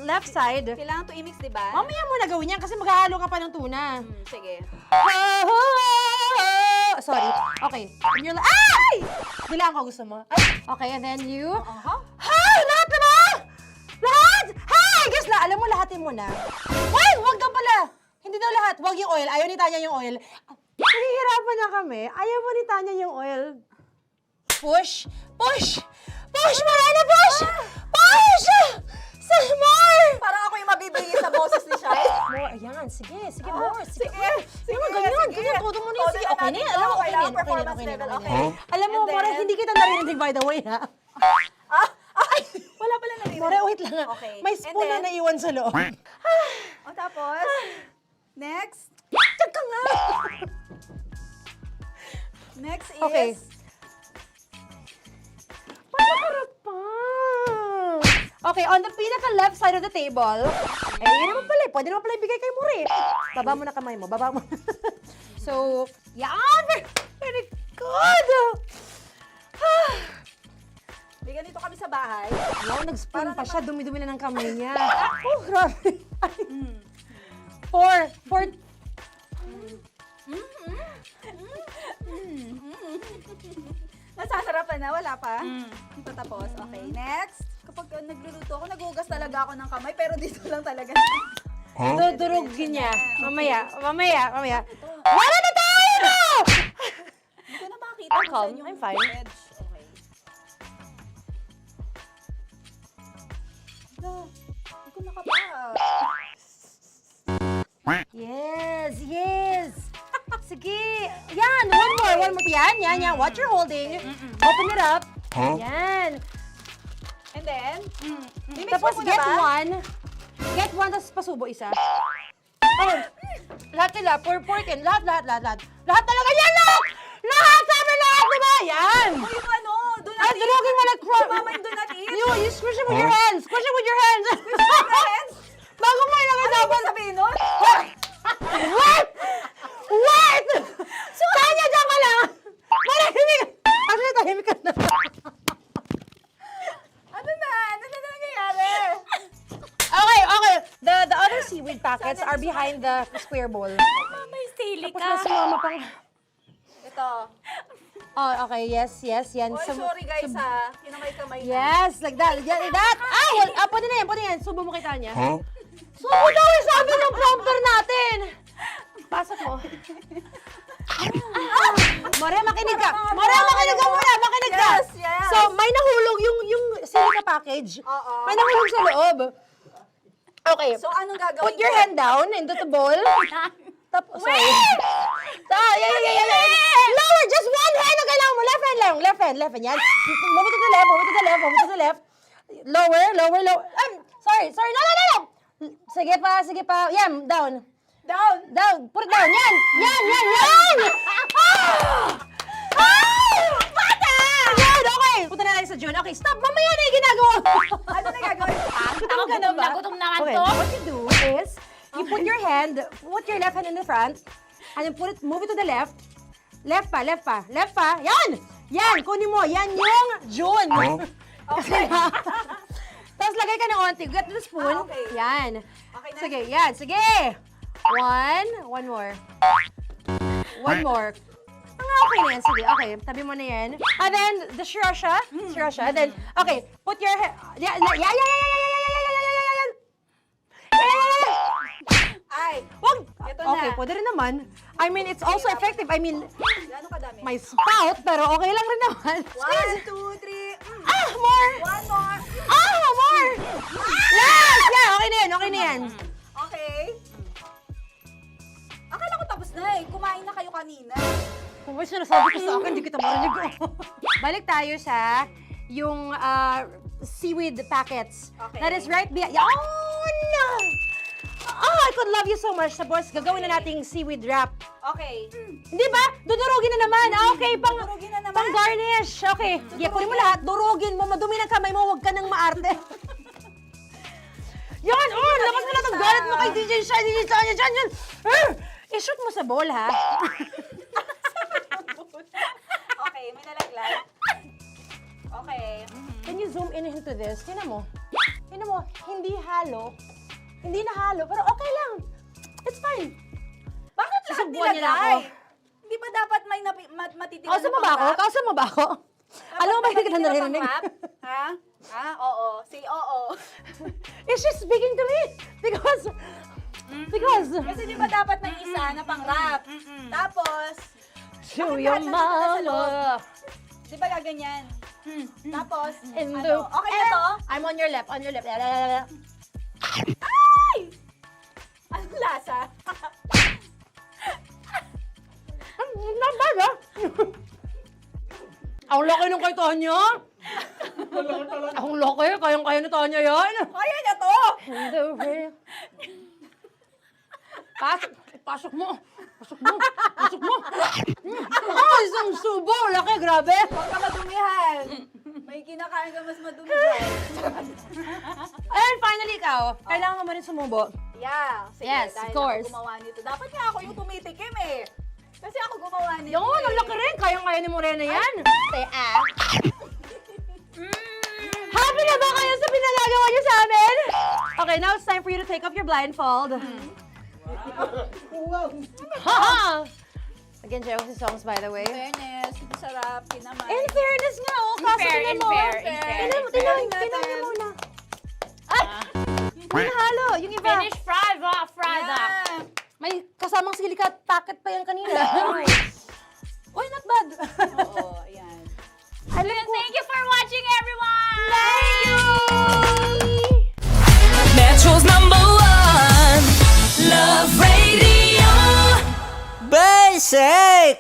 left side, Kailangan to i-mix, di ba? mamaya mo na gawin yan kasi maghahalo ka pa ng tuna. Sige. Sorry. Okay. On your ay! Dilaan ko gusto mo. Ay, okay, and then you... Lahat na ba? Lahat? Guess la, alam mo, lahatin mo na. Wait, wag daw pala. Hindi daw lahat. Wag yung oil. Ayaw ni Tanya yung oil. Nahihirapan na kami. Ayaw mo ni Tanya yung oil. Push! Marana, push! Push! Some more! Parang ako yung mabibigay sa boses ni Shai. More, ayan. Sige, more. Sige. Ganyan. Todo mo na yun. Sige, Todo na okay na natin yan. to. Alam mo, okay na Kailangan yan. performance level, okay. Alam mo, And More, then- hindi kita narinig, by the way, ha? Wala pala narinig. More, wait lang. Okay. May And spoon na then- naiwan sa loob. O tapos, next. Tsaka nga. Next is... Okay. Panakarap pa. Okay, on the pinaka-left side of the table, yun naman pala, pwede naman pala ibigay kay More. Baba mo na kamay mo, baba mo. So, yan! Very good! May ganito kami sa bahay. Wow, nag-spoon pa siya, dumi-dumi na ng kamay niya. Oh, grabe. Four. Nasasarapan na, wala pa? Ito tapos. Okay, next. Kapag nagluluto ako, nagugas talaga ako ng kamay, pero dito lang talaga. Dudurugin niya. Mamaya. Wala na tayo! Hindi ko na makita I'm kung calm. saan yung I'm fine. edge. Okay. Hindi ko nakapa. Yes. Sige. Yan, one more. Yan. What you're holding. Open it up. Yan. And then, Tapos get one. Get one, tapos pasubo isa. Okay. Lahat nila, pour in. Lahat. Lahat talaga yan, lahat! Lahat! Sabi lahat, diba? Yan! o yung ano, do not Ay, eat. durugin mo like crap. Mama, yung do not eat. You squish it with your hands. Squish it with your hands. Friends, Bago mo ilagay ano dapat. yung sabihin nun? Wait! Tanya, dyan ka lang! Marahimik! Actually, tahimik ka na. Ano na nangyayari? Okay. The other seaweed packets are behind the square bowl. May sili Tapos na sumama pang... Ito. Oh, okay. Yes. Yan. Oy, sorry guys ha. Kinamay-kamay na. Yes, like that. Ay, pwede na yan. Subo mo kay Tanya. Subo daw eh, sabi ng prompter natin. Pasok mo. Maria, makinig ka. Makinig ka. Yes. So, may nahulog yung silica package. Oo. May nahulog sa loob. Okay. So, anong gagawin Put your ko? hand down into the bowl. Tapos, sorry. Yeah. Lower, just one hand ang kailangan mo. Left hand. Yan. Move it to the left. Lower. Sorry. No. Sige pa. Yan, down. Put it down. Yan. Bata! Yan, okay. Punta na lang sa June. Okay, stop. Mamaya na yung ginagawa mo. Ano na gagawin? Gutom ka na ba? Gutom naman Okay, to. what you do is, you put your left hand in the front, and then move it to the left. Left pa. Yan, kunin mo. Yan yung June. Okay. Tapos lagay ka ng onti. Get the spoon. Okay. Yan. Okay na. Sige. One more. Okay na yan. Sige, okay. Tabi mo na yan. And then, the sriracha. And then, okay. Put your head. Yan. Ay, Wag! Ito na. Okay, pwede rin naman. I mean, it's also effective. I mean, gano'ng kadami? may spout, pero okay lang rin naman. 1, 2, 3. More! One more. More! sinasabi ko sa akin, hindi kita marinig ko. Balik tayo sa yung seaweed packets. Okay. That is right behind. Yun! Oh, I could love you so much. Tapos, gagawin na nating seaweed wrap. Okay. Hindi ba? Dudurugin na naman. Okay, pang garnish. Okay. Yeah, kunin mo lahat. Durugin mo. Madumi ng kamay mo. Huwag ka nang maarte. Yan! Oh, lakas mo na itong galit mo kay DJ Shai. DJ Shai, yan. I-shoot mo sa bowl, ha? Okay, may nalaglag. Okay. Can you zoom in into this? Tingnan mo. Hindi halo. Hindi na halo, pero okay lang. It's fine. Bakit lahat Susubuan niya na ako. nilagay? Hindi ba dapat may matitira Kausa mo ba ako? Kausa mo ba ako? Alam mo ba hindi kita naririnig? Ha? Ha? Oo. Say oo. Is she speaking to me? Because... Kasi di ba dapat may isa na pang-rap? Tapos, To your mama. di ba gaganyan? Tapos, In ano? the... Okay na to? I'm on your left, Ay! Anong lasa? Not bad, ah. Ang laki ng kay Tonya. Ang laki. Kayang-kaya ni Tonya yan. Kaya niya to! Pasok mo. Isang subo. Laki, grabe. Huwag ka madumihan. May kinakain ka mas madumi dyan. And finally, ikaw. Kailangan mo rin sumubo. Yeah. Sige, Yes, dahil of course. ako gumawa nito. Dapat nga ako yung tumitikim eh. Kasi ako gumawa nito. Yung ang laki rin. Kayang-kaya ni Morena yan. Happy na ba kayo sa pinagagawa niyo sa amin? Okay, now it's time for you to take off your blindfold. Wow! Again, Jay si songs, by the way. In fairness, sarap, kinaman. In fairness nga, oh. Kaso tingnan mo. Tingnan mo muna. Hindi nahalo. Yung iba. Finish fried Yeah. May kasamang silikat packet pa yan kanina. Uy, not bad. Oo, ayan. Thank you for watching, everyone! Thank you! Metro's #1 Love Radio Basic.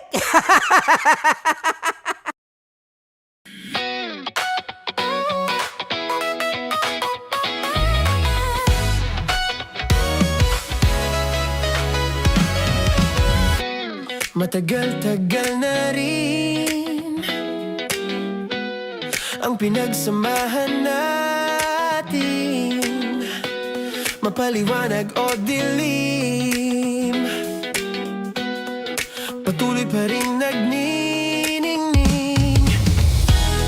Matagal-tagal na rin ang pinagsamahan natin, mapaliwanag o dilim, patuloy pa rin nagniningning.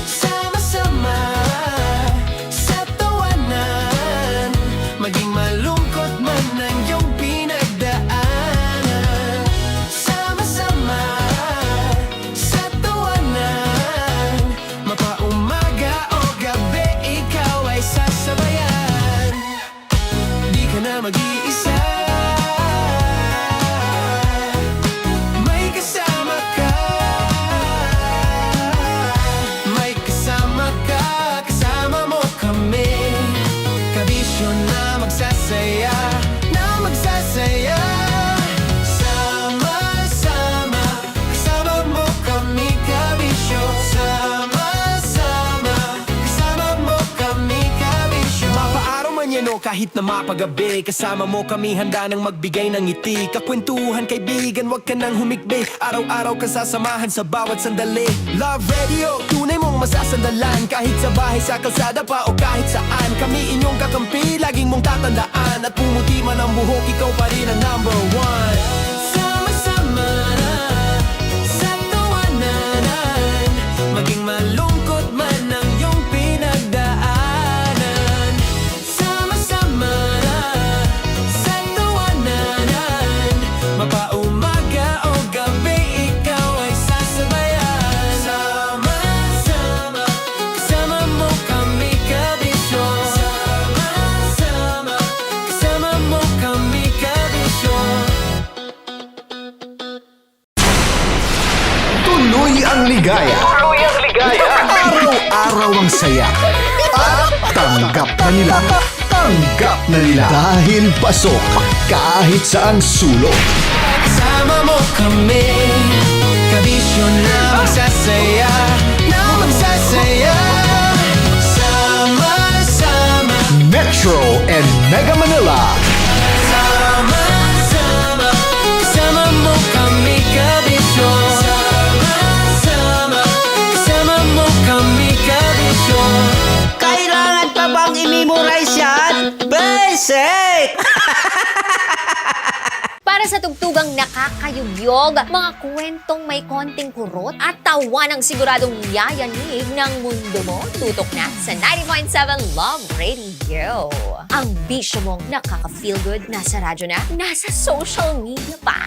Sama-sama sa tawanan, maging malungkot man ang iyong pinagdaanan. Sama-sama sa tawanan, mapaumaga o gabi, ikaw ay sasabayan. Di ka na mag-iisa, may kasama ka. May kasama ka, kasama mo kami. Kabisyo na magsasaya, na magsasaya. Sama-sama, kasama mo kami, kabisyo. Sama-sama, kasama mo kami, kabisyo. Mapaaraw man yan o kahit na mapagabi, kasama mo kami, handa nang magbigay ng ngiti. Kakwentuhan, kaibigan, wag ka nang humikbi. Araw-araw ka sasamahan sa bawat sandali. Love Radio, tunay mong masasandalan. Kahit sa bahay, sa kalsada pa o kahit saan, kami inyong kakampi, laging mong tatandaan. At pumuti man ang buhok, ikaw pa rin ang #1. Sama-sama sa tawanan, maging malungkot man ang iyong pinagdaanan. Sama-sama sa tawanan, mapaumaga o gabi, ikaw ay sasabayan. Sama-sama, kasama mo kami, kabisyo. Sama-sama, kasama mo kami, kabisyo. Tuloy ang ligaya. Araw-araw ang saya. At tanggap na nila. Tanggap na nila. Dahil pasok kahit saan sulok. Kasama mo kami, kabisyo. kabisyo na magsasaya, na magsasaya. Sama-sama, Metro and Mega Manila. sama-sama, kasama mo kami kabisyo. Sama-sama, kasama mo kami kabisyo. Kailangan pa bang i-memorize yan? Basic! Para sa tugtugang nakakayugyog, mga kwentong may konting kurot at tawanang siguradong yayanig ng mundo mo, tutok na sa 90.7 Love Radio. Ang bisyo mong nakaka-feel good, nasa radyo na, nasa social media pa.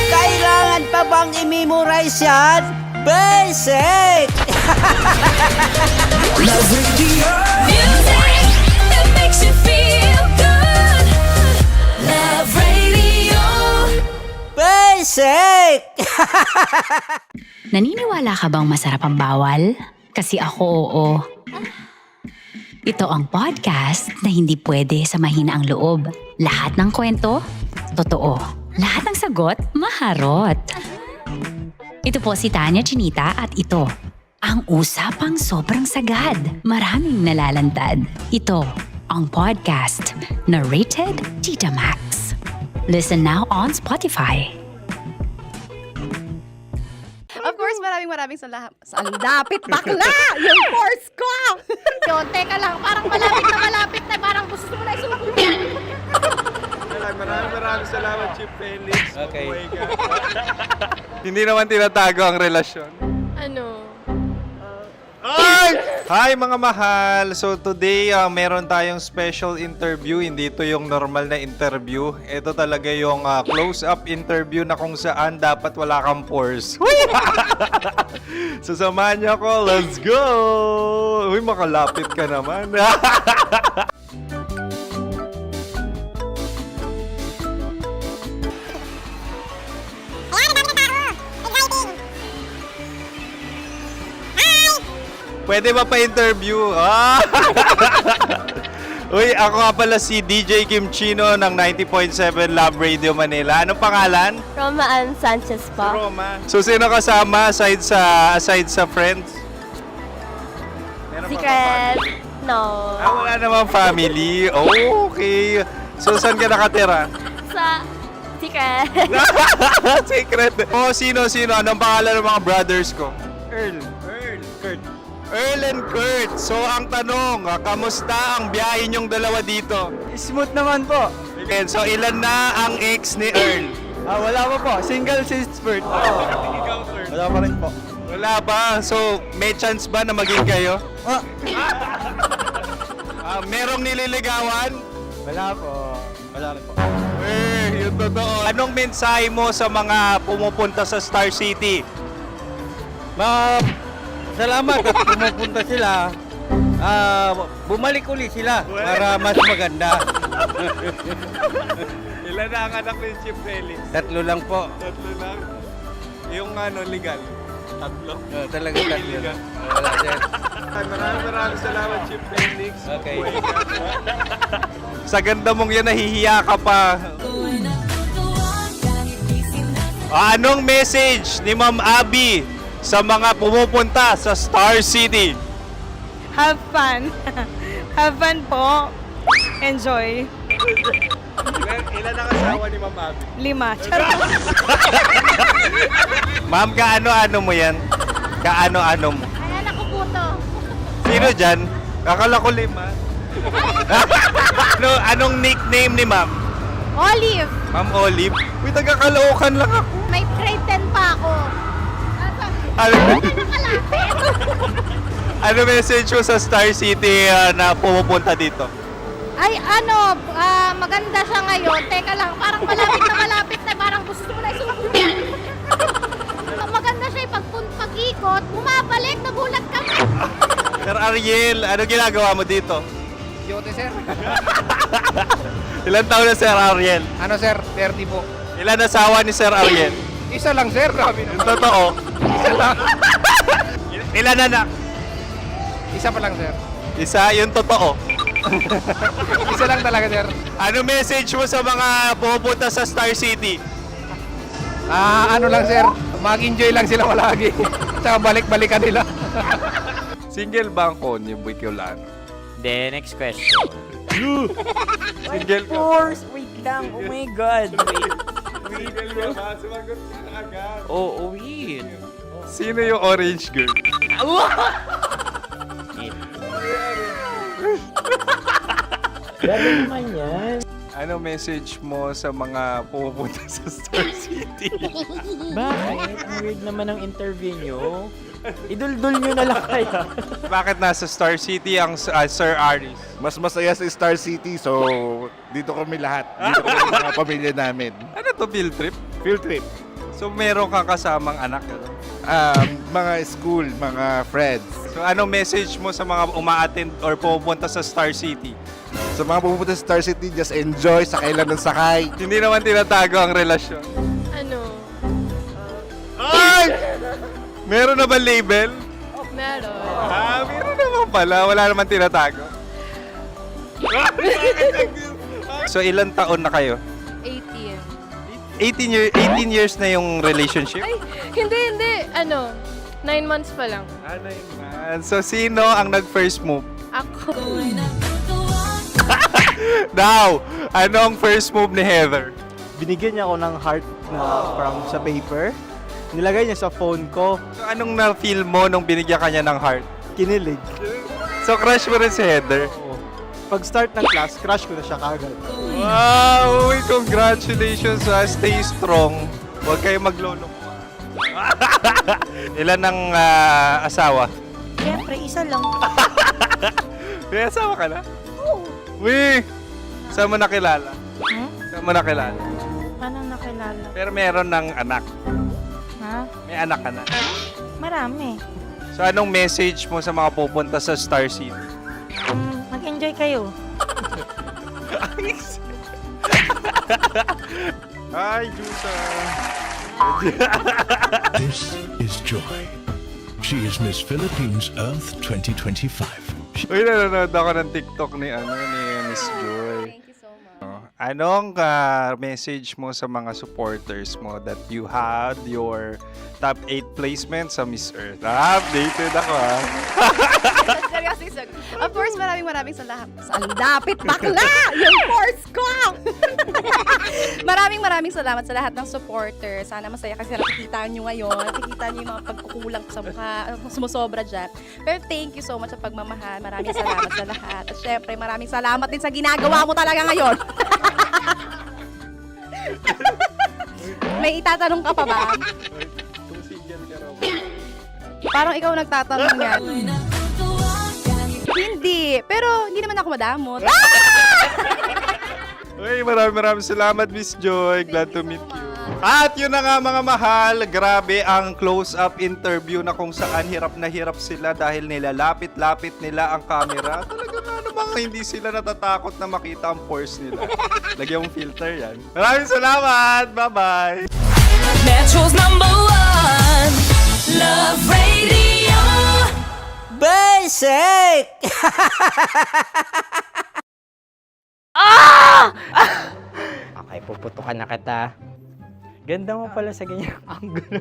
Kailangan pa bang i-memorize yan? Basic! Love Radio. Music that makes you feel good. Love Radio. Basic! Naniniwala ka bang masarap ang bawal? Kasi ako oo. Ito ang podcast na hindi pwede sa mahina ang loob. Lahat ng kwento, totoo. Lahat ng sagot, maharot. Ito po si Tanya Chinita at ito, ang usapang sobrang sagad. Maraming nalalantad. Ito, ang podcast na Rated Tita Max. Listen now on Spotify. Of course, maraming salamat. Ang lapit bakla! Yung force ko! Yun, teka lang, parang malapit na, parang gusto mo na isulat. Maraming salamat, Chief Felix. Okay. Hindi naman tinatago ang relasyon. Ano? Hi mga mahal! So today, meron tayong special interview. Hindi ito yung normal na interview. Ito talaga yung close-up interview na kung saan dapat wala kang pores. So samahan niyo ako. Let's go! Uy, makalapit ka naman. Pwede ba pa-interview? Uy, ako nga pala si DJ Kim Chino ng 90.7 Love Radio Manila. Anong pangalan? Roma Ann Sanchez po. Roma. So, sino kasama aside sa friends? Secret. No. Wala namang family. Oh, okay. So, saan ka nakatira? Sa secret. Secret. Oh, sino? Anong pangalan ng mga brothers ko? Earl, Kurt. Earl and Kurt. So, ang tanong, kamusta ang biyahe niyong dalawa dito? Smooth naman po. Okay, so ilan na ang ex ni Earl? Wala pa po. Single since birth. Wala pa rin po. Wala ba? So, may chance ba na maging kayo? Merong nililigawan? Wala po. Wala rin po. Yung totoo. Anong mensahe mo sa mga pumupunta sa Star City? Salamat at pumupunta sila. Bumalik ulit sila para mas maganda. Ilan na ang anak ni Chief Felix? 3 lang po. 3 lang? Yung legal? 3? Talaga 3 lang. Wala sir. Maraming salamat, Chief Felix. Okay. Sa ganda mong yan, nahihiya ka pa. Anong message ni Ma'am Abby sa mga pumupunta sa Star City? Have fun. Have fun po. Enjoy. Ilan ang asawa ni Ma'am Abby? 5. Ma'am, kaano-ano mo yan? Kaano-ano mo? Ay, anak ko po to. Sino dyan? Akala ko 5. Anong nickname ni Ma'am? Olive. Ma'am Olive? Uy, taga-Caloocan lang ako. May grade 10 pa ako. Ano message mo sa Star City na pumupunta dito? Ay, maganda siya ngayon. Teka lang, parang malapit na, parang gusto mo na isulat. Maganda siya pag-ikot, bumabalik, nagulat ka. Sir Ariel, ano ginagawa mo dito? Yote sir. Ilan taon na Sir Ariel? Ano sir? 30 po. Ilan asawa ni Sir Ariel? Isa lang sir. Yung totoo? Isa lang. Ilan anak? Isa pa lang sir. Isa, yung totoo. Isa lang talaga sir. Ano message mo sa mga pumupunta sa Star City? Ano lang sir, mag-enjoy lang sila palagi. Tsaka balik-balikan nila. Single ba ang Konyo Bicolano? Then, next question. Single ka? Wait lang. Oh my God. Wait. Sumagot ka na agad. Oh, wait. Sino yung orange girl? Grabe naman yan. Ano message mo sa mga pumupunta sa Star City? Bakit? Ang weird naman ang interview nyo. Idul-dul nyo na lang kaya. Bakit nasa Star City ang Sir Aris? Mas masaya sa Star City, so dito kami lahat. Dito kami mga pamilya namin. Ano to, field trip? Field trip. So meron kang kasamang anak? Ano? Mga school, mga friends. So anong message mo sa mga uma-attend or pupunta sa Star City? Sa mga pupunta sa Star City, just enjoy, sakay lang ng sakay. Hindi naman tinatago ang relasyon. Ano? Ay! Meron na ba label? Meron. Meron naman pala. Wala naman tinatago. So ilan taon na kayo? 18. 18 years na yung relationship? Ay, hindi. 9 months pa lang. 9 months. So sino ang nag-first move? Ako. Now, ano ang first move ni Heather? Binigyan niya ako ng heart na from sa paper. Nilagay niya sa phone ko. So anong na-feel mo nung binigyan ka niya ng heart? Kinilig. So crush mo rin si Heather? Pag-start ng class, crush ko na siya kagad. Wow! Uy, congratulations ha! Stay strong. Huwag kayo maglolo. Ilan ang asawa? Siyempre, isa lang. May asawa ka na? Oo. Uy! Saan mo nakilala? Saan mo nakilala? Paano nakilala? Pero meron ng anak. Ha? May anak ka na. Marami. So anong message mo sa mga pupunta sa Star City? Mag-enjoy kayo. Hi, Jusa! This is Joy. She is Miss Philippines Earth 2025. Uy, nanonood ako ng TikTok ni Miss Joy. Thank you so much. Anong message mo sa mga supporters mo that you had your top 8 placement sa Miss Earth? Updated ako ha. Seryoso, of course, maraming salamat. Lapit bakla! Yung course ko! maraming salamat sa lahat ng supporters. Sana masaya kasi nakikita nyo ngayon. Nakikita nyo yung mga pagkukulang ko sa mukha. Sumusobra dyan. Pero thank you so much sa pagmamahal. Maraming salamat sa lahat. At syempre, maraming salamat din sa ginagawa mo talaga ngayon. May itatanong ka pa ba? Parang ikaw nagtatanong yan. Hindi. Pero hindi naman ako madamot. Uy, maraming salamat, Miss Joy. Glad to meet you. At yun na nga mga mahal, grabe ang close-up interview na kung saan hirap na hirap sila dahil nilalapit-lapit nila ang camera. Talagang ano bang hindi sila natatakot na makita ang pores nila. Lagyan mong filter yan. Maraming salamat! Bye-bye! Metro's #1 Love Radio Basic! Okay, puputukan na kita. Ganda mo pala sa ganyang angulo.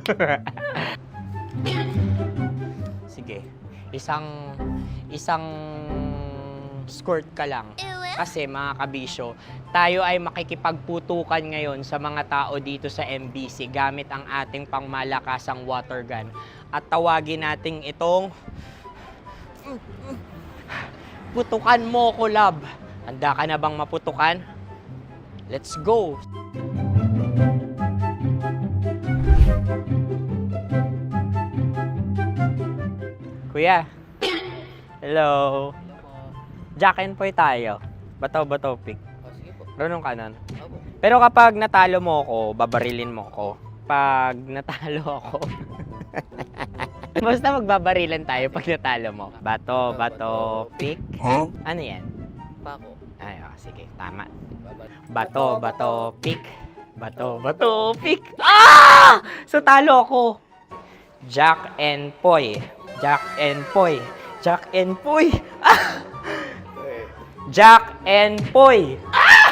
Sige, isang skirt ka lang. Kasi mga kabisyo, tayo ay makikipagputukan ngayon sa mga tao dito sa MBC gamit ang ating pangmalakasang water gun. At tawagin natin itong putukan mo ko, love. Handa ka na bang maputukan? Let's go! Kuya. Hello. Jack and Poy tayo. Bato-bato pick. Sige po. Runong kanan. Pero kapag natalo mo ako, babarilin mo ako. Pag natalo ako, basta magbabarilan tayo pag natalo mo. Bato, pick. Huh? Ano yan? Pako. Ay, sige, tama. Bato, pick. Bato, pick. Ah! So talo ako. Jack and Poy. Jack and Poy. Jack and Poy. Ah! Jack and Poy. Ah!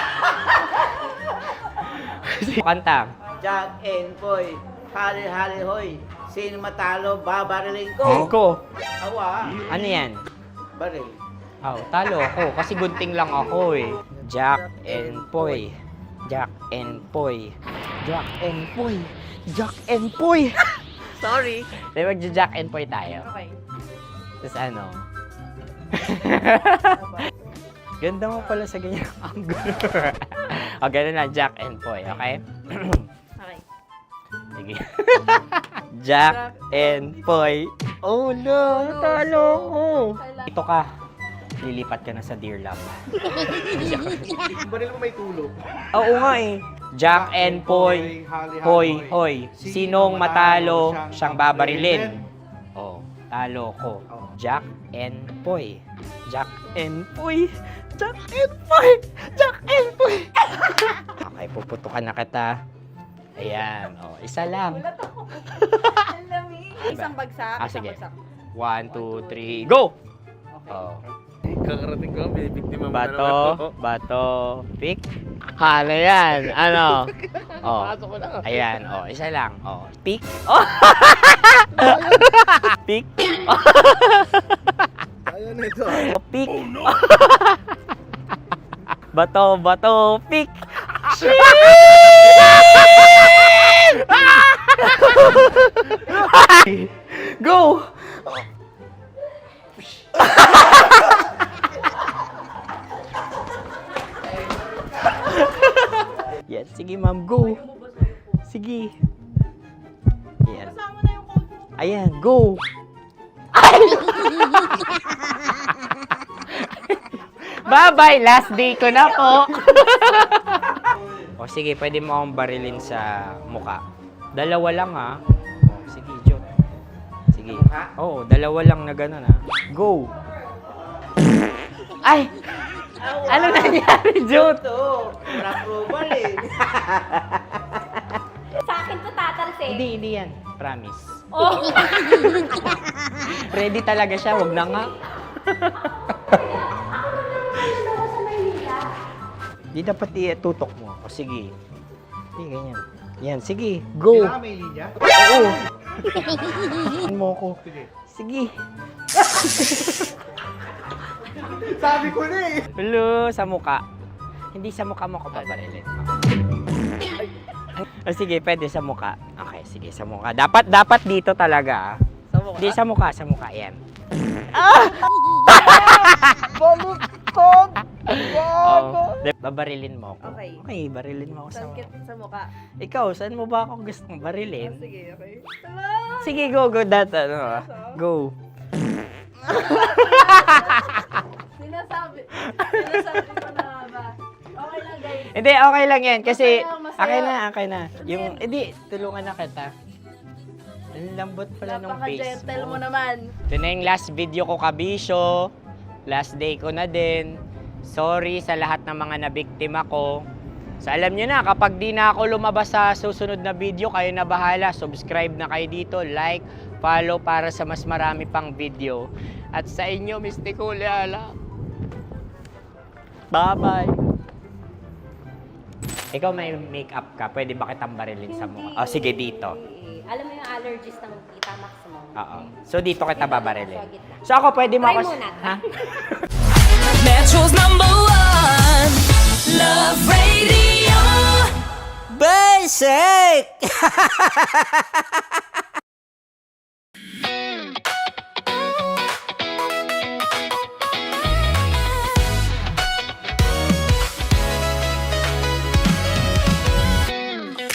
Kanta. Jack and Poy, hali-hali hoy. Sino matalo, babariling ko. Ko. Awa. Ano yan? Baril. Oh, talo ako kasi gunting lang ako eh. Jack and Poy. Jack and Poy. Jack and Poy. Jack and Poy. Sorry. Di magja-Jack and Poy tayo. Okay. Tapos ano? Ganda mo pala sa ganyan angulo. O, ganun na, Jack and Poy, okay? Okay. Sige. Jack and Poy. Oh no, talo ko. Ito ka. Lilipat ka na sa Dear Love. Baril mo may tulo. Oo nga eh. Jack and Poy. Hoy, hoy. Sinong matalo, siyang babarilin. Oh, talo ko. Jack and Poy. Jack and Poy. Jack and Poy. Jack and Poy. Okay, puputukan na kita. Ayan. Oh, isa lang. Isang bagsak. Sige. 1, 2, 3, go! Oh. Kakarating ko, binibiktima mo Bato, pick. Ano yan? Ano? Oh. Pasok ko lang. Ayan, oh, isa lang. Oh, pick. Oh. Pick. Ayaw na ito. Oh, pick. Bato, pick. Go! Yan, sige ma'am, go. Sige. Ayan. Ayan, go. Bye-bye, last day ko na po. O sige, pwede mo akong barilin sa muka. Dalawa lang ha. O, sige, Jot. Sige. Oo, dalawa lang na gano'n ha. Go. Ay! Ano nangyari, Jot? Ito, approval eh. Sa akin to tatalsik. Hindi yan. Promise. Oh. Ready talaga siya, wag na nga. Di dapat itutok mo. O sige. Sige, ganyan. Yan, sige. Go. Kailangan may linya? Oo. Mo ko. Sige. Sabi ko na eh. Hello, sa muka. Hindi sa muka mo ko babarilin. O sige, pwede sa muka. Okay, sige, sa muka. Dapat dito talaga. Sa mukha? Hindi, sa muka. Yan. Balukod! Oh, babarilin mo ako. Okay. Okay, barilin mo ako sa muka. Sa mukha. Ikaw, saan mo ba ako gustong barilin? Sige, okay. Sige, go. Go. Sinasabi ko na ba? Okay lang guys. Hindi, okay lang yan. Kasi, Masaya. okay na. Yung, hindi, tulungan na kita. Ang lambot pala nung face Napaka-gentle mo. mo naman. Ito na yung last video ko, kabisyo. Last day ko na din. Sorry sa lahat ng mga nabiktima ko. So alam nyo na, kapag di na ako lumabas sa susunod na video, kayo na bahala. Subscribe na kayo dito, like, follow para sa mas marami pang video. At sa inyo, Mistiko Leala. Bye-bye. Ikaw may makeup ka, pwede ba kitang barilin sa mukha? Oh, sige, dito. Alam mo yung allergies ng Tita Max mo? Oo. So dito kita babarilin. So ako, pwede mo Try ako... muna. Ha? Metro's #1 Love Radio Basic!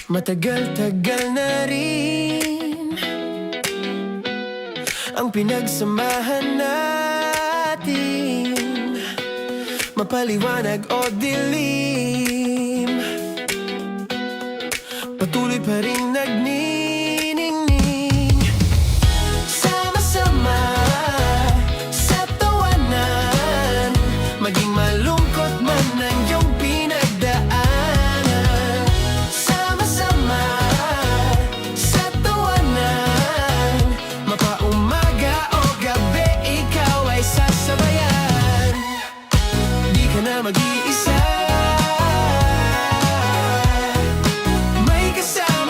Matagal-tagal na rin ang pinagsamahan natin, mapaliwanag o dilim, patuloy pa rin nagniningning. Sama-sama sa tawanan, maging malungkot man ang iyong pinagdaanan. Sama-sama sa tawanan, mapaumaga o gabi, ikaw ay sasabayan. Di ka na mag-iisa, may kasama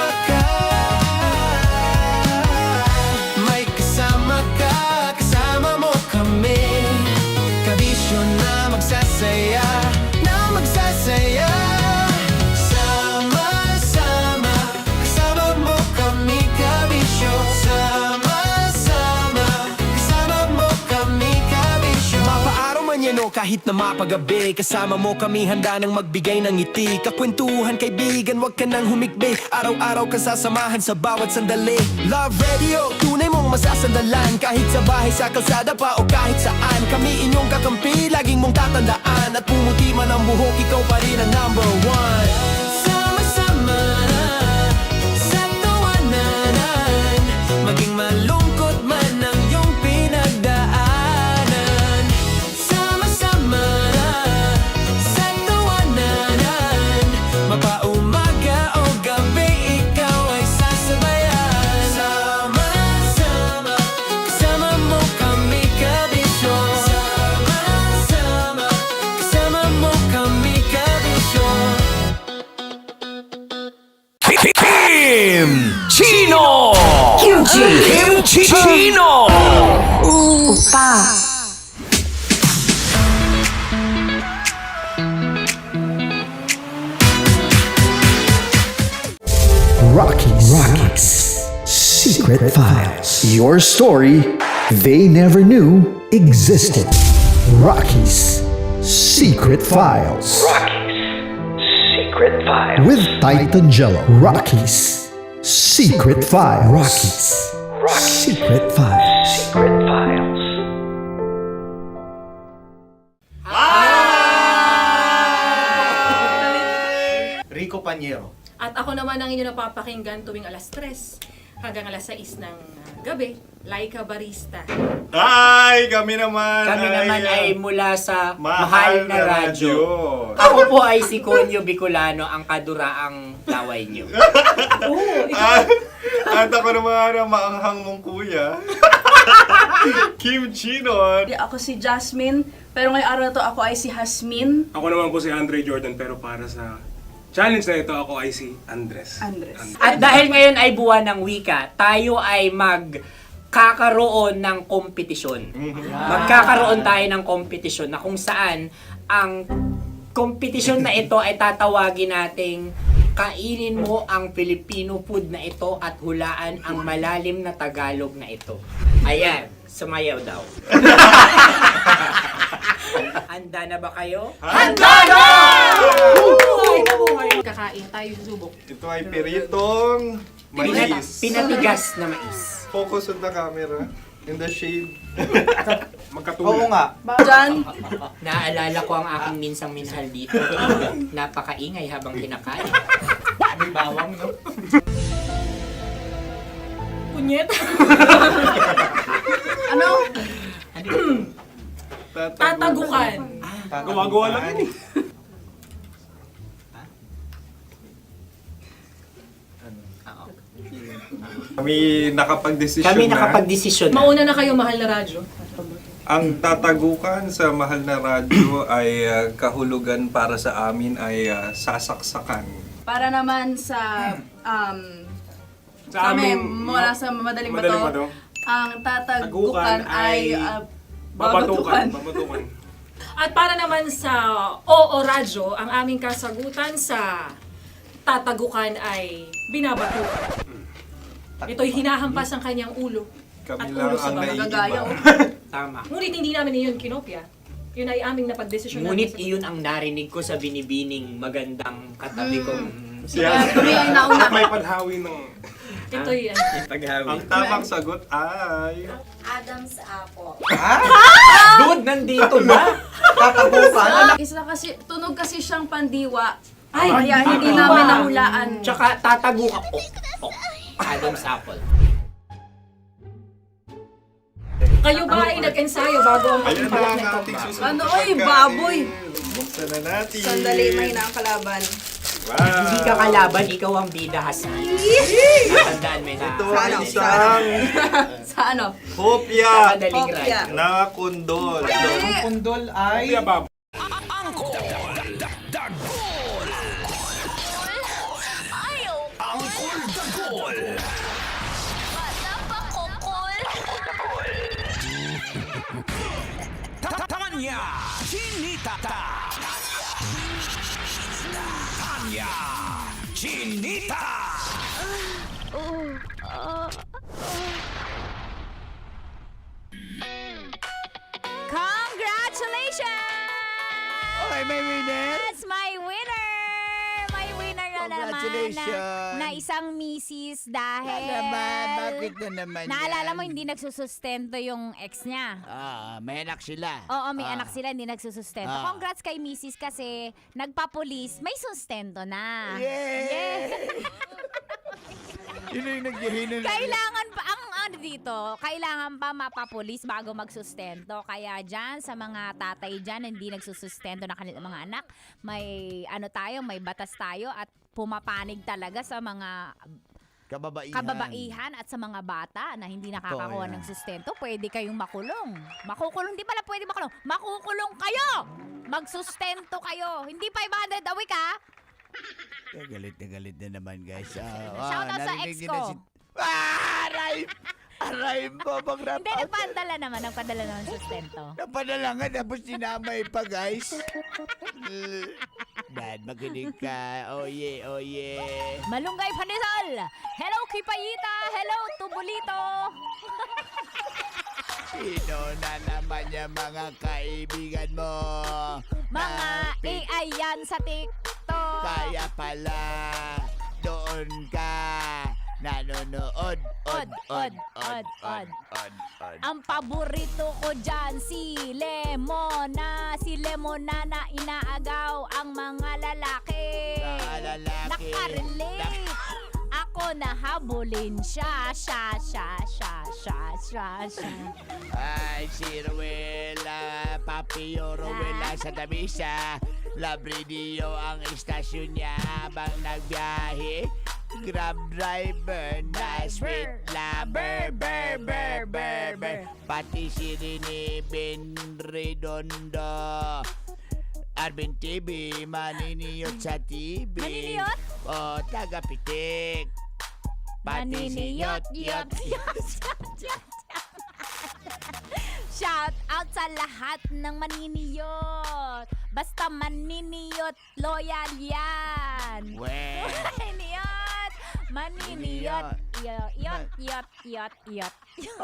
yan o kahit na mapagabi, kasama mo kami handa nang magbigay ng ngiti. Kakwentuhan kaibigan, wag ka nang humikbi. Araw-araw ka sasamahan sa bawat sandali. Love Radio, tunay mong masasandalan. Kahit sa bahay, sa kalsada pa o kahit saan, kami inyong kakampi, laging mong tatandaan. At pumuti man ang buhok, ikaw pa rin ang number one. Sama-sama sa tawanan, maging malungkot man ang iyong pinagdaanan. Sama-sama sa tawanan, mapaumaga o gabi, ikaw ay sasabayan. Sama-sama, kasama mo kami kabisyon. Sama-sama, kasama mo kami kabisyon. Kim Chino! Kim Chino! Opa! Rockies Secret Files. Your story they never knew existed. Rockies Secret Files. Secret Files. With Titan Jello. Rockies Secret Files. Rockies Secret Files. Secret Files. Rico Panyero. At ako naman ang inyo napapakinggan tuwing alas 3 hanggang alas 6 ng gabi, Laika Barista. Ay, kami naman. Kami naman ay mula sa Mahal Mahal na na Radyo. Radyo. Ako po ay si Conyo Bicolano, ang kaduraang laway niyo. At ako naman ang maanghang mong kuya. Kim Chino. Ako si Jasmine, pero ngayong araw na to ako ay si Hasmin. Ako naman po si Andre Jordan, pero para sa challenge na ito, ako ay si Andres. At dahil ngayon ay buwan ng wika, tayo ay magkakaroon ng kompetisyon. Magkakaroon tayo ng kompetisyon na kung saan ang kompetisyon na ito ay tatawagin nating kainin mo ang Filipino food na ito at hulaan ang malalim na Tagalog na ito. Ayan, sumayaw daw. Handa na ba kayo? Handa na! Buhay na buhay! Kakain tayo, subok. Ito ay piritong mais. Pinatigas na mais. Focus on the camera. In the shade. Oo nga. Jan, Naalala ko ang aking minsang minahal dito. Napakaingay habang kinakain. May bawang, no? Punyet! ano? Tatagukan. Gawa-gawa lang yun eh. Kami nakapag-desisyon Kami na. nakapag-desisyon na. Mauna na kayo, Mahal na Radyo. Ang tatagukan sa Mahal na Radyo ay kahulugan para sa amin ay sasaksakan. Para naman sa Sa kami, amin, mula sa madaling Madaling bato, Bato. ang tatagukan ay babatukan. At para naman sa Oo Radyo, ang aming kasagutan sa tatagukan ay binabatukan. Ito'y hinahampas ang kanyang ulo. Kami At lang ulo sa ang mga gagaya. Tama. Ngunit hindi namin iyon kinopya. Yun ay aming napagdesisyon Ngunit namin. iyon ang narinig ko sa binibining magandang katabi kong May panhawi ng... Ito'y Ang tamang sagot ay... Adam's apple. Dude, nandito ba? Tatagukan? Isa kasi, tunog kasi siyang pandiwa. Ay, kaya hindi namin nahulaan. Tsaka tatagukan. Adam's apple. kayo ba ay nag-ensayo bago ang Ayan na pagpapalat ang nito? ating susunod Ano, na oy, pagkain. baboy! Buksan na natin. Sandali, mahina ang kalaban. Wow. Hindi ka kalaban, ikaw ang bida, Hasmin. Natandaan mo na. Ito ang isang Sa ano? hopya Madaling Hopya. radyo. na kundol. Ang pundol ay... Kuya Bob. Tanya Chinita. Tanya Chinita. Congratulations! Congratulations! Okay, may winner? That's my winner! May winner na naman Congratulations! na isang misis dahil... Bakit na naman Naalala yan? mo, hindi nagsusustento yung ex niya. May anak sila. Oo, may anak sila, hindi nagsusustento. Ah. Congrats kay misis kasi nagpapulis, may sustento na. Yay! Yun yung naghihinan. Kailangan pa, ang ano dito, kailangan pa mapapulis bago magsustento. Kaya dyan, sa mga tatay dyan, hindi nagsusustento na kanilang mga anak, may ano tayo, may batas tayo at pumapanig talaga sa mga kababaihan at sa mga bata na hindi nakakakuha yan. ng sustento. Pwede kayong makulong. Makukulong, di pala pwede makulong. Makukulong kayo! Magsustento kayo. Hindi 500 a week, ha? Galit na naman, guys. Shout out sa ex narinig ko. niyo Aray mo, mag-wrap Hindi, up. nagpadala naman ng sustento. Napadala nga, tapos sinamay pa, guys. Dad, makinig ka. Oh yeah. Malunggay Pandesal! Hello, Kipayita! Hello, Tubulito! Sino na naman yung mga kaibigan mo? Mga AI yan sa TikTok! Kaya pala, doon ka nanonood. Od. Ang paborito ko dyan, si Lemona. Si Lemona na inaagaw ang mga lalaki. Nakarelate. Ako nahabulin siya. Ay, si Ruela, Papi Ruela sa Damisa. Labridio ang istasyon niya habang nagbiyahe. Grab driver na sweet lover, ber. Pati si Rene Ben Redondo. Arvin TV, maniniyot sa TV. Maniniyot? O, taga-pitik. Pati si Yot. Shout out sa lahat ng maniniyot. Basta maniniyot, loyal yan. Maniniyot. Yot.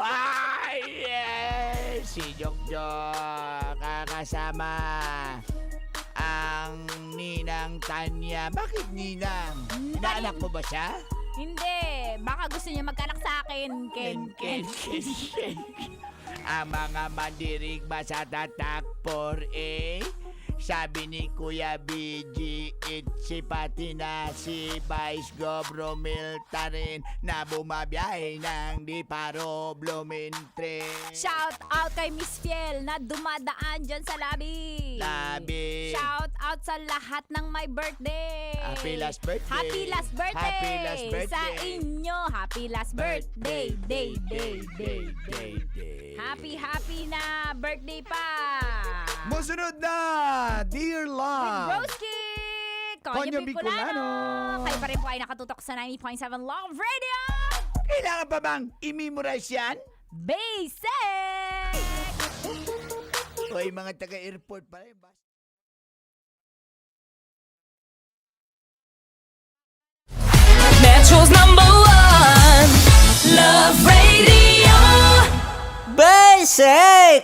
Ay, yes! Si Jokjok kakasama ang Ninang Tanya. Bakit Ninang? Inaanak mo ba siya? Hindi. Baka gusto niya magkanak sa akin. Ken. Ang mga mandirigma sa tatak 4A. Sabi ni Kuya BG, si pati na si Vice Gov Romilta rin na bumabiyahe ng di paro Blumentritt. Shout out kay Miss Fiel na dumadaan dyan sa labi. Shout out sa lahat ng my birthday. Happy last birthday. Happy last birthday. Happy last birthday. Sa inyo, happy last birthday. Day. Happy na birthday pa. Musunod na, Dear With Love. Broski, Konyo Bicolano. Kayo pa rin po ay nakatutok sa 90.7 Love Radio. Kailangan pa bang i-memorize yan? Basic! Hoy, mga taga-airport pa rin. Metro's #1 Love Radio Basic!